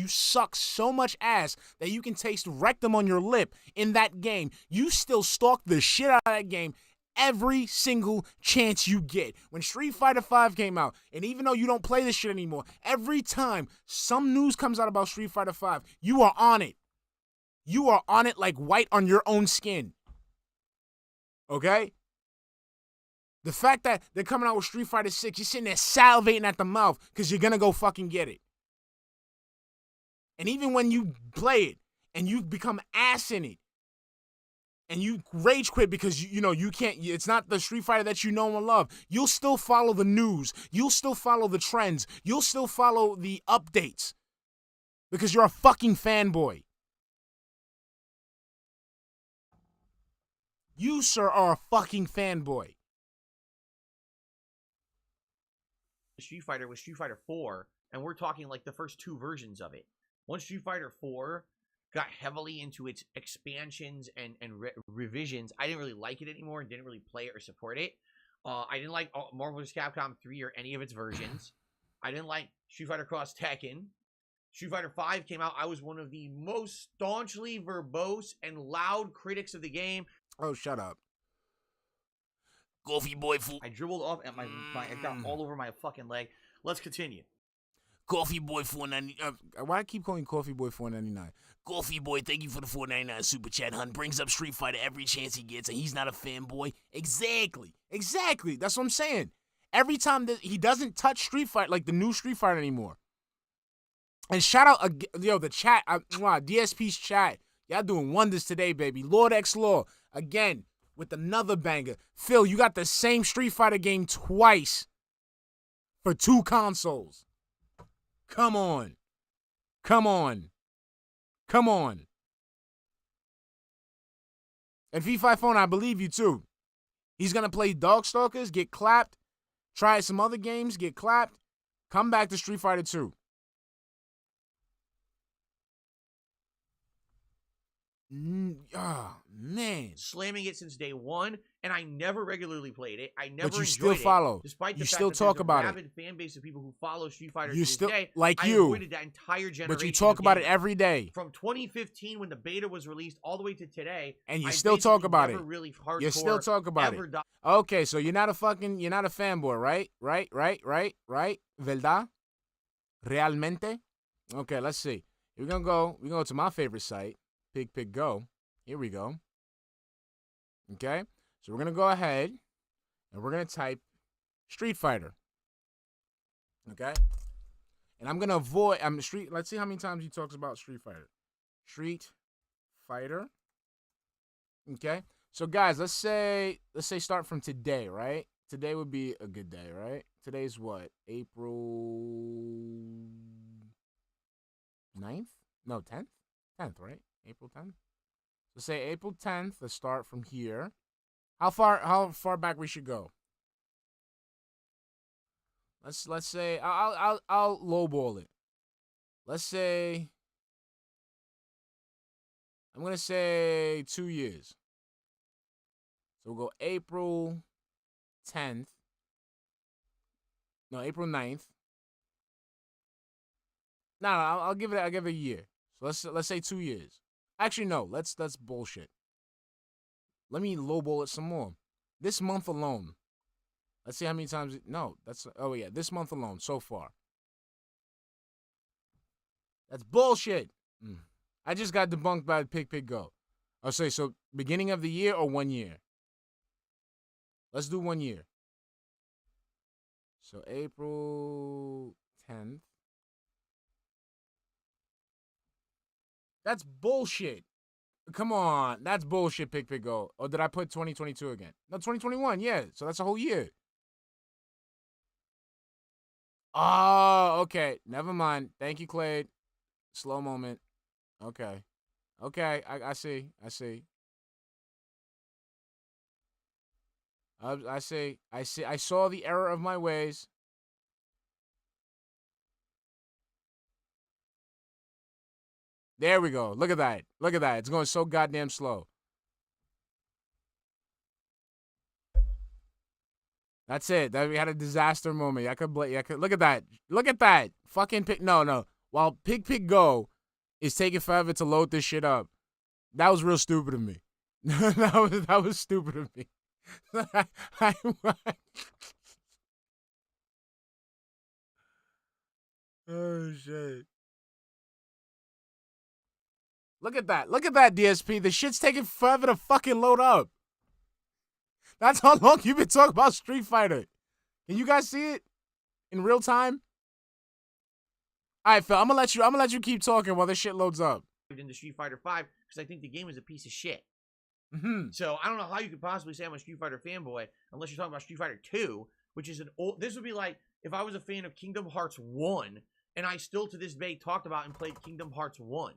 suck so much ass that you can taste rectum on your lip in that game, you still stalk the shit out of that game every single chance you get. When Street Fighter V came out, and even though you don't play this shit anymore, every time some news comes out about Street Fighter V, you are on it. You are on it like white on your own skin. Okay? The fact that they're coming out with Street Fighter 6, you're sitting there salivating at the mouth because you're gonna go fucking get it. And even when you play it and you become ass in it, and you rage quit because you can't, it's not the Street Fighter that you know and love, you'll still follow the news. You'll still follow the trends. You'll still follow the updates because you're a fucking fanboy. You, sir, are a fucking fanboy. Street Fighter was Street Fighter 4, and we're talking like the first two versions of it. Once Street Fighter 4 got heavily into its expansions and revisions, I didn't really like it anymore and didn't really play it or support it. I didn't like Marvel vs. Capcom 3 or any of its versions. I didn't like Street Fighter Cross Tekken. Street Fighter 5 came out. I was one of the most staunchly verbose and loud critics of the game. Oh, shut up. Coffee boy fool. I dribbled off at it got all over my fucking leg. Let's continue. Coffee boy 490. Why I keep calling Coffee Boy 499? Coffee boy, thank you for the 499 super chat. Hun brings up Street Fighter every chance he gets, and he's not a fanboy. Exactly. That's what I'm saying. Every time that he doesn't touch Street Fighter, like the new Street Fighter anymore. And shout out, the chat, DSP's chat. Y'all doing wonders today, baby. Lord X Law, again, with another banger. Phil, you got the same Street Fighter game twice for 2 consoles. Come on. And V5 Phone, I believe you too. He's going to play Darkstalkers, get clapped, try some other games, get clapped, come back to Street Fighter 2. Man. Slamming it since day one, and I never regularly played it. I never But you enjoyed still it, follow. Despite the You fact still that talk there's about a it. rabid fan base of people who follow Street Fighter You to still- this day. like I you. avoided that entire generation. But you talk of about it gamers. every day. From 2015 when the beta was released all the way to today. And you I still talk basically about never it. Really hardcore You still talk about ever it. di- Okay, so you're not a fanboy, right? Right? ¿Verdad? Realmente? Okay, let's see. We're gonna go to my favorite site, Pig Go. Here we go. Okay? So we're gonna go ahead and we're gonna type Street Fighter. Okay? And I'm gonna avoid let's see how many times he talks about Street Fighter. Street Fighter. Okay? So guys, let's say start from today, right? Today would be a good day, right? Today's what? April 9th? No, 10th? 10th, right? April 10th? So say April 10th, let's start from here. How far back we should go? Let's say I'll lowball it. Let's say I'm gonna say 2 years. So we'll go April 10th. No, April 9th. No, I'll give it a year. So let's say 2 years. Actually, no, that's bullshit. Let me lowball it some more. This month alone. Let's see how many times. This month alone so far. That's bullshit. I just got debunked by Pig Go. I'll say so. Beginning of the year or 1 year. Let's do 1 year. So April 10th. That's bullshit. Come on. That's bullshit, Beggo. Or did I put 2022 again? No, 2021, yeah. So that's a whole year. Oh, okay. Never mind. Thank you, Clade. Slow moment. Okay. Okay, I see. I see. I see. I see. I saw the error of my ways. There we go. Look at that. Look at that. It's going so goddamn slow. That's it. That we had a disaster moment. I could look at that. Look at that. Fucking pig. No. While Beggo is taking forever to load this shit up. That was real stupid of me. that was stupid of me. Oh shit. Look at that. Look at that, DSP. The shit's taking forever to fucking load up. That's how long you've been talking about Street Fighter. Can you guys see it in real time? All right, Phil. I'm gonna let you keep talking while this shit loads up. Into Street Fighter 5 because I think the game is a piece of shit. Mm-hmm. So I don't know how you could possibly say I'm a Street Fighter fanboy unless you're talking about Street Fighter 2, which is an old. This would be like if I was a fan of Kingdom Hearts 1 and I still to this day talked about and played Kingdom Hearts 1.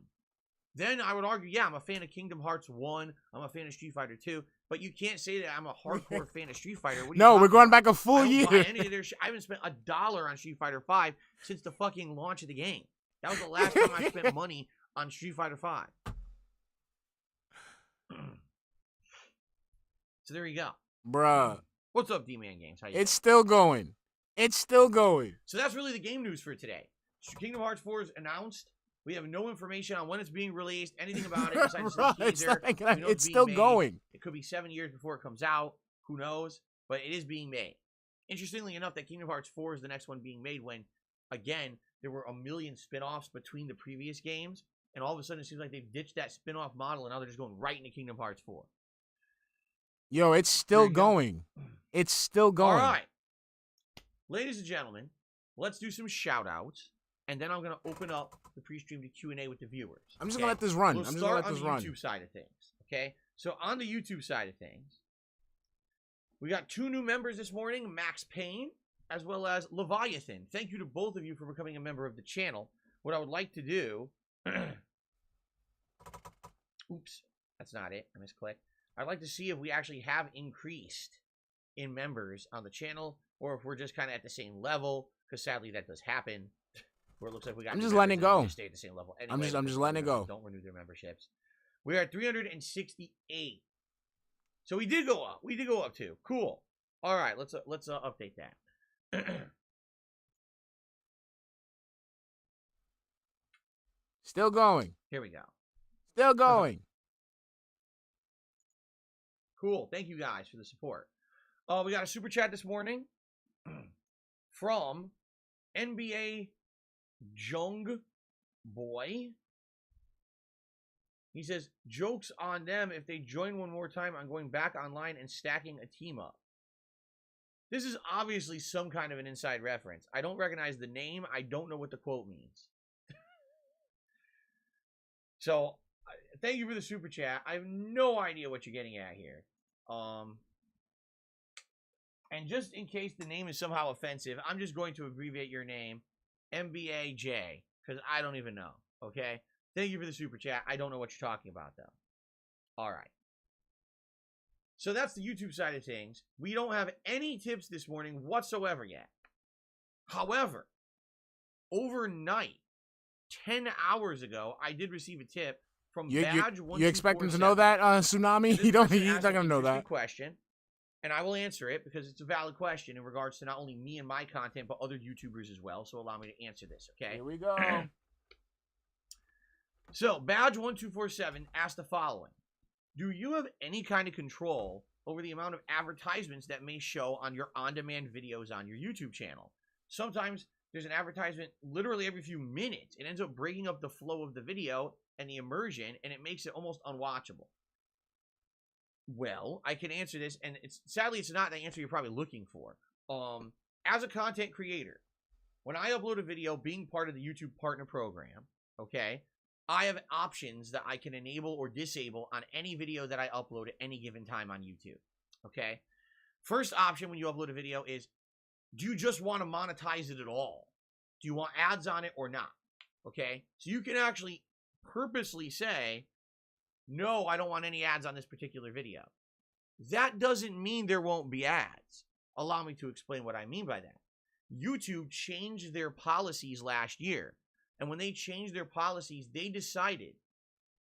Then I would argue, yeah, I'm a fan of Kingdom Hearts 1. I'm a fan of Street Fighter 2. But you can't say that I'm a hardcore fan of Street Fighter. No, we're going back a full year. I haven't spent $1 on Street Fighter 5 since the fucking launch of the game. That was the last time I spent money on Street Fighter 5. So there you go. Bruh. What's up, D-Man Games? How you It's still going. It's still going. So that's really the game news for today. Kingdom Hearts 4 is announced. We have no information on when it's being released, anything about it besides the teaser. It's still going. It could be 7 years before it comes out. Who knows? But it is being made. Interestingly enough, that Kingdom Hearts 4 is the next one being made when, again, there were a million spin-offs between the previous games, and all of a sudden it seems like they've ditched that spin-off model, and now they're just going right into Kingdom Hearts 4. Yo, it's still going. It's still going. All right. Ladies and gentlemen, let's do some shout-outs, and then I'm going to open up the pre-stream to Q&A with the viewers. I'm just going to let this run. We'll start on the YouTube side of things, okay? So on the YouTube side of things, we got 2 new members this morning, Max Payne, as well as Leviathan. Thank you to both of you for becoming a member of the channel. What I would like to do... Oops, that's not it. I misclicked. I'd like to see if we actually have increased in members on the channel, or if we're just kind of at the same level, because sadly that does happen. Where it looks like we got. I'm just letting it go. Stay at the same level. Anyway, I'm just letting it go. Don't renew their memberships. We are at 368. So we did go up. We did go up too. Cool. All right, let's update that. Still going. Here we go. Still going. Cool. Thank you guys for the support. We got a super chat this morning from NBA Jung Boy. He says, jokes on them if they join one more time on going back online and stacking a team up. This is obviously some kind of an inside reference. I don't recognize the name. I don't know what the quote means. So, thank you for the super chat. I have no idea what you're getting at here. And just in case the name is somehow offensive, I'm just going to abbreviate your name, MBAJ, because I don't even know, okay? Thank you for the super chat. I don't know what you're talking about, though. All right. So that's the YouTube side of things. We don't have any tips this morning whatsoever yet. However, overnight, 10 hours ago, I did receive a tip from Badge1247. You expect him to know that, Tsunami? He's not going to know that. Question, and I will answer it because it's a valid question in regards to not only me and my content, but other YouTubers as well. So allow me to answer this, okay? Here we go. So, Badge1247 asked the following. Do you have any kind of control over the amount of advertisements that may show on your on-demand videos on your YouTube channel? Sometimes there's an advertisement literally every few minutes. It ends up breaking up the flow of the video and the immersion, and it makes it almost unwatchable. Well, I can answer this, and sadly it's not the answer you're probably looking for. As a content creator, when I upload a video being part of the YouTube Partner Program, okay, I have options that I can enable or disable on any video that I upload at any given time on YouTube. Okay? First option when you upload a video is, do you just want to monetize it at all? Do you want ads on it or not? Okay? So you can actually purposely say, no, I don't want any ads on this particular video. That doesn't mean there won't be ads. Allow me to explain what I mean by that. YouTube changed their policies last year. And when they changed their policies, they decided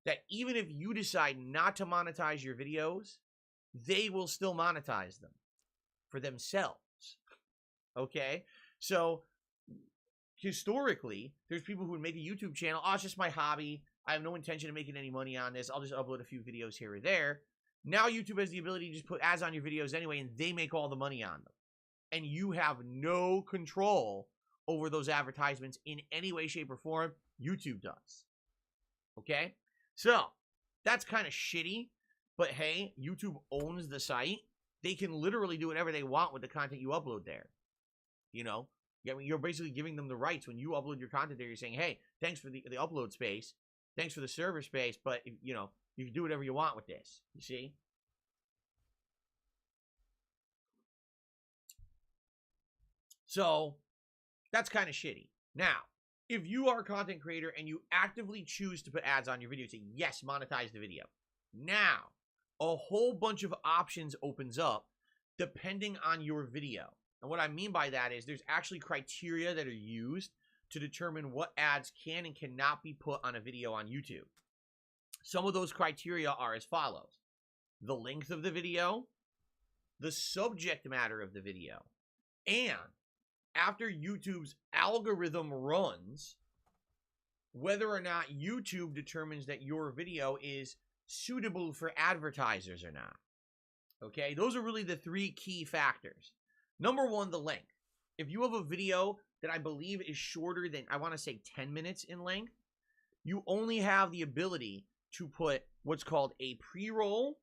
that even if you decide not to monetize your videos, they will still monetize them for themselves. Okay? So, historically, there's people who would make a YouTube channel. Oh, it's just my hobby. I have no intention of making any money on this. I'll just upload a few videos here or there. Now YouTube has the ability to just put ads on your videos anyway, and they make all the money on them. And you have no control over those advertisements in any way, shape, or form. YouTube does. Okay? So, that's kind of shitty. But hey, YouTube owns the site. They can literally do whatever they want with the content you upload there. You know? I mean, you're basically giving them the rights. When you upload your content there, you're saying, hey, thanks for the upload space. Thanks for the server space. But, you know, you can do whatever you want with this. You see? So, that's kind of shitty. Now, if you are a content creator and you actively choose to put ads on your video, say, yes, monetize the video. Now, a whole bunch of options opens up depending on your video. And what I mean by that is there's actually criteria that are used to determine what ads can and cannot be put on a video on YouTube. Some of those criteria are as follows: the length of the video, the subject matter of the video, and after YouTube's algorithm runs, whether or not YouTube determines that your video is suitable for advertisers or not. Okay, those are really the three key factors. Number one, the length. If you have a video that I believe is shorter than, I want to say 10 minutes in length, you only have the ability to put what's called a pre-roll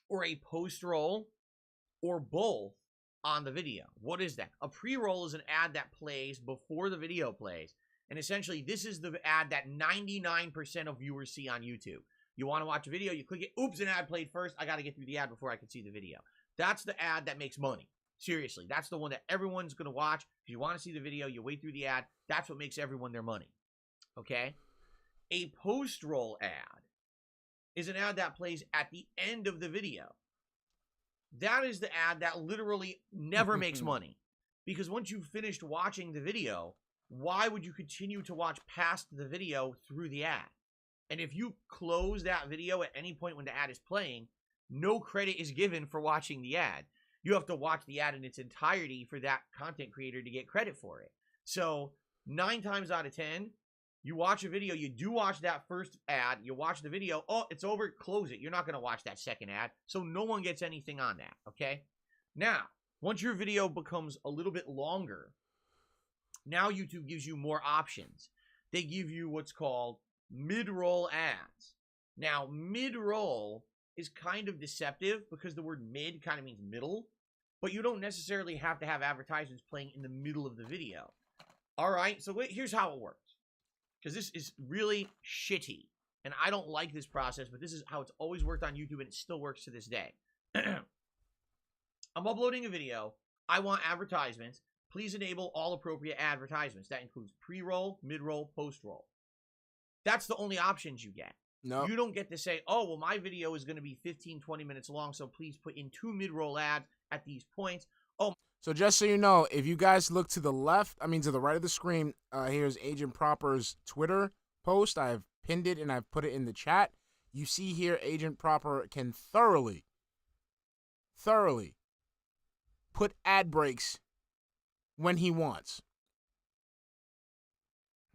or a post-roll or both on the video. What is that? A pre-roll is an ad that plays before the video plays. And essentially, this is the ad that 99% of viewers see on YouTube. You want to watch a video, you click it, oops, an ad played first. I got to get through the ad before I can see the video. That's the ad that makes money. Seriously, that's the one that everyone's going to watch. If you want to see the video, you wait through the ad. That's what makes everyone their money. Okay? A post-roll ad is an ad that plays at the end of the video. That is the ad that literally never makes money. Because once you've finished watching the video, why would you continue to watch past the video through the ad? And if you close that video at any point when the ad is playing, no credit is given for watching the ad. You have to watch the ad in its entirety for that content creator to get credit for it. So 9 times out of 10, you watch a video, you do watch that first ad, you watch the video, oh, it's over, close it. You're not going to watch that second ad, so no one gets anything on that, okay? Now, once your video becomes a little bit longer, now YouTube gives you more options. They give you what's called mid-roll ads. Now, mid-roll is kind of deceptive because the word mid kind of means middle, but you don't necessarily have to have advertisements playing in the middle of the video. All right, so here's how it works. Because this is really shitty, and I don't like this process, but this is how it's always worked on YouTube, and it still works to this day. I'm uploading a video. I want advertisements. Please enable all appropriate advertisements. That includes pre-roll, mid-roll, post-roll. That's the only options you get. No. You don't get to say, oh, well, my video is going to be 15, 20 minutes long, so please put in 2 mid-roll ads at these points. Oh, So just so you know, if you guys look to the left, to the right of the screen, here's Agent Proper's Twitter post. I've pinned it and I've put it in the chat. You see here, Agent Proper can thoroughly put ad breaks when he wants.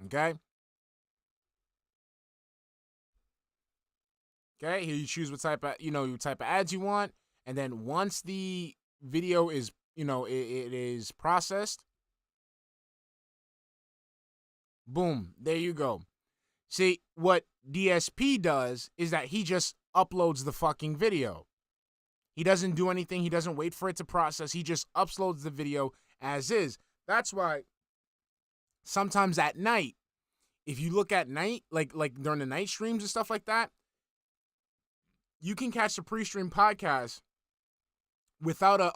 Okay? Okay, here you choose what type of ads you want, and then once the video is, it is processed, boom, there you go. See, what DSP does is that he just uploads the fucking video. He doesn't do anything. He doesn't wait for it to process. He just uploads the video as is. That's why sometimes at night, if you look at night, like during the night streams and stuff like that, you can catch the Prestream podcast without a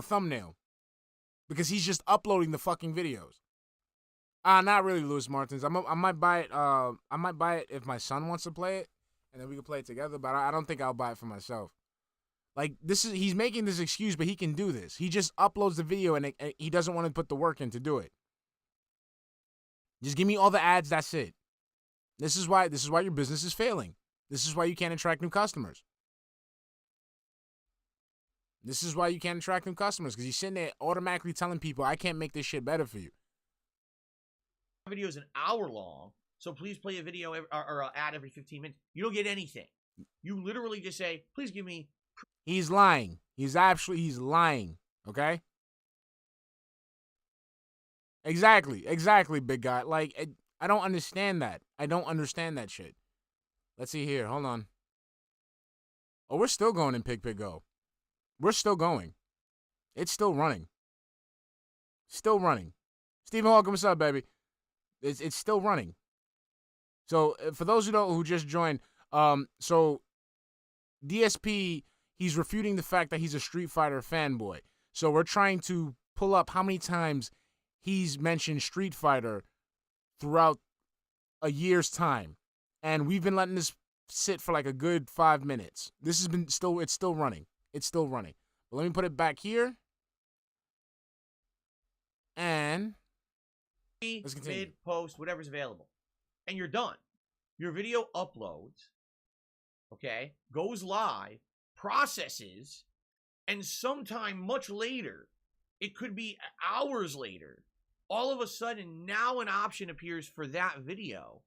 thumbnail, because he's just uploading the fucking videos. Not really, Louis Martins. I might buy it. I might buy it if my son wants to play it, and then we can play it together. But I don't think I'll buy it for myself. Like, he's making this excuse, but he can do this. He just uploads the video, and he doesn't want to put the work in to do it. Just give me all the ads. That's it. This is why your business is failing. This is why you can't attract new customers. This is why you can't attract new customers, because you're sitting there automatically telling people, I can't make this shit better for you. Video is an hour long, so please play a video or ad every 15 minutes. You don't get anything. You literally just say, please give me. He's lying. He's lying. Okay? Exactly, big guy. Like, I don't understand that. I don't understand that shit. Let's see here. Hold on. Oh, we're still going in Pig Go. We're still going. It's still running. Still running. Stephen Hawking, what's up, baby? It's still running. So for those who just joined, so DSP, he's refuting the fact that he's a Street Fighter fanboy. So we're trying to pull up how many times he's mentioned Street Fighter throughout a year's time, and we've been letting this sit for like a good 5 minutes. This has been it's still running. It's still running. But let me put it back here. And let's continue. Mid, post, whatever's available. And you're done. Your video uploads, okay, goes live, processes, and sometime much later, it could be hours later, all of a sudden now an option appears for that video.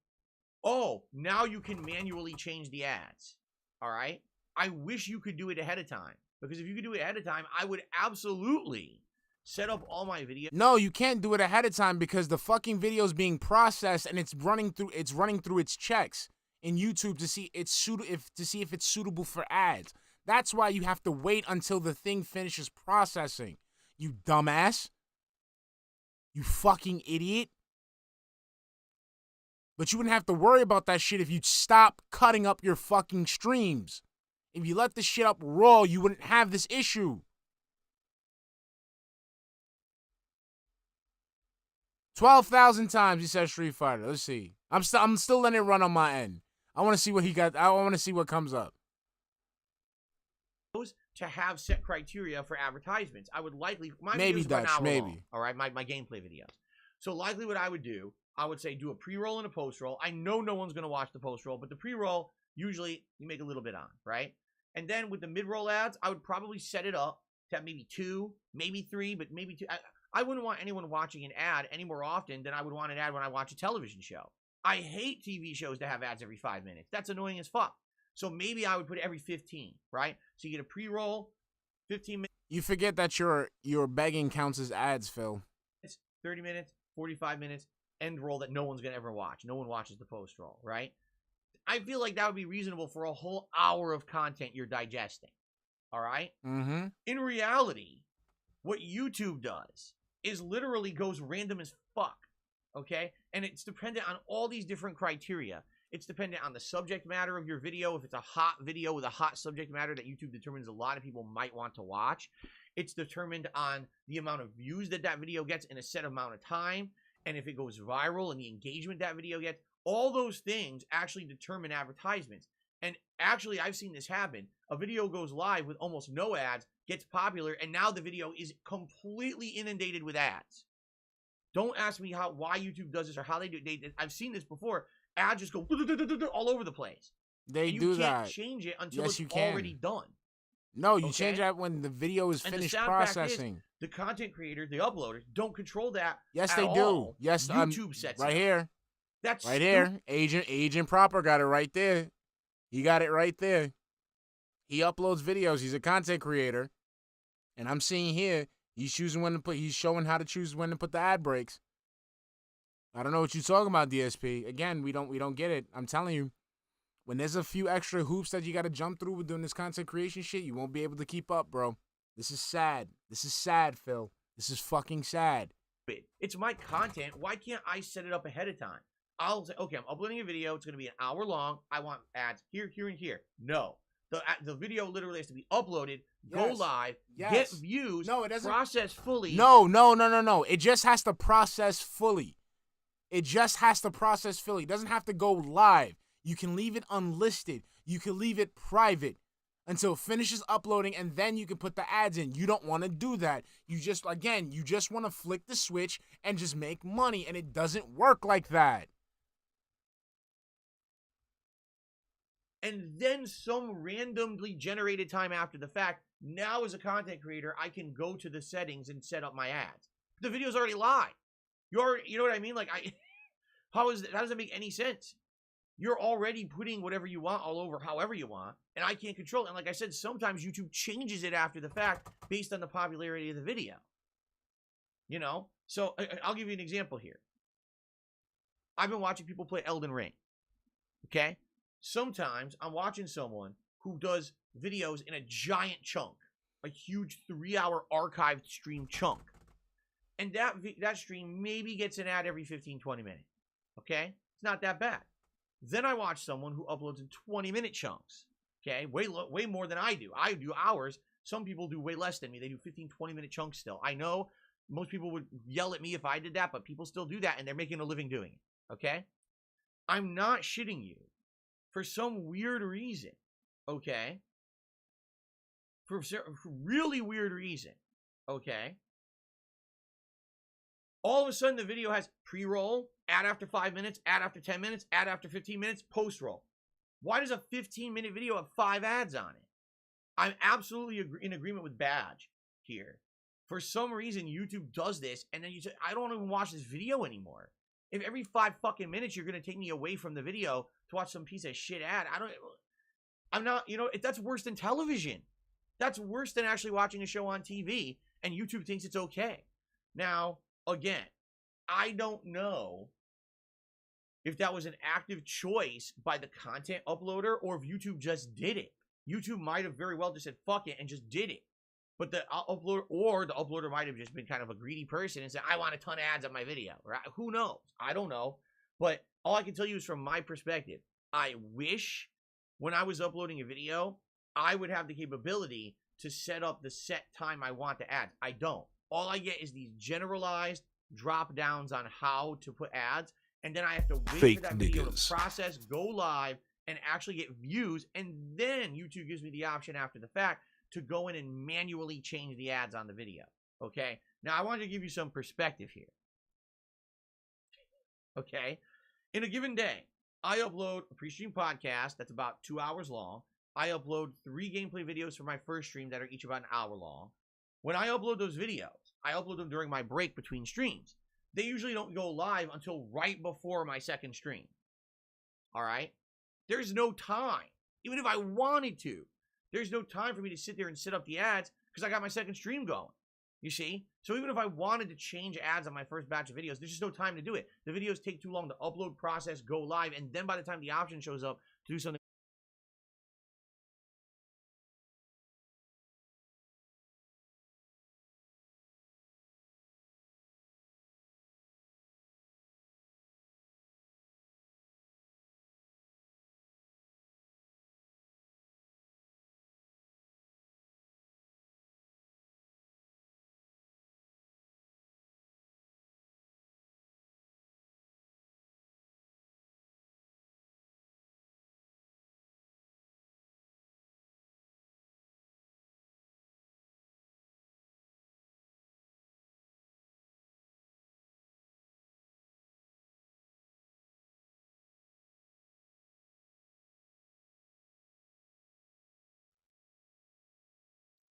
Oh, now you can manually change the ads. All right? I wish you could do it ahead of time, because if you could do it ahead of time, I would absolutely set up all my videos. No, you can't do it ahead of time, because the fucking video is being processed and it's running through its checks in YouTube to see if it's suitable for ads. That's why you have to wait until the thing finishes processing. You dumbass. You fucking idiot. But you wouldn't have to worry about that shit if you'd stop cutting up your fucking streams. If you let this shit up raw, you wouldn't have this issue. 12,000 times he said Street Fighter. Let's see. I'm still letting it run on my end. I want to see what he got. I want to see what comes up. To have set criteria for advertisements. I would likely maybe videos run Dutch, hour maybe. long, all right, my gameplay videos. So likely what I would do, I would say do a pre-roll and a post-roll. I know no one's going to watch the post-roll, but the pre-roll, usually you make a little bit on, right? And then with the mid-roll ads, I would probably set it up to have maybe 2, maybe 3, but maybe 2. I wouldn't want anyone watching an ad any more often than I would want an ad when I watch a television show. I hate TV shows to have ads every 5 minutes. That's annoying as fuck. So maybe I would put it every 15, right? So you get a pre-roll, 15 minutes. You forget that your begging counts as ads, Phil. 30 minutes, 45 minutes, end roll that no one's going to ever watch. No one watches the post roll, right? I feel like that would be reasonable for a whole hour of content you're digesting, all right? Mm-hmm. In reality, what YouTube does is literally goes random as fuck, okay? And it's dependent on all these different criteria. It's dependent on the subject matter of your video. If it's a hot video with a hot subject matter that YouTube determines a lot of people might want to watch, it's determined on the amount of views that video gets in a set amount of time, and if it goes viral and the engagement that video gets. All those things actually determine advertisements. And actually, I've seen this happen. A video goes live with almost no ads, gets popular, and now the video is completely inundated with ads. Don't ask me why YouTube does this or how they do it. I've seen this before. Ads just go all over the place. They and do you can't that. change it until Yes, it's you already can. done. No, you Okay? change that when the video is And the finished sad fact is, processing. the content creators, the uploaders, don't control that. Yes, at they do. all. Yes, YouTube sets right it up. here. That's Right stupid. here. Agent Proper got it right there. He got it right there. He uploads videos. He's a content creator. And I'm seeing here, he's showing how to choose when to put the ad breaks. I don't know what you're talking about, DSP. Again, we don't get it. I'm telling you, when there's a few extra hoops that you got to jump through with doing this content creation shit, you won't be able to keep up, bro. This is sad. This is sad, Phil. This is fucking sad. It's my content. Why can't I set it up ahead of time? I'll say, okay, I'm uploading a video. It's going to be an hour long. I want ads here, here, and here. No. The video literally has to be uploaded, go live, get views, no, it doesn't process fully. No. It just has to process fully. It just has to process fully. It doesn't have to go live. You can leave it unlisted. You can leave it private until it finishes uploading, and then you can put the ads in. You don't want to do that. You just want to flick the switch and just make money, and it doesn't work like that. And then some randomly generated time after the fact, now as a content creator, I can go to the settings and set up my ads. The video's already live. You know what I mean? Like, how does that make any sense? You're already putting whatever you want all over however you want, and I can't control it. And like I said, sometimes YouTube changes it after the fact based on the popularity of the video. You know? So I'll give you an example here. I've been watching people play Elden Ring. Okay? Sometimes I'm watching someone who does videos in a giant chunk, a huge 3-hour archived stream chunk. And that stream maybe gets an ad every 15, 20 minutes. Okay? It's not that bad. Then I watch someone who uploads in 20-minute chunks. Okay? Way more than I do. I do hours. Some people do way less than me. They do 15, 20-minute chunks still. I know most people would yell at me if I did that, but people still do that, and they're making a living doing it. Okay? I'm not shitting you. For some weird reason, okay? For really weird reason, okay? All of a sudden, the video has pre-roll, ad after 5 minutes, ad after 10 minutes, ad after 15 minutes, post-roll. Why does a 15-minute video have 5 ads on it? I'm absolutely in agreement with Badge here. For some reason, YouTube does this, and then you say, I don't even watch this video anymore. If every 5 fucking minutes you're going to take me away from the video to watch some piece of shit ad, I'm not, that's worse than television. That's worse than actually watching a show on TV, and YouTube thinks it's okay. Now, again, I don't know if that was an active choice by the content uploader or if YouTube just did it. YouTube might have very well just said, fuck it, and just did it. But the uploader might have just been kind of a greedy person and said, I want a ton of ads on my video. Right? Who knows? I don't know. But all I can tell you is from my perspective, I wish when I was uploading a video, I would have the capability to set up the set time I want the ads. I don't. All I get is these generalized drop downs on how to put ads. And then I have to wait for that video to process, go live, and actually get views. And then YouTube gives me the option after the fact to go in and manually change the ads on the video. Okay? Now, I wanted to give you some perspective here. Okay? In a given day, I upload a Prestream podcast that's about 2 hours long. I upload 3 gameplay videos for my first stream that are each about an hour long. When I upload those videos, I upload them during my break between streams. They usually don't go live until right before my second stream. All right? There's no time. Even if I wanted to, there's no time for me to sit there and set up the ads because I got my second stream going. You see? So even if I wanted to change ads on my first batch of videos, there's just no time to do it. The videos take too long to upload, process, go live, and then by the time the option shows up to do something.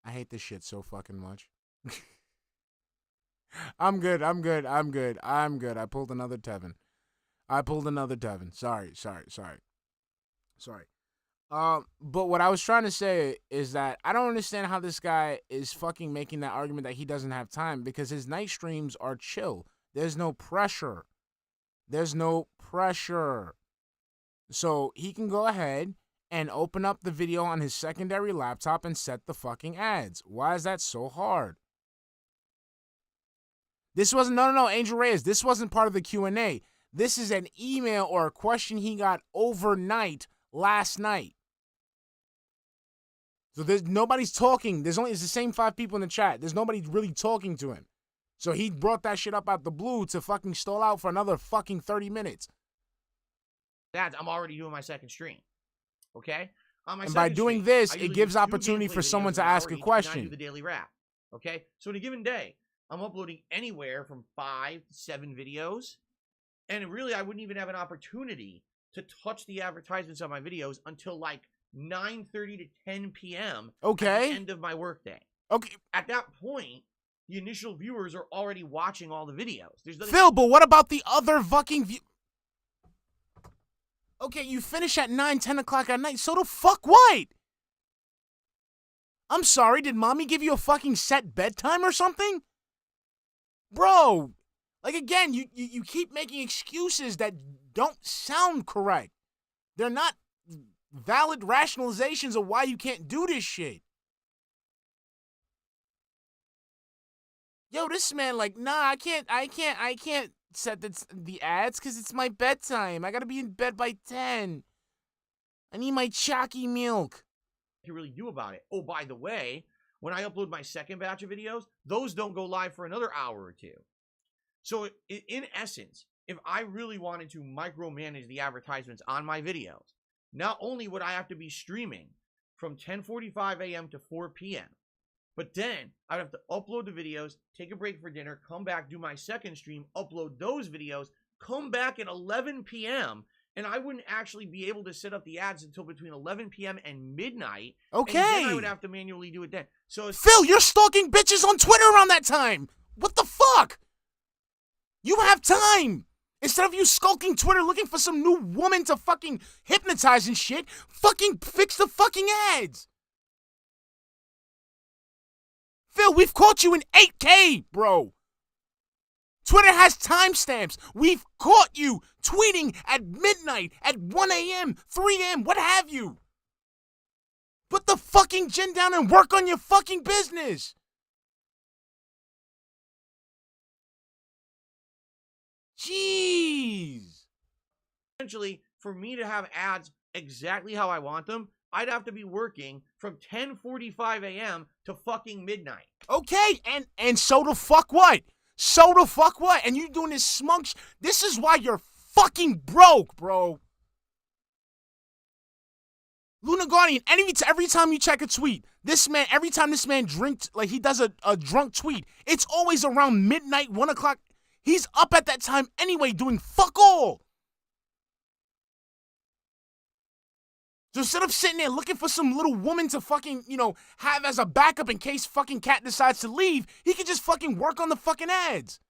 I hate this shit so fucking much. I'm good. I pulled another Tevin. Sorry. But what I was trying to say is that I don't understand how this guy is fucking making that argument that he doesn't have time because his night streams are chill. There's no pressure. So he can go ahead and open up the video on his secondary laptop and set the fucking ads. Why is that so hard? This wasn't, no, Angel Reyes. This wasn't part of the Q&A. This is an email or a question he got overnight last night. So nobody's talking. It's the same 5 people in the chat. There's nobody really talking to him. So he brought that shit up out the blue to fucking stall out for another fucking 30 minutes. I'm already doing my second stream. Okay? On my And second by doing stream, this, I it usually gives do 2 opportunity gameplay for someone videos to in an ask hour a each, and I question. do the daily wrap. Okay? So in a given day, I'm uploading anywhere from 5 to 7 videos. And really, I wouldn't even have an opportunity to touch the advertisements on my videos until like 9:30 to 10 p.m. Okay. At the end of my workday. Okay. At that point, the initial viewers are already watching all the videos. There's nothing. Phil, but what about the other fucking Okay, you finish at 9, 10 o'clock at night, so the fuck what? I'm sorry, did mommy give you a fucking set bedtime or something? Bro, like again, you keep making excuses that don't sound correct. They're not valid rationalizations of why you can't do this shit. Yo, this man like, nah, I can't set the ads because it's my bedtime. I gotta be in bed by 10. I need my chalky milk. To really do about it. Oh, by the way, when I upload my second batch of videos, those don't go live for another hour or 2. So in essence, if I really wanted to micromanage the advertisements on my videos, not only would I have to be streaming from 10:45 a.m. to 4 p.m., but then I'd have to upload the videos, take a break for dinner, come back, do my second stream, upload those videos, come back at 11 p.m., and I wouldn't actually be able to set up the ads until between 11 p.m. and midnight. Okay. And then I would have to manually do it then. So Phil, you're stalking bitches on Twitter around that time. What the fuck? You have time. Instead of you skulking Twitter looking for some new woman to fucking hypnotize and shit, fucking fix the fucking ads. Phil, we've caught you in 8K, bro. Twitter has timestamps. We've caught you tweeting at midnight, at 1 a.m., 3 a.m., what have you. Put the fucking gin down and work on your fucking business. Jeez. essentially, for me to have ads exactly how I want them, I'd have to be working from 10:45 a.m. to fucking midnight. Okay, and so the fuck what? So the fuck what? And you doing this smug this is why you're fucking broke, bro. Luna Guardian, every time you check a tweet, every time this man drinks, like he does a drunk tweet, it's always around midnight, 1 o'clock. He's up at that time anyway doing fuck all. So instead of sitting there looking for some little woman to fucking, have as a backup in case fucking Cat decides to leave, he could just fucking work on the fucking ads.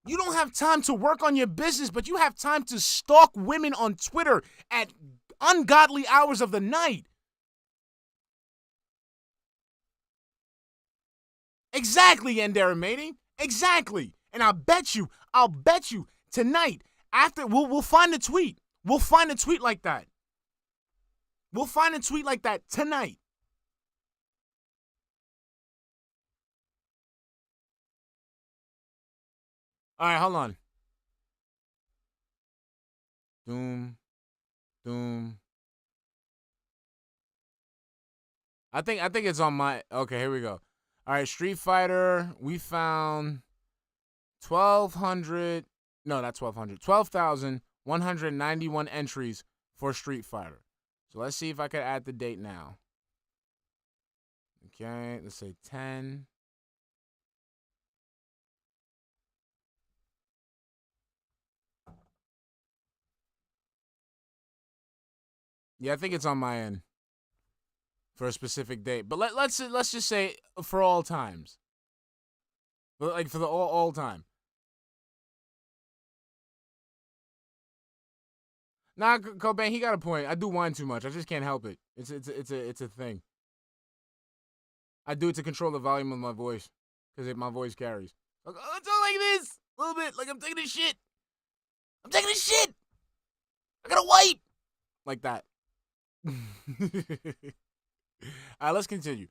You don't have time to work on your business, but you have time to stalk women on Twitter at ungodly hours of the night. Exactly, Yandere Mating. Exactly. And I'll bet you, tonight, after, we'll find a tweet. We'll find a tweet like that. We'll find a tweet like that tonight. All right, hold on. Doom. I think it's on my. Okay, here we go. All right, Street Fighter. We found 1,200. No, not 1,200. 12,191 entries for Street Fighter. So let's see if I can add the date now. Okay, let's say 10. Yeah, I think it's on my end for a specific date. But let's just say for all times. Like for the all time. Nah, Cobain, he got a point. I do whine too much. I just can't help it. It's a thing. I do it to control the volume of my voice because my voice carries. Like, oh, it's all like this, a little bit. Like I'm taking a shit. I got to wipe like that. All right, let's continue.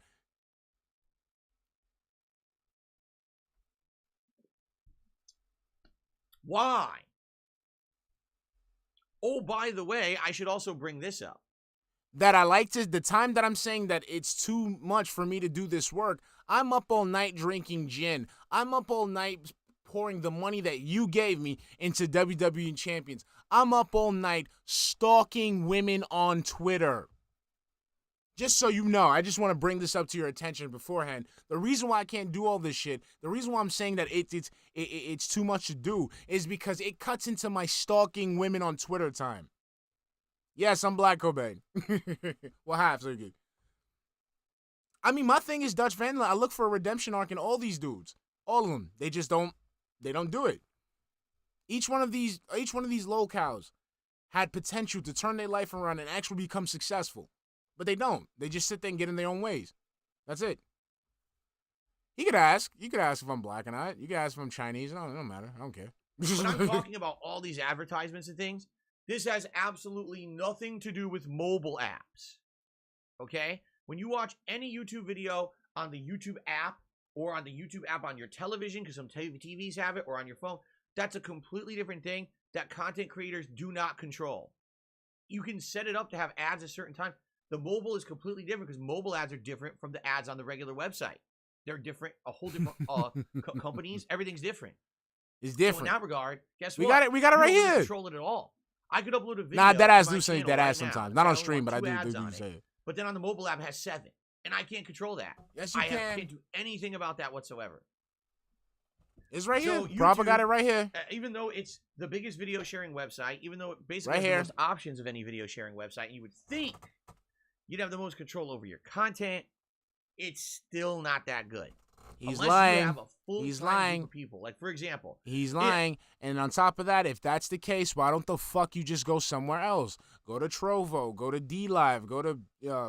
Why? Oh, by the way, I should also bring this up. That I like to, the time that I'm saying that it's too much for me to do this work, I'm up all night drinking gin. I'm up all night pouring the money that you gave me into WWE Champions. I'm up all night stalking women on Twitter. Just so you know, I just want to bring this up to your attention beforehand. The reason why I can't do all this shit, the reason why I'm saying that it's too much to do is because it cuts into my stalking women on Twitter time. Yes, I'm Black Cobain. Well, half, so good. I mean, my thing is Dutch Van Landen. I look for a redemption arc in all these dudes. All of them. They just don't do it. Each one of these locals had potential to turn their life around and actually become successful. But they don't. They just sit there and get in their own ways. That's it. You could ask. You could ask if I'm black or not. You could ask if I'm Chinese. No, it don't matter. I don't care. When I'm talking about all these advertisements and things, this has absolutely nothing to do with mobile apps. Okay? When you watch any YouTube video on the YouTube app or on the YouTube app on your television, because some TVs have it, or on your phone, that's a completely different thing that content creators do not control. You can set it up to have ads at a certain time. The mobile is completely different because mobile ads are different from the ads on the regular website. They're different, a whole different companies. Everything's different. It's different. So in that regard, guess we what? got it. We got it right You don't here. control it at all. I could upload a video. Nah, deadass to my do say channel deadass right sometimes. now. Not on I stream, but I only want do 2 ads say on it. But then on the mobile app it has 7, and I can't control that. Yes, you can. Can't do anything about that whatsoever. It's right So here. Proper got it right here. Even though it's the biggest video sharing website, even though it basically Right has here. the most options of any video sharing website, you would think you'd have the most control over your content. It's still not that good. He's Unless lying. You have a full He's group lying. of people. Like, for example, He's lying. And on top of that, if that's the case, why don't the fuck you just go somewhere else? Go to Trovo, go to DLive, go to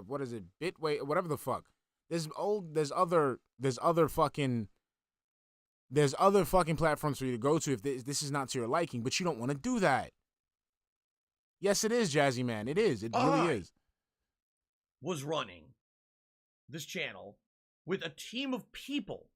what is it, Bitway, whatever the fuck. There's other fucking platforms for you to go to if this is not to your liking, but you don't want to do that. Yes, it is, Jazzy Man. It is. It really is. was running this channel with a team of people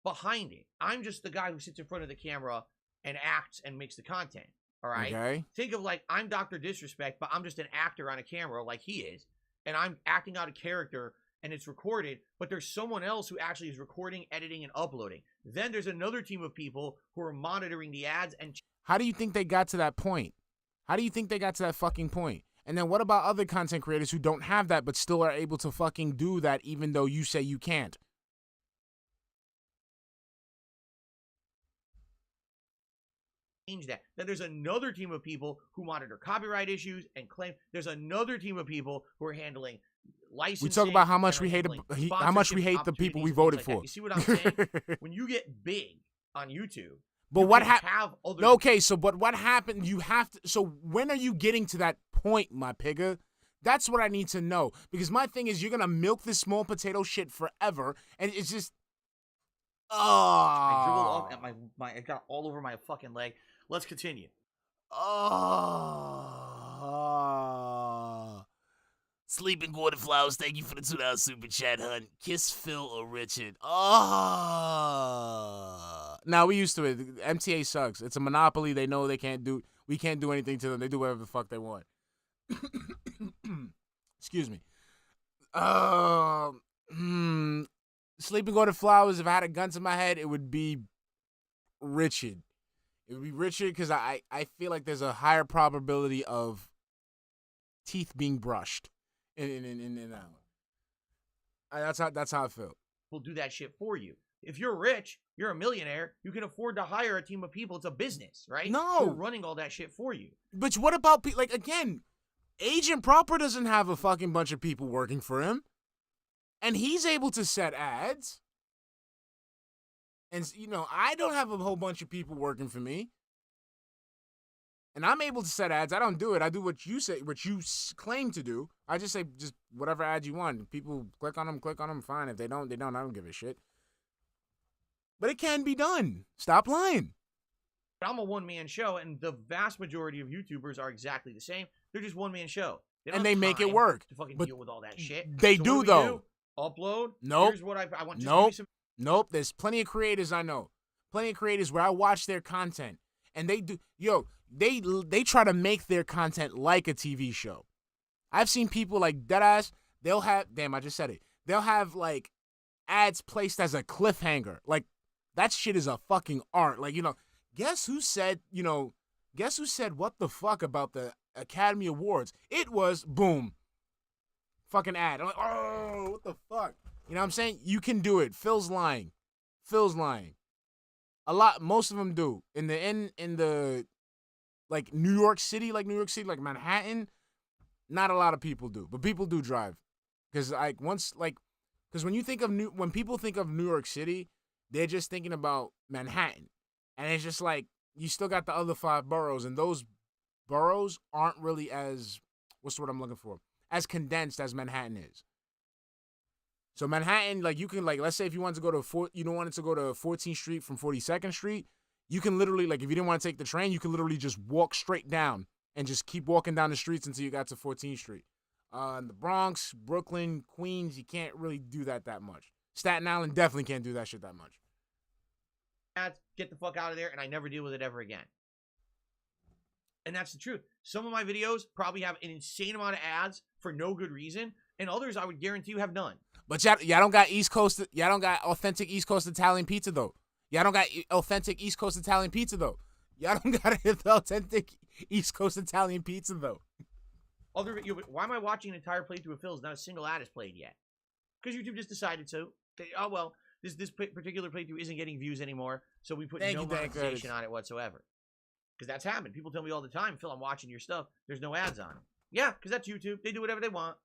behind it. I'm just the guy who sits in front of the camera and acts and makes the content. All right. Okay. Think of like I'm Dr. Disrespect, but I'm just an actor on a camera like he is, and I'm acting out a character and it's recorded, but there's someone else who actually is recording, editing, and uploading. Then there's another team of people who are monitoring the ads and. How do you think they got to that point? How do you think they got to that fucking point? And then what about other content creators who don't have that but still are able to fucking do that even though you say you can't? Change that. Then there's another team of people who monitor copyright issues and claim. There's another team of people who are handling licensing. We talk about how much and we hate handling how much we hate the sponsorships, people we opportunities, voted things for. like that. You see what I'm saying? When you get big on YouTube, But you what can happened? have other Okay, so but what happened? You have to. So when are you getting to that point, my pigga? That's what I need to know, because my thing is you're gonna milk this small potato shit forever, and it's just. I dribbled off at my it got all over my fucking leg. Let's continue. Sleeping Gordon Flowers, thank you for the $2 super chat, hun. Kiss Phil or Richard. Now we used to it. MTA sucks. It's a monopoly. They know they can't do. We can't do anything to them. They do whatever the fuck they want. Excuse me. Sleeping Gordon Flowers. If I had a gun to my head, it would be Richard. It would be Richard because I feel like there's a higher probability of teeth being brushed in that one. That's how I feel. We'll do that shit for you. If you're rich, you're a millionaire, you can afford to hire a team of people. It's a business, right? No. We're running all that shit for you. But what about like again? Agent Proper doesn't have a fucking bunch of people working for him, and he's able to set ads. And I don't have a whole bunch of people working for me. And I'm able to set ads. I don't do it. I do what you say, what you claim to do. I just say just whatever ads you want. If people click on them, fine. If they don't, they don't. I don't give a shit. But it can be done. Stop lying. I'm a one-man show, and the vast majority of YouTubers are exactly the same. They're just one-man show. They don't and they have make it time work. to fucking But deal with all that shit. they So do, what though. Upload. Nope. Here's what I want. Just Nope. give me some. Nope. There's plenty of creators I know. Plenty of creators where I watch their content, and they do. They try to make their content like a TV show. I've seen people like deadass. They'll have. Damn, I just said it. They'll have like ads placed as a cliffhanger. Like that shit is a fucking art. Like guess who said what the fuck about the Academy Awards? It was boom. Fucking ad. I'm like, oh, what the fuck? You know what I'm saying? You can do it. Phil's lying. Most of them do. In the like New York City, like Manhattan, not a lot of people do. But people do drive. Because when people think of New York City, they're just thinking about Manhattan. And it's just like you still got the other 5 boroughs, and those boroughs aren't really as what's the word I'm looking for? As condensed as Manhattan is. So Manhattan, like you can let's say if you wanted to go to you don't want it to go to 14th Street from 42nd Street, you can literally if you didn't want to take the train, you can literally just walk straight down and just keep walking down the streets until you got to 14th Street. In the Bronx, Brooklyn, Queens, you can't really do that much. Staten Island definitely can't do that shit that much. Get the fuck out of there, and I never deal with it ever again. And that's the truth. Some of my videos probably have an insane amount of ads for no good reason, and others I would guarantee you have none. But y'all don't got y'all don't got authentic East Coast Italian pizza though. Y'all don't got authentic East Coast Italian pizza though. Y'all don't got authentic East Coast Italian pizza though. Why am I watching an entire playthrough of Phil's? Not a single ad is played yet. Because YouTube just decided so. This particular playthrough isn't getting views anymore, so we put no monetization on it whatsoever. Because that's happened. People tell me all the time, Phil, I'm watching your stuff. There's no ads on it. Yeah, because that's YouTube. They do whatever they want.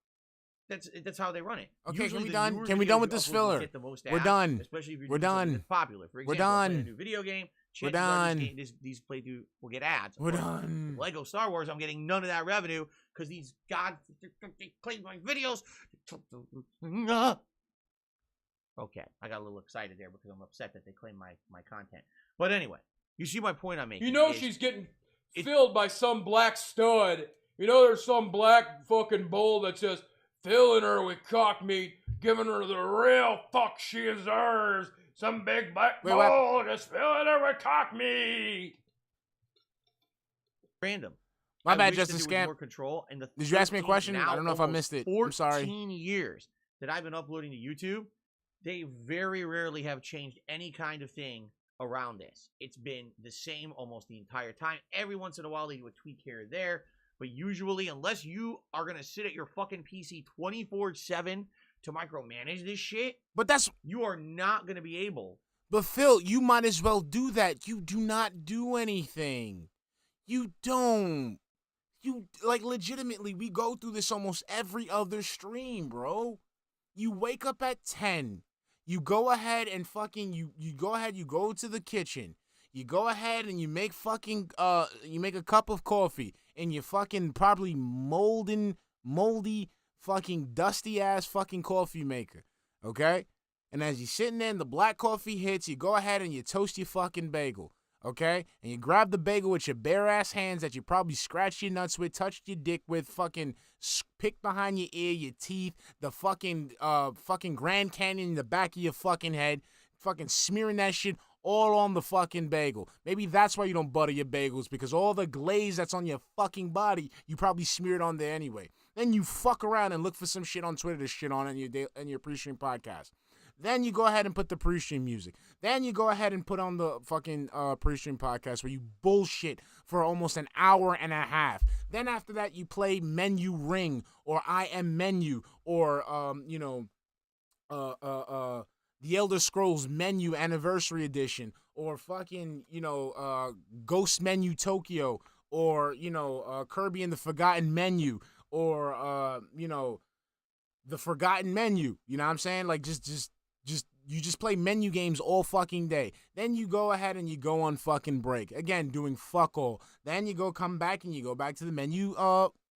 That's how they run it. Okay, Usually can we done? Can videos we done with you this upload filler? get the most We're ads, done. Especially if you're We're doing something done. that's popular. For We're example, done. playing a new video game. We're chances are done. These playthrough will get ads. We're done. Lego Star Wars, I'm getting none of that revenue because these they claim my videos. Okay, I got a little excited there because I'm upset that they claim my content. But anyway, you see my point I'm making. You know she's getting filled by some black stud. You know there's some black fucking bull that's just filling her with cock meat, giving her the real fuck she deserves. Some big black bull just filling her with cock meat. Random. My bad, wish Justin that there was Scamp. more control. And Did you ask me a question? I don't know if I missed it. I'm sorry. 14 years that I've been uploading to YouTube, they very rarely have changed any kind of thing around this. It's been the same almost the entire time. Every once in a while, they do a tweak here or there. But usually, unless you are going to sit at your fucking PC 24/7 to micromanage this shit, you are not going to be able. But Phil, you might as well do that. You do not do anything. You don't. You, legitimately, we go through this almost every other stream, bro. You wake up at 10. You go ahead and fucking, you go to the kitchen. You go ahead and you make fucking, you make a cup of coffee in your fucking probably moldy, fucking dusty-ass fucking coffee maker, okay? And as you're sitting there and the black coffee hits, you go ahead and you toast your fucking bagel, okay? And you grab the bagel with your bare-ass hands that you probably scratched your nuts with, touched your dick with, fucking picked behind your ear, your teeth, the fucking Grand Canyon in the back of your fucking head, fucking smearing that shit all on the fucking bagel. Maybe that's why you don't butter your bagels, because all the glaze that's on your fucking body, you probably smeared on there anyway. Then you fuck around and look for some shit on Twitter to shit on in your Prestream podcast. Then you go ahead and put the Prestream music. Then you go ahead and put on the fucking Prestream podcast where you bullshit for almost an hour and a half. Then after that, you play Menu Ring or I Am Menu or The Elder Scrolls Menu Anniversary Edition or fucking Ghost Menu Tokyo or Kirby and the Forgotten Menu or the Forgotten Menu. You know what I'm saying? Like you just play menu games all fucking day. Then you go ahead and you go on fucking break. Again, doing fuck all. Then you come back and you go back to the menu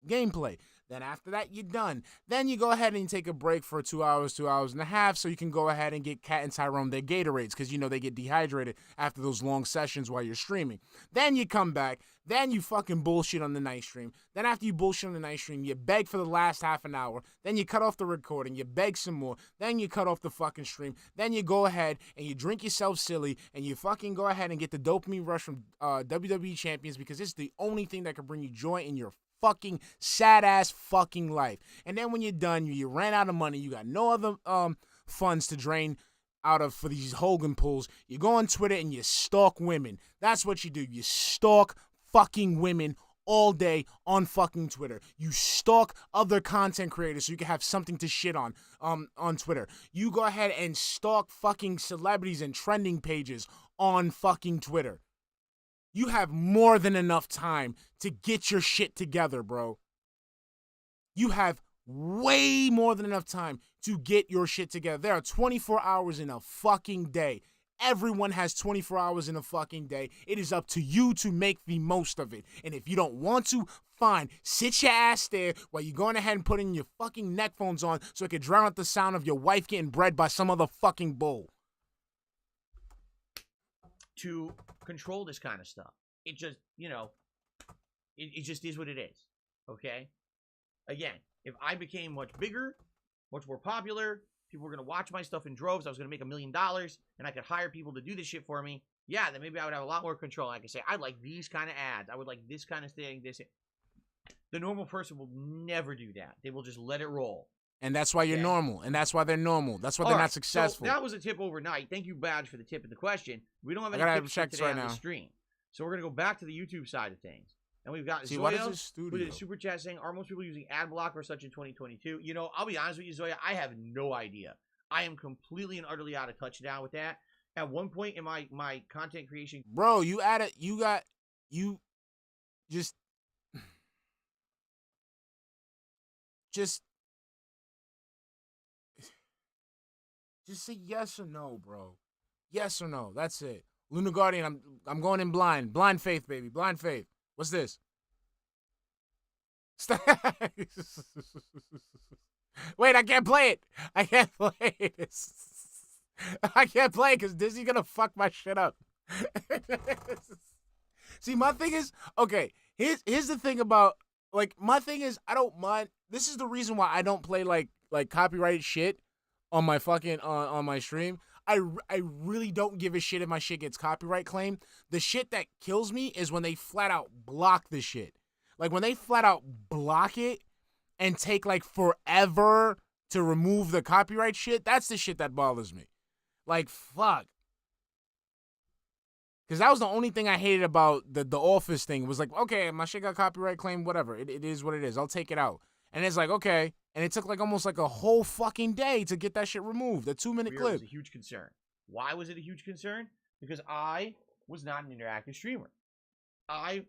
gameplay. Then after that, you're done. Then you go ahead and take a break for 2 hours, 2 hours and a half, so you can go ahead and get Cat and Tyrone their Gatorades, because you know they get dehydrated after those long sessions while you're streaming. Then you come back. Then you fucking bullshit on the night stream. Then after you bullshit on the night stream, you beg for the last half an hour. Then you cut off the recording. You beg some more. Then you cut off the fucking stream. Then you go ahead and you drink yourself silly and you fucking go ahead and get the dopamine rush from WWE champions, because it's the only thing that can bring you joy in your fucking sad-ass fucking life. And then when you're done, you ran out of money. You got no other funds to drain out of for these Hogan pulls. You go on Twitter and you stalk women. That's what you do. You stalk fucking women all day on fucking Twitter. You stalk other content creators so you can have something to shit on Twitter. You go ahead and stalk fucking celebrities and trending pages on fucking Twitter. You have more than enough time to get your shit together, bro. You have way more than enough time to get your shit together. There are 24 hours in a fucking day. Everyone has 24 hours in a fucking day. It is up to you to make the most of it. And if you don't want to, fine. Sit your ass there while you're going ahead and putting your fucking neck phones on so it can drown out the sound of your wife getting bred by some other fucking bull. To control this kind of stuff. It just, you know, it just is what it is. Okay? Again, if I became much bigger, much more popular, people were going to watch my stuff in droves, I was going to make $1 million, and I could hire people to do this shit for me, yeah, then maybe I would have a lot more control. I could say, I like these kind of ads. I would like this kind of thing, this. The normal person will never do that. They will just let it roll. And that's why you're normal. And that's why they're normal. That's why they're not successful. So that was a tip overnight. Thank you, Badge, for the tip and the question. We don't have any tips for today on the stream. So we're going to go back to the YouTube side of things. And we've got Zoya, who did a super chat saying, are most people using ad block or such in 2022? You know, I'll be honest with you, Zoya, I have no idea. I am completely and utterly out of touch now with that. At one point in my content creation... Bro, Just say yes or no, bro. Yes or no. That's it. Lunar Guardian, I'm going in blind. Blind faith, baby. Blind faith. What's this? Wait, I can't play it. I can't play it. I can't play it because Disney's going to fuck my shit up. See, my thing is, okay, here's the thing about, like, my thing is, I don't mind. This is the reason why I don't play, like copyrighted shit on my fucking, on my stream. I really don't give a shit if my shit gets copyright claim. The shit that kills me is when they flat out block the shit. Like, when they flat out block it and take, like, forever to remove the copyright shit, that's the shit that bothers me. Like, fuck. Because that was the only thing I hated about the Office thing. Was like, okay, my shit got copyright claim, whatever. It is what it is. I'll take it out. And it's like, okay. And it took like almost like a whole fucking day to get that shit removed. A 2-minute clip. It was a huge concern. Why was it a huge concern? Because I was not an interactive streamer.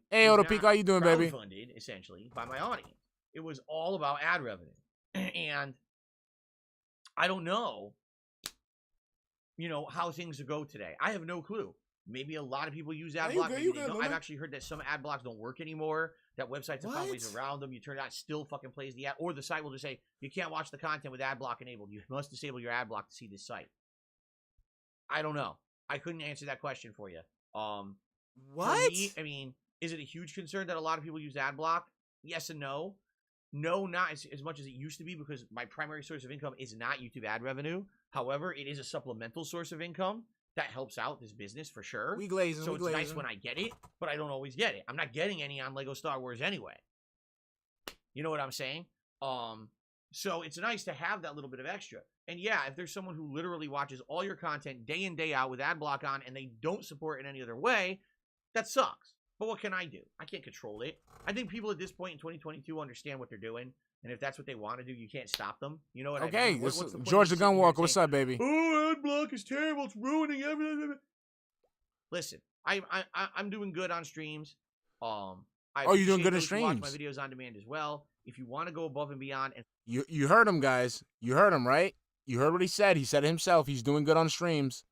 Hey, Oda Peak, how you doing, baby? Funded essentially by my audience. It was all about ad revenue. And I don't know, you know, how things go today. I have no clue. Maybe a lot of people use ad block. I've actually heard that some ad blocks don't work anymore. That websites have found ways around them. You turn it on, it still fucking plays the ad. Or the site will just say, you can't watch the content with ad block enabled. You must disable your ad block to see this site. I don't know. I couldn't answer that question for you. What? For me, I mean, is it a huge concern that a lot of people use ad block? Yes and no. No, not as much as it used to be, because my primary source of income is not YouTube ad revenue. However, it is a supplemental source of income that helps out this business for sure. We glazing, so it's nice when I get it, but I don't always get it. I'm not getting any on Lego Star Wars anyway. You know what I'm saying? So it's nice to have that little bit of extra. And yeah, if there's someone who literally watches all your content day in, day out with ad block on and they don't support it in any other way, that sucks. But what can I do? I can't control it. I think people at this point in 2022 understand what they're doing. And if that's what they want to do, you can't stop them. You know what I mean? What's the George the Gunwalker, what's up, baby? Oh, ad block is terrible. It's ruining everything. Listen, I'm doing good on streams. You're doing good on streams. Watch my videos on demand as well. If you want to go above and beyond, and you heard him, guys. You heard him, right? You heard what he said. He said it himself. He's doing good on streams.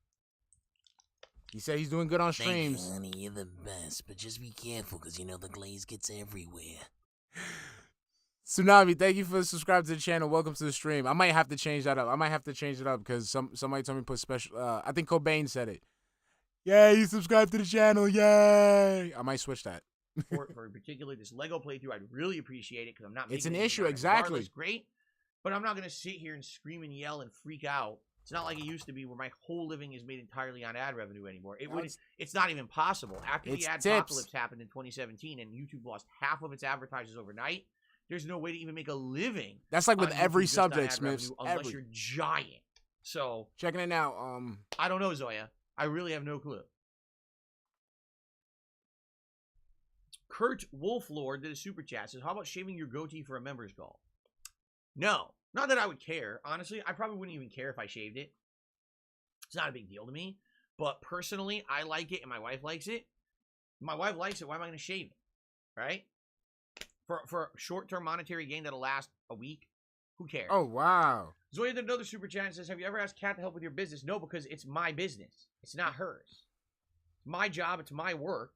He said he's doing good on streams. Thank you, honey. You're the best, but just be careful, because you know the glaze gets everywhere. Tsunami, thank you for subscribing to the channel. Welcome to the stream. I might have to change that up. I might have to change it up because somebody told me to put special. I think Cobain said it. Yay, you subscribe to the channel. Yay. I might switch that. for particularly this Lego playthrough, I'd really appreciate it because I'm not making It's an anything issue, on it. exactly. Regardless, great, but I'm not going to sit here and scream and yell and freak out. It's not like it used to be where my whole living is made entirely on ad revenue anymore. It's not even possible. After the ad apocalypse happened in 2017 and YouTube lost half of its advertisers overnight, there's no way to even make a living. That's like with on every YouTube just on subject, ad Smiths. revenue, unless you're giant. So checking it out. I don't know, Zoya. I really have no clue. Kurt Wolflord did a super chat. Says, how about shaving your goatee for a member's goal? No. Not that I would care. Honestly, I probably wouldn't even care if I shaved it. It's not a big deal to me. But personally, I like it and my wife likes it. My wife likes it. Why am I going to shave it? Right? For short-term monetary gain that'll last a week, who cares? Oh, wow. Zoya did another super chat and says, have you ever asked Kat to help with your business? No, because it's my business. It's not hers. It's my job. It's my work.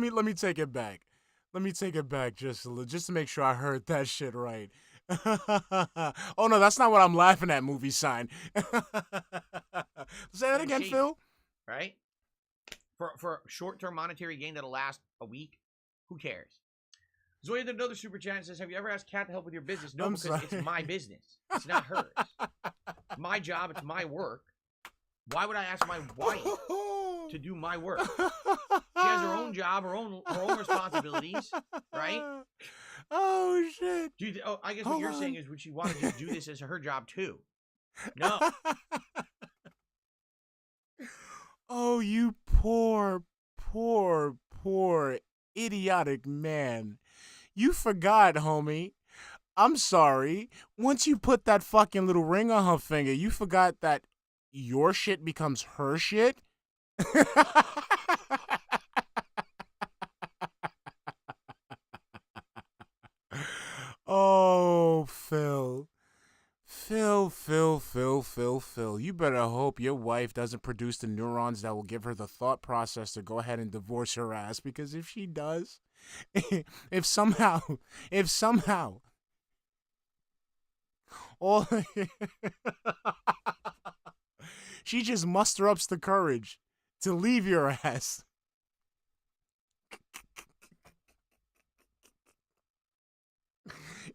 Let me take it back. Let me take it back just to make sure I heard that shit right. Oh no, that's not what I'm laughing at. Movie sign. Say that again, Phil. Right? For short-term monetary gain that'll last a week, who cares? Zoya did another super chat and says, have you ever asked Kat to help with your business? No, because it's my business. It's not hers. It's my job. It's my work. Why would I ask my wife to do my work? She has her own job, her own responsibilities, right? Oh shit! I guess what you're saying is, would she want to just do this as her job too? No. Oh, you poor idiotic man! You forgot, homie. I'm sorry. Once you put that fucking little ring on her finger, you forgot that your shit becomes her shit. Oh, Phil. You better hope your wife doesn't produce the neurons that will give her the thought process to go ahead and divorce her ass, because if she does, if somehow, all she just muster up the courage to leave your ass.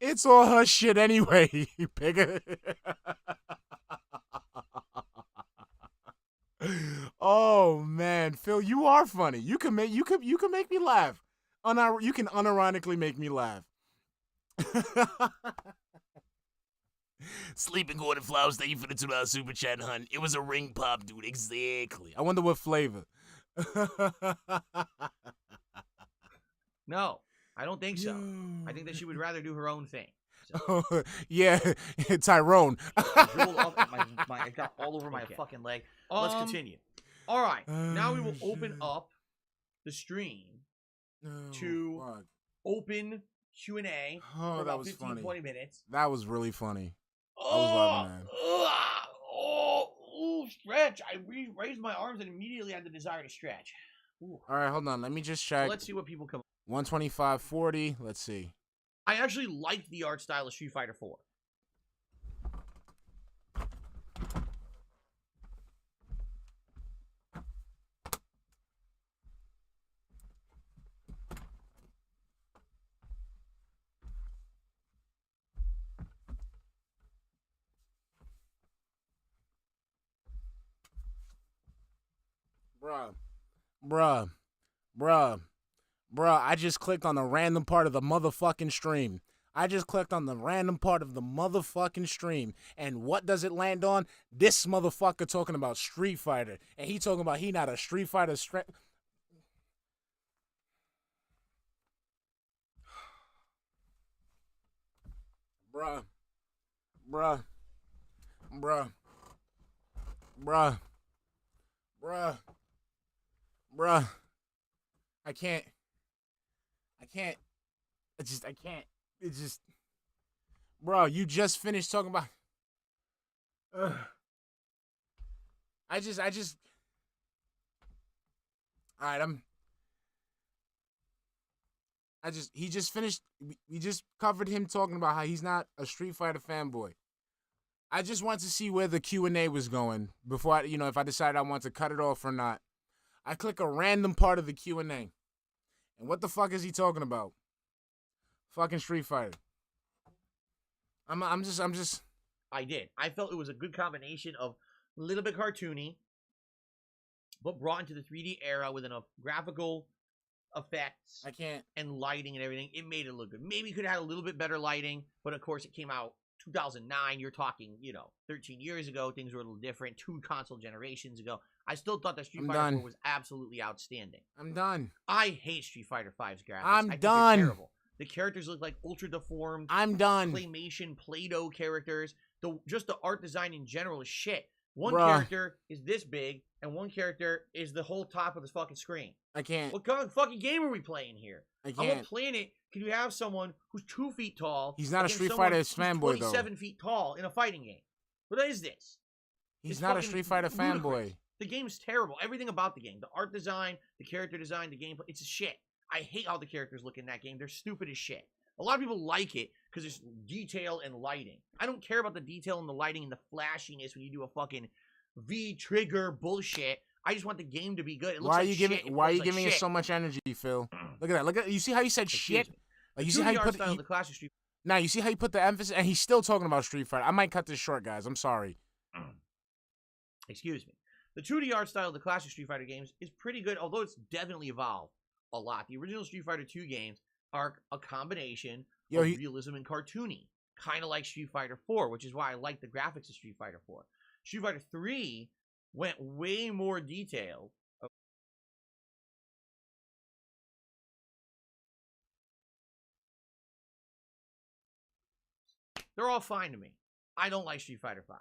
It's all her shit anyway, you pigger. Oh man, Phil, you are funny. You can make me laugh. You can unironically make me laugh. Sleeping Gordon Flowers, thank you for the $2 super chat, hun. It was a ring pop, dude. Exactly. I wonder what flavor. No, I don't think so. I think that she would rather do her own thing. So. Oh, yeah, Tyrone. I got all over my fucking leg. Let's continue. All right, now we will open up the stream to open Q&A for about 15-20 minutes. That was really funny. I was loving that. Stretch. I raised my arms and immediately had the desire to stretch. Ooh. All right, hold on. Let me just check. Let's see what people come. 125.40. Let's see. I actually like the art style of Street Fighter 4. Bruh, I just clicked on a random part of the motherfucking stream. I just clicked on the random part of the motherfucking stream, and what does it land on? This motherfucker talking about Street Fighter, and he talking about he not a Street Fighter Bruh. Bruh. Bruh. Bruh. Bruh. Bruh. I can't. I can't. It's just. Bro, you just finished talking about. I just. Alright, he just finished. We just covered him talking about how he's not a Street Fighter fanboy. I just want to see where the Q&A was going before I, if I decided I want to cut it off or not. I click a random part of the Q&A. And what the fuck is he talking about? Fucking Street Fighter. I'm just. I did. I felt it was a good combination of a little bit cartoony, but brought into the 3D era with enough graphical effects. I can't. And lighting and everything. It made it look good. Maybe it could have had a little bit better lighting, but of course it came out 2009. You're talking, 13 years ago. Things were a little different. 2 console generations ago. I still thought that Street Fighter 4 was absolutely outstanding. I'm done. I hate Street Fighter 5's graphics. I'm I think done. they're terrible. The characters look like ultra deformed. I'm done. Claymation, Play-Doh characters. Just the art design in general is shit. One Bruh. character is this big, and one character is the whole top of the fucking screen. I can't. What kind of fucking game are we playing here? I On can't. what planet can you have someone who's 2 feet tall? He's not a against Street someone Fighter who's fanboy, though. 27 feet tall in a fighting game. What is this? He's It's not a fucking Street Fighter ludicrous. fanboy. The game's terrible. Everything about the game. The art design, the character design, the gameplay. It's a shit. I hate how the characters look in that game. They're stupid as shit. A lot of people like it because there's detail and lighting. I don't care about the detail and the lighting and the flashiness when you do a fucking V-trigger bullshit. I just want the game to be good. It looks Why are like you giving? shit. It Why are plays you like giving it shit. so much energy, Phil? Look at that. Look at. You see how you said Excuse shit? me. Like you The see how you 2D put. art style of the classic Street. Now you see how you put the emphasis, and he's still talking about Street Fighter. I might cut this short, guys. I'm sorry. Excuse me. The 2D art style of the classic Street Fighter games is pretty good, although it's definitely evolved a lot. The original Street Fighter 2 games are a combination of realism and cartoony, kind of like Street Fighter 4, which is why I like the graphics of Street Fighter 4. Street Fighter 3 went way more detailed. They're all fine to me. I don't like Street Fighter 5.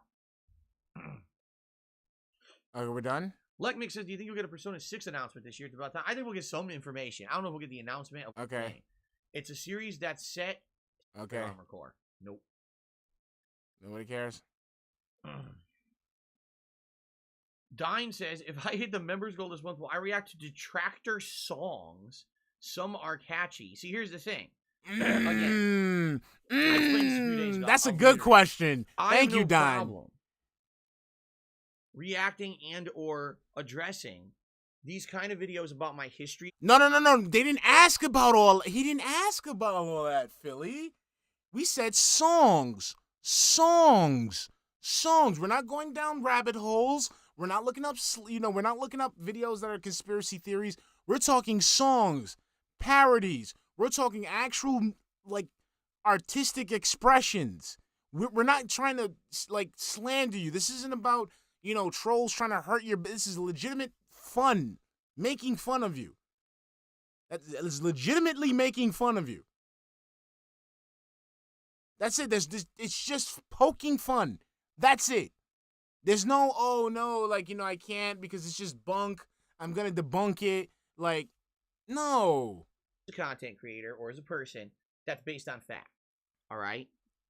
Okay, we're done. Lekmix says, do you think you'll get a Persona 6 announcement this year? It's about time. I think we'll get some information. I don't know if we'll get the announcement. Okay. It's a series that's set. Okay. Armor Core. Nope. Nobody cares. Dine says, if I hit the members goal this month, will I react to detractor songs? Some are catchy. See, here's the thing. Again, I explained this a few days ago. That's a I'll good reiterate. question. I Thank have you, no Don. problem reacting and or addressing these kind of videos about my history. No. They didn't ask about all. He didn't ask about all that, Philly. We said songs. We're not going down rabbit holes. We're not looking up, we're not looking up videos that are conspiracy theories. We're talking songs, parodies. We're talking actual, artistic expressions. We're not trying to, slander you. This isn't about, trolls trying to hurt your. This is legitimate fun, making fun of you. That is legitimately making fun of you. That's it. It's just poking fun. That's it. There's no, oh no, I can't because it's just bunk. I'm gonna debunk it. No. As a content creator or as a person, that's based on fact. All right?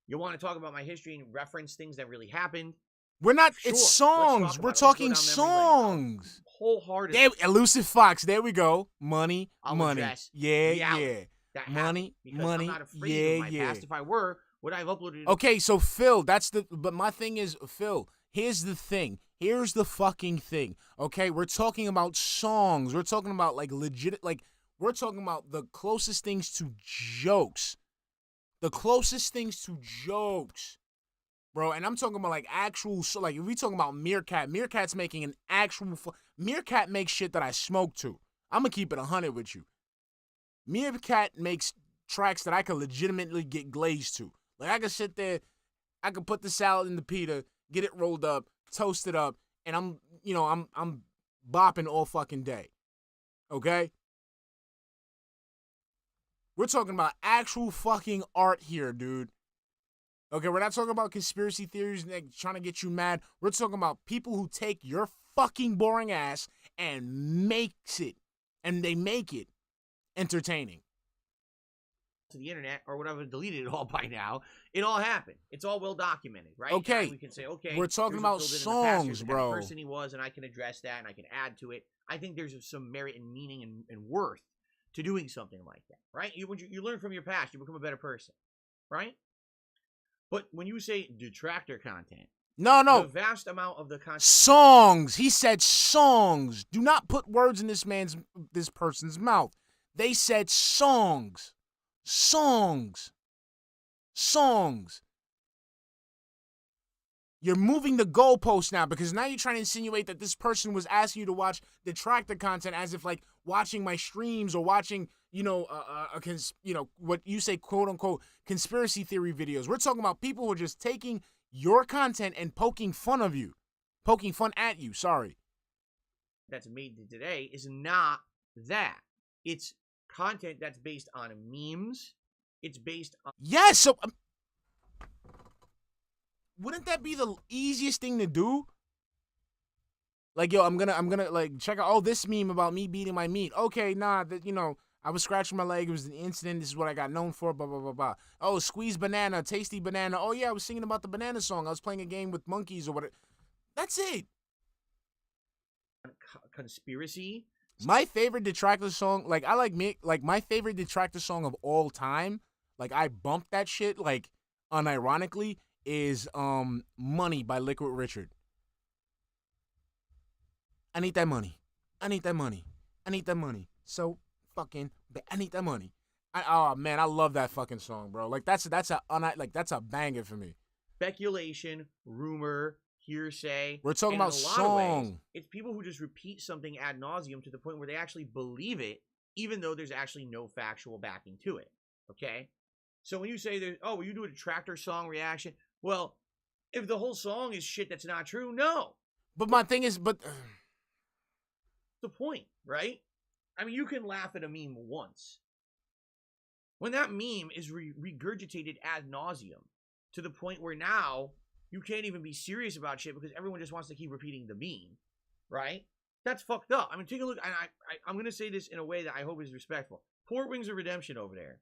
You want to talk about my history and reference things that really happened? We're not, Sure. it's Let's songs. talk We're about it. Let's go talking down memory lane. songs. Wholeheartedly. There, Elusive Fox, there we go. Money, I'll money. address Yeah, reality yeah. that Money, happened, because money, I'm not afraid yeah, of my yeah. past. If I were, would I have uploaded it? Okay, so Phil, but my thing is, Phil, here's the thing. Here's the fucking thing. Okay, we're talking about songs. We're talking about legit, we're talking about the closest things to jokes. The closest things to jokes. Bro, and I'm talking about actual, if we talking about Meerkat's making an actual, Meerkat makes shit that I smoke to. I'm gonna keep it 100 with you. Meerkat makes tracks that I could legitimately get glazed to. Like, I could sit there, I could put the salad in the pita, get it rolled up, toast it up, and I'm bopping all fucking day. Okay? We're talking about actual fucking art here, dude. Okay, we're not talking about conspiracy theories and like, trying to get you mad. We're talking about people who take your fucking boring ass and they make it entertaining. To the internet, or whatever, deleted it all by now. It all happened. It's all well documented, right? Okay. Now we can say, okay, We're talking here's about what filled in the past, songs, here's the kind bro. of person he was, and I can address that, and I can add to it. I think there's some merit and meaning and worth to doing something like that, right? You learn from your past, you become a better person, right? But when you say detractor content, No. the vast amount of the content. Songs. He said songs. Do not put words in this person's mouth. They said songs. Songs. You're moving the goalpost now because now you're trying to insinuate that this person was asking you to watch detractor content as if like watching my streams or watching, what you say, quote unquote, conspiracy theory videos. We're talking about people who are just taking your content and poking fun at you. Sorry. That's made today is not that. It's content that's based on memes. It's based on. Yes. So wouldn't that be the easiest thing to do? Like, yo, I'm gonna like check out, oh, this meme about me beating my meat. Okay, nah, I was scratching my leg. It was an incident. This is what I got known for, blah, blah, blah, blah. Oh, squeeze banana, tasty banana. Oh, yeah, I was singing about the banana song. I was playing a game with monkeys or whatever. That's it. Conspiracy. My favorite detractor song, my favorite detractor song of all time, like, I bumped that shit, like, unironically, is Money by Liquid Richard. I need that money. I need that money. I need that money. So fucking, I need that money. Oh man, I love that fucking song, bro. Like that's a banger for me. Speculation, rumor, hearsay. We're talking and about in a lot of ways, song. it's people who just repeat something ad nauseum to the point where they actually believe it, even though there's actually no factual backing to it. Okay? So when you say there's, oh, will you do a detractor song reaction? Well, if the whole song is shit that's not true, no. But my thing is, The point, right? I mean, you can laugh at a meme once. When that meme is regurgitated ad nauseum to the point where now you can't even be serious about shit because everyone just wants to keep repeating the meme, right? That's fucked up. I mean, take a look. And I'm going to say this in a way that I hope is respectful. Poor Rings of Redemption over there,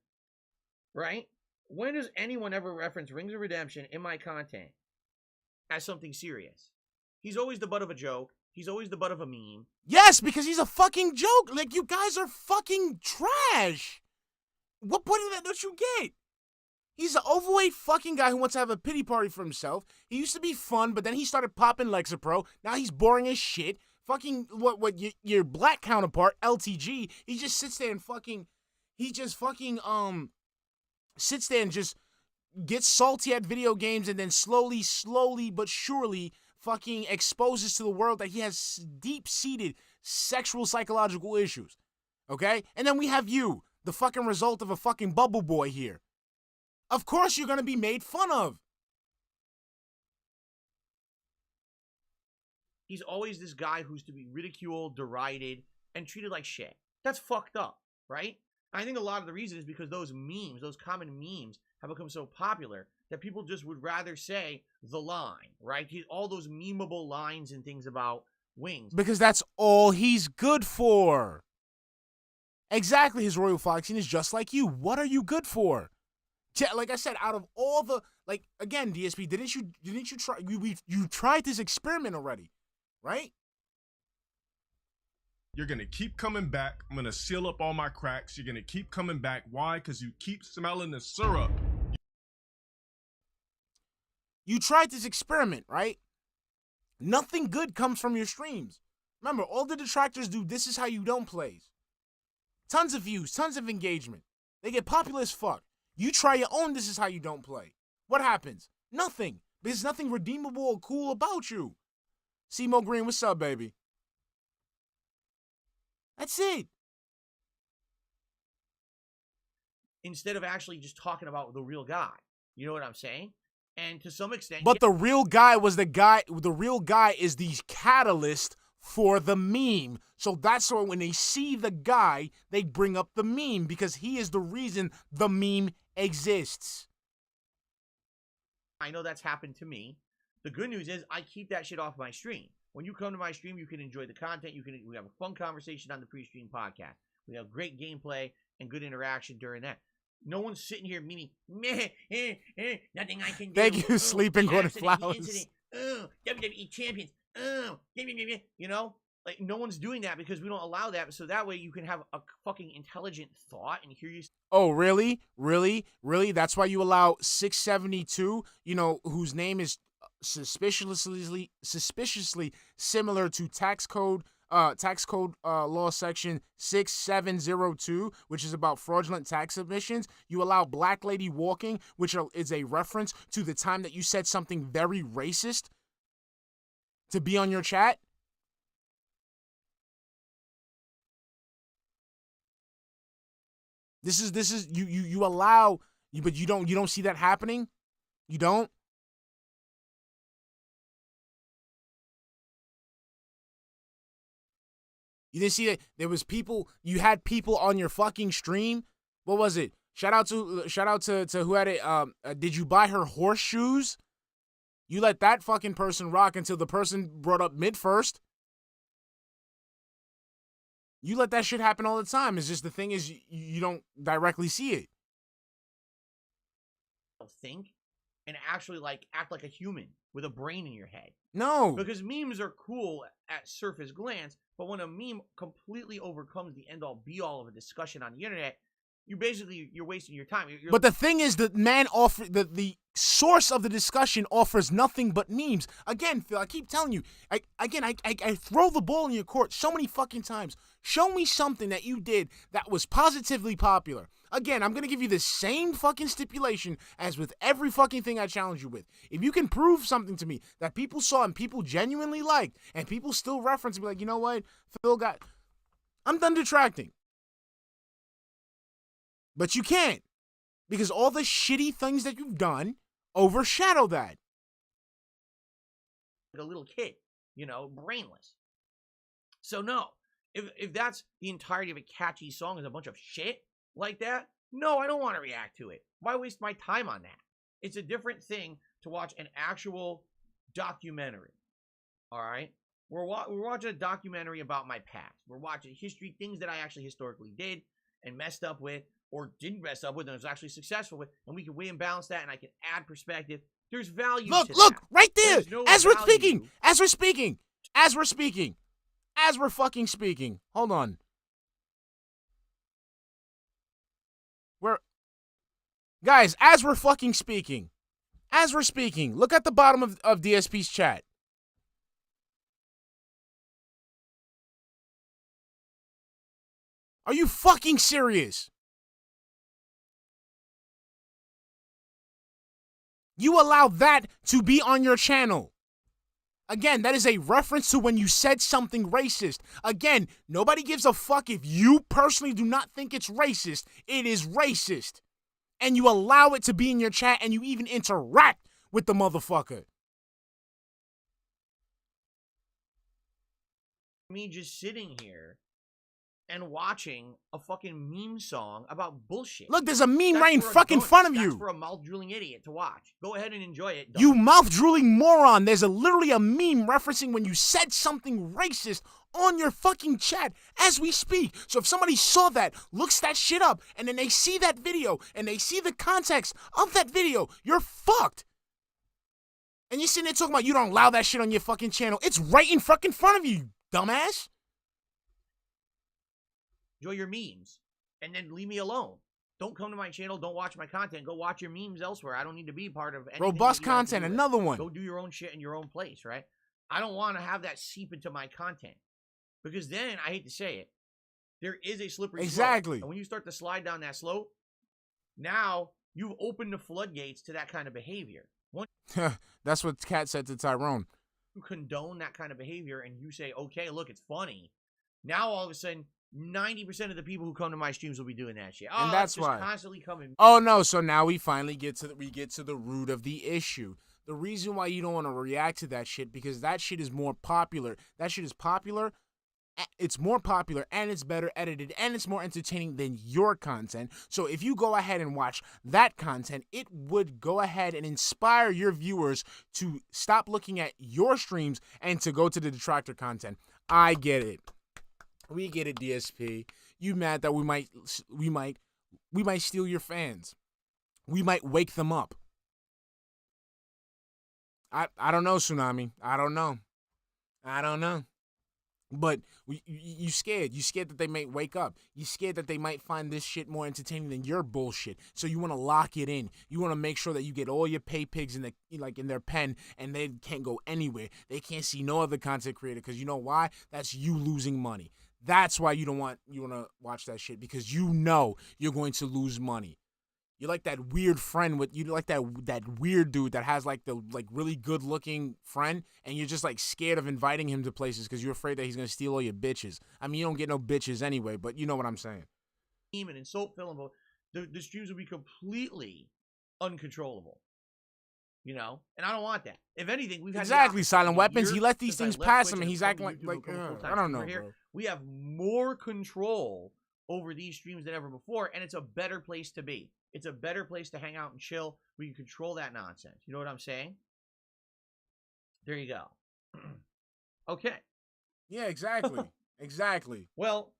right? When does anyone ever reference Rings of Redemption in my content as something serious? He's always the butt of a joke. He's always the butt of a meme. yes, because he's a fucking joke. Like, you guys are fucking trash. What point of that don't you get? He's an overweight fucking guy who wants to have a pity party for himself. He used to be fun, but then he started popping Lexapro. Now he's boring as shit. Fucking your black counterpart, LTG, he just sits there and sits there and just gets salty at video games and then slowly but surely fucking exposes to the world that he has deep-seated sexual psychological issues. Okay? And then we have you, the fucking result of a fucking bubble boy here. Of course you're gonna be made fun of. He's always this guy who's to be ridiculed, derided, and treated like shit. That's fucked up, right? I think a lot of the reason is because those memes, those common memes, have become so popular that people just would rather say the line, right? All those memeable lines and things about wings. Because that's all he's good for. Exactly, his Royal Foxing is just like you. What are you good for? Like I said, out of all the, like, again, DSP, didn't you try, you tried this experiment already, right? You're going to keep coming back. I'm going to seal up all my cracks. You're going to keep coming back. Why? Because you keep smelling the syrup. You tried this experiment, right? Nothing good comes from your streams. Remember, all the detractors do this is how you don't plays. Tons of views, tons of engagement. They get popular as fuck. You try your own this is how you don't play. What happens? Nothing. There's nothing redeemable or cool about you. Simo Green, what's up, baby? That's it. instead of actually just talking about the real guy. You know what I'm saying? And to some extent, But the real guy was the guy. The real guy is the catalyst for the meme. So that's why when they see the guy, they bring up the meme because he is the reason the meme exists. I know that's happened to me. The good news is I keep that shit off my stream. When you come to my stream, you can enjoy the content. We have a fun conversation on the Prestream podcast. We have great gameplay and good interaction during that. No one's sitting here meaning, nothing I can do. Thank you, Sleeping Gordon Flowers. WWE champions. You know, like no one's doing that because we don't allow that. So that way you can have a fucking intelligent thought and hear you. Oh, really? Really? Really? That's why you allow 672, you know, whose name is suspiciously similar to tax code law section 6702, which is about fraudulent tax submissions. You allow Black Lady Walking, which is a reference to the time that you said something very racist, to be on your chat. This is you allow, but you don't see that happening. You don't. You didn't see that there was people. You had people on your fucking stream. What was it? Shout out to who had it. Did you buy her horseshoes? You let that fucking person rock until the person brought up mid first. You let that shit happen all the time. It's just the thing is you don't directly see it. Think and actually like act like a human with a brain in your head. No. Because memes are cool at surface glance, but when a meme completely overcomes the end all be all of a discussion on the internet, you're wasting your time. But the thing is that man the source of the discussion offers nothing but memes. Again, Phil, I keep telling you, I throw the ball in your court so many fucking times. Show me something that you did that was positively popular. Again, I'm going to give you the same fucking stipulation as with every fucking thing I challenge you with. If you can prove something to me that people saw and people genuinely liked and people still reference and be like, you know what, Phil got... I'm done detracting. But you can't. Because all the shitty things that you've done overshadow that. Like a little kid, you know, brainless. So no, if that's the entirety of a catchy song is a bunch of shit like that, no, I don't want to react to it. Why waste my time on that? It's a different thing to watch an actual documentary. All right? We're watching a documentary about my past. We're watching history, things that I actually historically did and messed up with, or didn't mess up with and was actually successful with, and we can weigh and balance that, and I can add perspective. There's value to that. Look, right there. No as we're value. fucking speaking. Hold on. Guys, as we're fucking speaking, look at the bottom of DSP's chat. Are you fucking serious? You allow that to be on your channel. Again, that is a reference to when you said something racist. Again, nobody gives a fuck if you personally do not think it's racist. It is racist. And you allow it to be in your chat and you even interact with the motherfucker. Me just sitting here and watching a fucking meme song about bullshit. Look, there's a meme That's right in for fucking adults. front of That's you. for a mouth-drooling idiot to watch. Go ahead and enjoy it. You mouth-drooling moron. There's literally a meme referencing when you said something racist on your fucking chat as we speak. So if somebody saw that, looks that shit up, and then they see that video, and they see the context of that video, you're fucked. And you're sitting there talking about you don't allow that shit on your fucking channel. It's right in fucking front of you, dumbass. Enjoy your memes, and then leave me alone. Don't come to my channel. Don't watch my content. Go watch your memes elsewhere. I don't need to be part of anything. Robust content, another one. Go do your own shit in your own place, right? I don't want to have that seep into my content. Because then, I hate to say it, there is a slippery slope. Exactly. And when you start to slide down that slope, now you've opened the floodgates to that kind of behavior. Once That's what Kat said to Tyrone. you condone that kind of behavior and you say, okay, look, it's funny. Now all of a sudden, 90% of the people who come to my streams will be doing that shit. And that's it's just why. constantly coming. Oh no, so now we finally get to the root of the issue. The reason why you don't want to react to that shit, because that shit is more popular. That shit is popular. It's more popular and it's better edited and it's more entertaining than your content. So if you go ahead and watch that content, it would go ahead and inspire your viewers to stop looking at your streams and to go to the detractor content. I get it. We get it, DSP. You mad that we might steal your fans. We might wake them up. I don't know, Tsunami. I don't know. But you scared. You scared that they might wake up. You scared that they might find this shit more entertaining than your bullshit. So you want to lock it in. You want to make sure that you get all your pay pigs in their pen, and they can't go anywhere. They can't see no other content creator, because you know why? That's you losing money. That's why you want to watch that shit, because you know you're going to lose money. You're like that weird friend that weird dude that has the really good looking friend, and you're just scared of inviting him to places because you're afraid that he's gonna steal all your bitches. I mean, you don't get no bitches anyway, but you know what I'm saying. And insult film, the streams will be completely uncontrollable. You know, and I don't want that. If anything, we've had exactly Silent Weapons. He let these things pass him, and he's acting like I don't know, bro. We have more control over these streams than ever before, and it's a better place to be. It's a better place to hang out and chill. We can control that nonsense. You know what I'm saying? There you go. Okay. Yeah, exactly. Exactly. Well,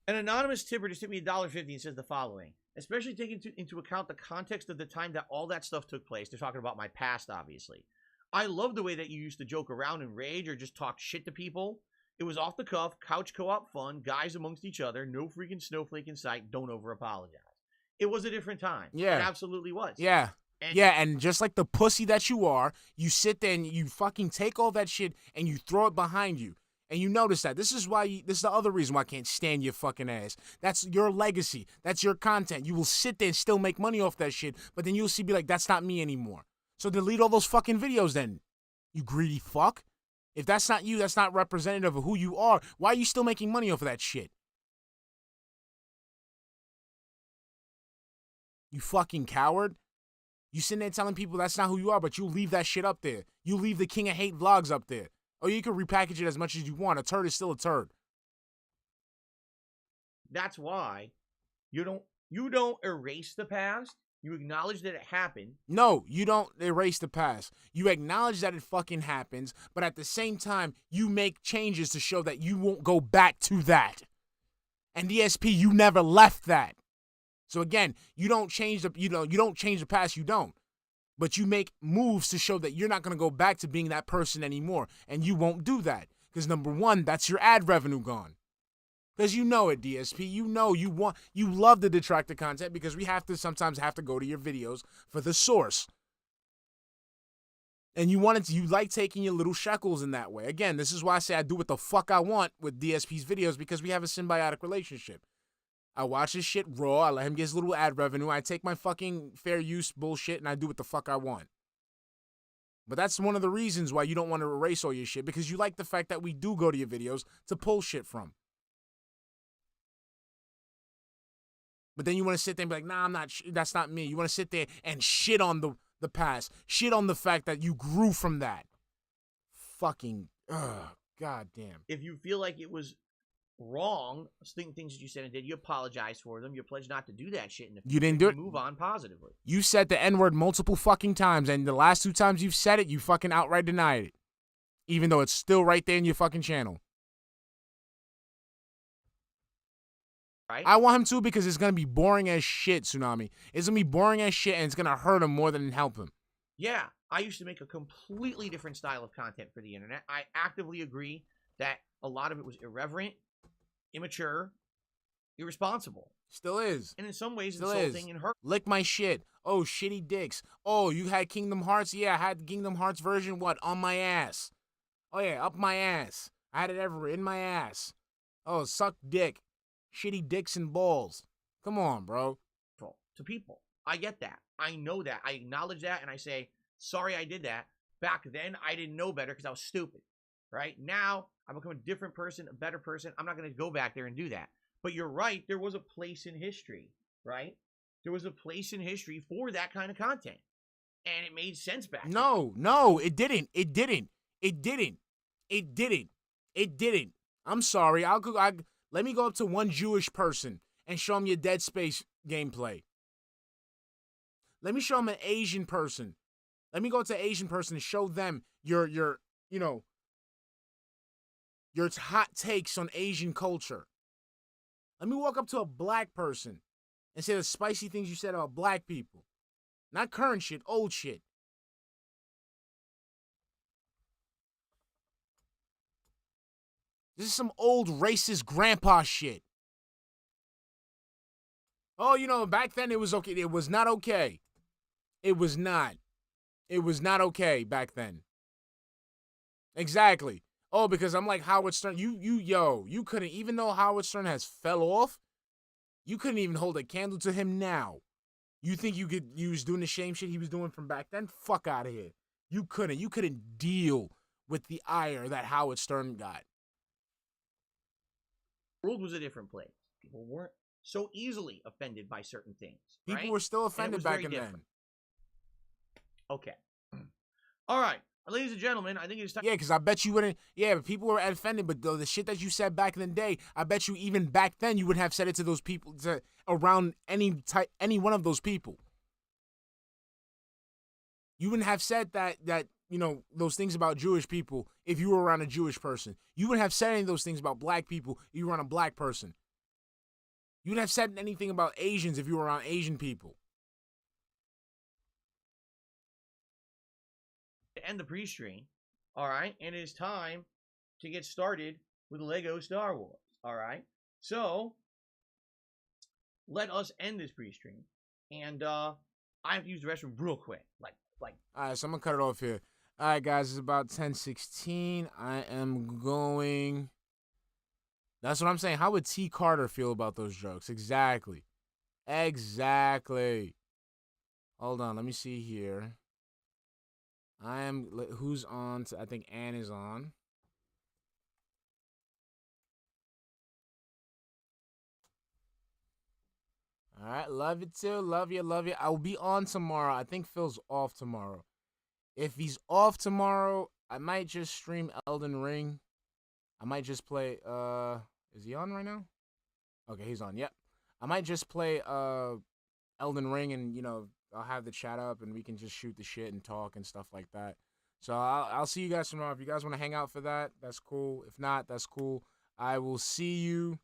an anonymous tipper just tipped me $1.50 and says the following. Especially taking into account the context of the time that all that stuff took place. They're talking about my past, obviously. I love the way that you used to joke around and rage or just talk shit to people. It was off the cuff, couch co-op fun, guys amongst each other, no freaking snowflake in sight, don't over-apologize. It was a different time. Yeah. It absolutely was. Yeah. And just like the pussy that you are, you sit there and you fucking take all that shit and you throw it behind you. And you notice that. This is the other reason why I can't stand your fucking ass. That's your legacy. That's your content. You will sit there and still make money off that shit, but then you'll be like, that's not me anymore. So delete all those fucking videos then, you greedy fuck. If that's not you, that's not representative of who you are, why are you still making money off of that shit? You fucking coward. You sitting there telling people that's not who you are, but you leave that shit up there. You leave the King of Hate vlogs up there. Oh, you can repackage it as much as you want. A turd is still a turd. That's why you don't erase the past. You acknowledge that it happened. No, you don't erase the past. You acknowledge that it fucking happens, but at the same time, you make changes to show that you won't go back to that. And DSP, you never left that. So again, you don't change the past, you don't. But you make moves to show that you're not going to go back to being that person anymore. And you won't do that. Because number one, that's your ad revenue gone. Because you know it, DSP. You know you love the detractor content because we sometimes have to go to your videos for the source. And you like taking your little shekels in that way. Again, this is why I say I do what the fuck I want with DSP's videos, because we have a symbiotic relationship. I watch his shit raw, I let him get his little ad revenue, I take my fucking fair use bullshit, and I do what the fuck I want. But that's one of the reasons why you don't want to erase all your shit, because you like the fact that we do go to your videos to pull shit from. But then you want to sit there and be like, nah, that's not me. You want to sit there and shit on the past. Shit on the fact that you grew from that. Fucking, goddamn. If you feel like it was wrong, things that you said and did, you apologize for them. You pledge not to do that shit in the future. You didn't do it. Move on positively. You said the N-word multiple fucking times, and the last 2 times you've said it, you fucking outright denied it. Even though it's still right there in your fucking channel. Right? I want him to, because it's going to be boring as shit, Tsunami. It's going to be boring as shit, and it's going to hurt him more than help him. Yeah, I used to make a completely different style of content for the internet. I actively agree that a lot of it was irreverent, immature, irresponsible. Still is. And in some ways Still insulting is. and hurtful. Lick my shit. Oh, shitty dicks. Oh, you had Kingdom Hearts? Yeah, I had the Kingdom Hearts version. What? On my ass. Oh, yeah, up my ass. I had it everywhere. In my ass. Oh, suck dick. Shitty dicks and balls. Come on, bro. To people. I get that. I know that. I acknowledge that, and I say, sorry I did that. Back then, I didn't know better because I was stupid. Right? Now, I've become a different person, a better person. I'm not going to go back there and do that. But you're right, there was a place in history, right? There was a place in history for that kind of content. And it made sense back then. No, it didn't. It didn't. It didn't. It didn't. It didn't. I'm sorry. Let me go up to one Jewish person and show him your Dead Space gameplay. Let me show him an Asian person. Let me go to an Asian person and show them your hot takes on Asian culture. Let me walk up to a black person and say the spicy things you said about black people. Not current shit, old shit. This is some old racist grandpa shit. Oh, back then it was okay. It was not okay. It was not. It was not okay back then. Exactly. Oh, because I'm like Howard Stern. You couldn't, even though Howard Stern has fell off, you couldn't even hold a candle to him now. You think you was doing the same shit he was doing from back then? Fuck out of here. You couldn't deal with the ire that Howard Stern got. The world was a different place. People weren't so easily offended by certain things. People right? were still offended back then. Okay. All right. Ladies and gentlemen, I think it's time. Yeah, because I bet you wouldn't. Yeah, but people were offended. But the shit that you said back in the day, I bet you even back then you would have said it to those people, around any one of those people. You wouldn't have said that those things about Jewish people if you were around a Jewish person. You wouldn't have said any of those things about black people if you were around a black person. You wouldn't have said anything about Asians if you were around Asian people. End the pre-stream, all right, and it is time to get started with Lego Star Wars, all right. So let us end this pre-stream, and I have to use the restroom real quick, like. All right, so I'm gonna cut it off here. All right, guys, it's about 10:16. I am going. That's what I'm saying. How would T. Carter feel about those jokes? Exactly. Hold on, let me see here. Who's on? I think Ann is on. All right, love you too. Love you. I will be on tomorrow. I think Phil's off tomorrow. If he's off tomorrow, I might just stream Elden Ring. I might just play, is he on right now? Okay, he's on, yep. I might just play, Elden Ring and, I'll have the chat up and we can just shoot the shit and talk and stuff like that. So I'll see you guys tomorrow. If you guys want to hang out for that, that's cool. If not, that's cool. I will see you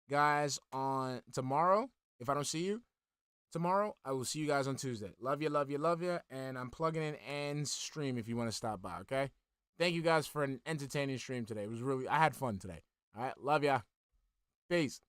guys on tomorrow. If I don't see you tomorrow, I will see you guys on Tuesday. Love you. And I'm plugging in Ann's stream if you want to stop by, okay? Thank you guys for an entertaining stream today. I had fun today. All right, love ya. Peace.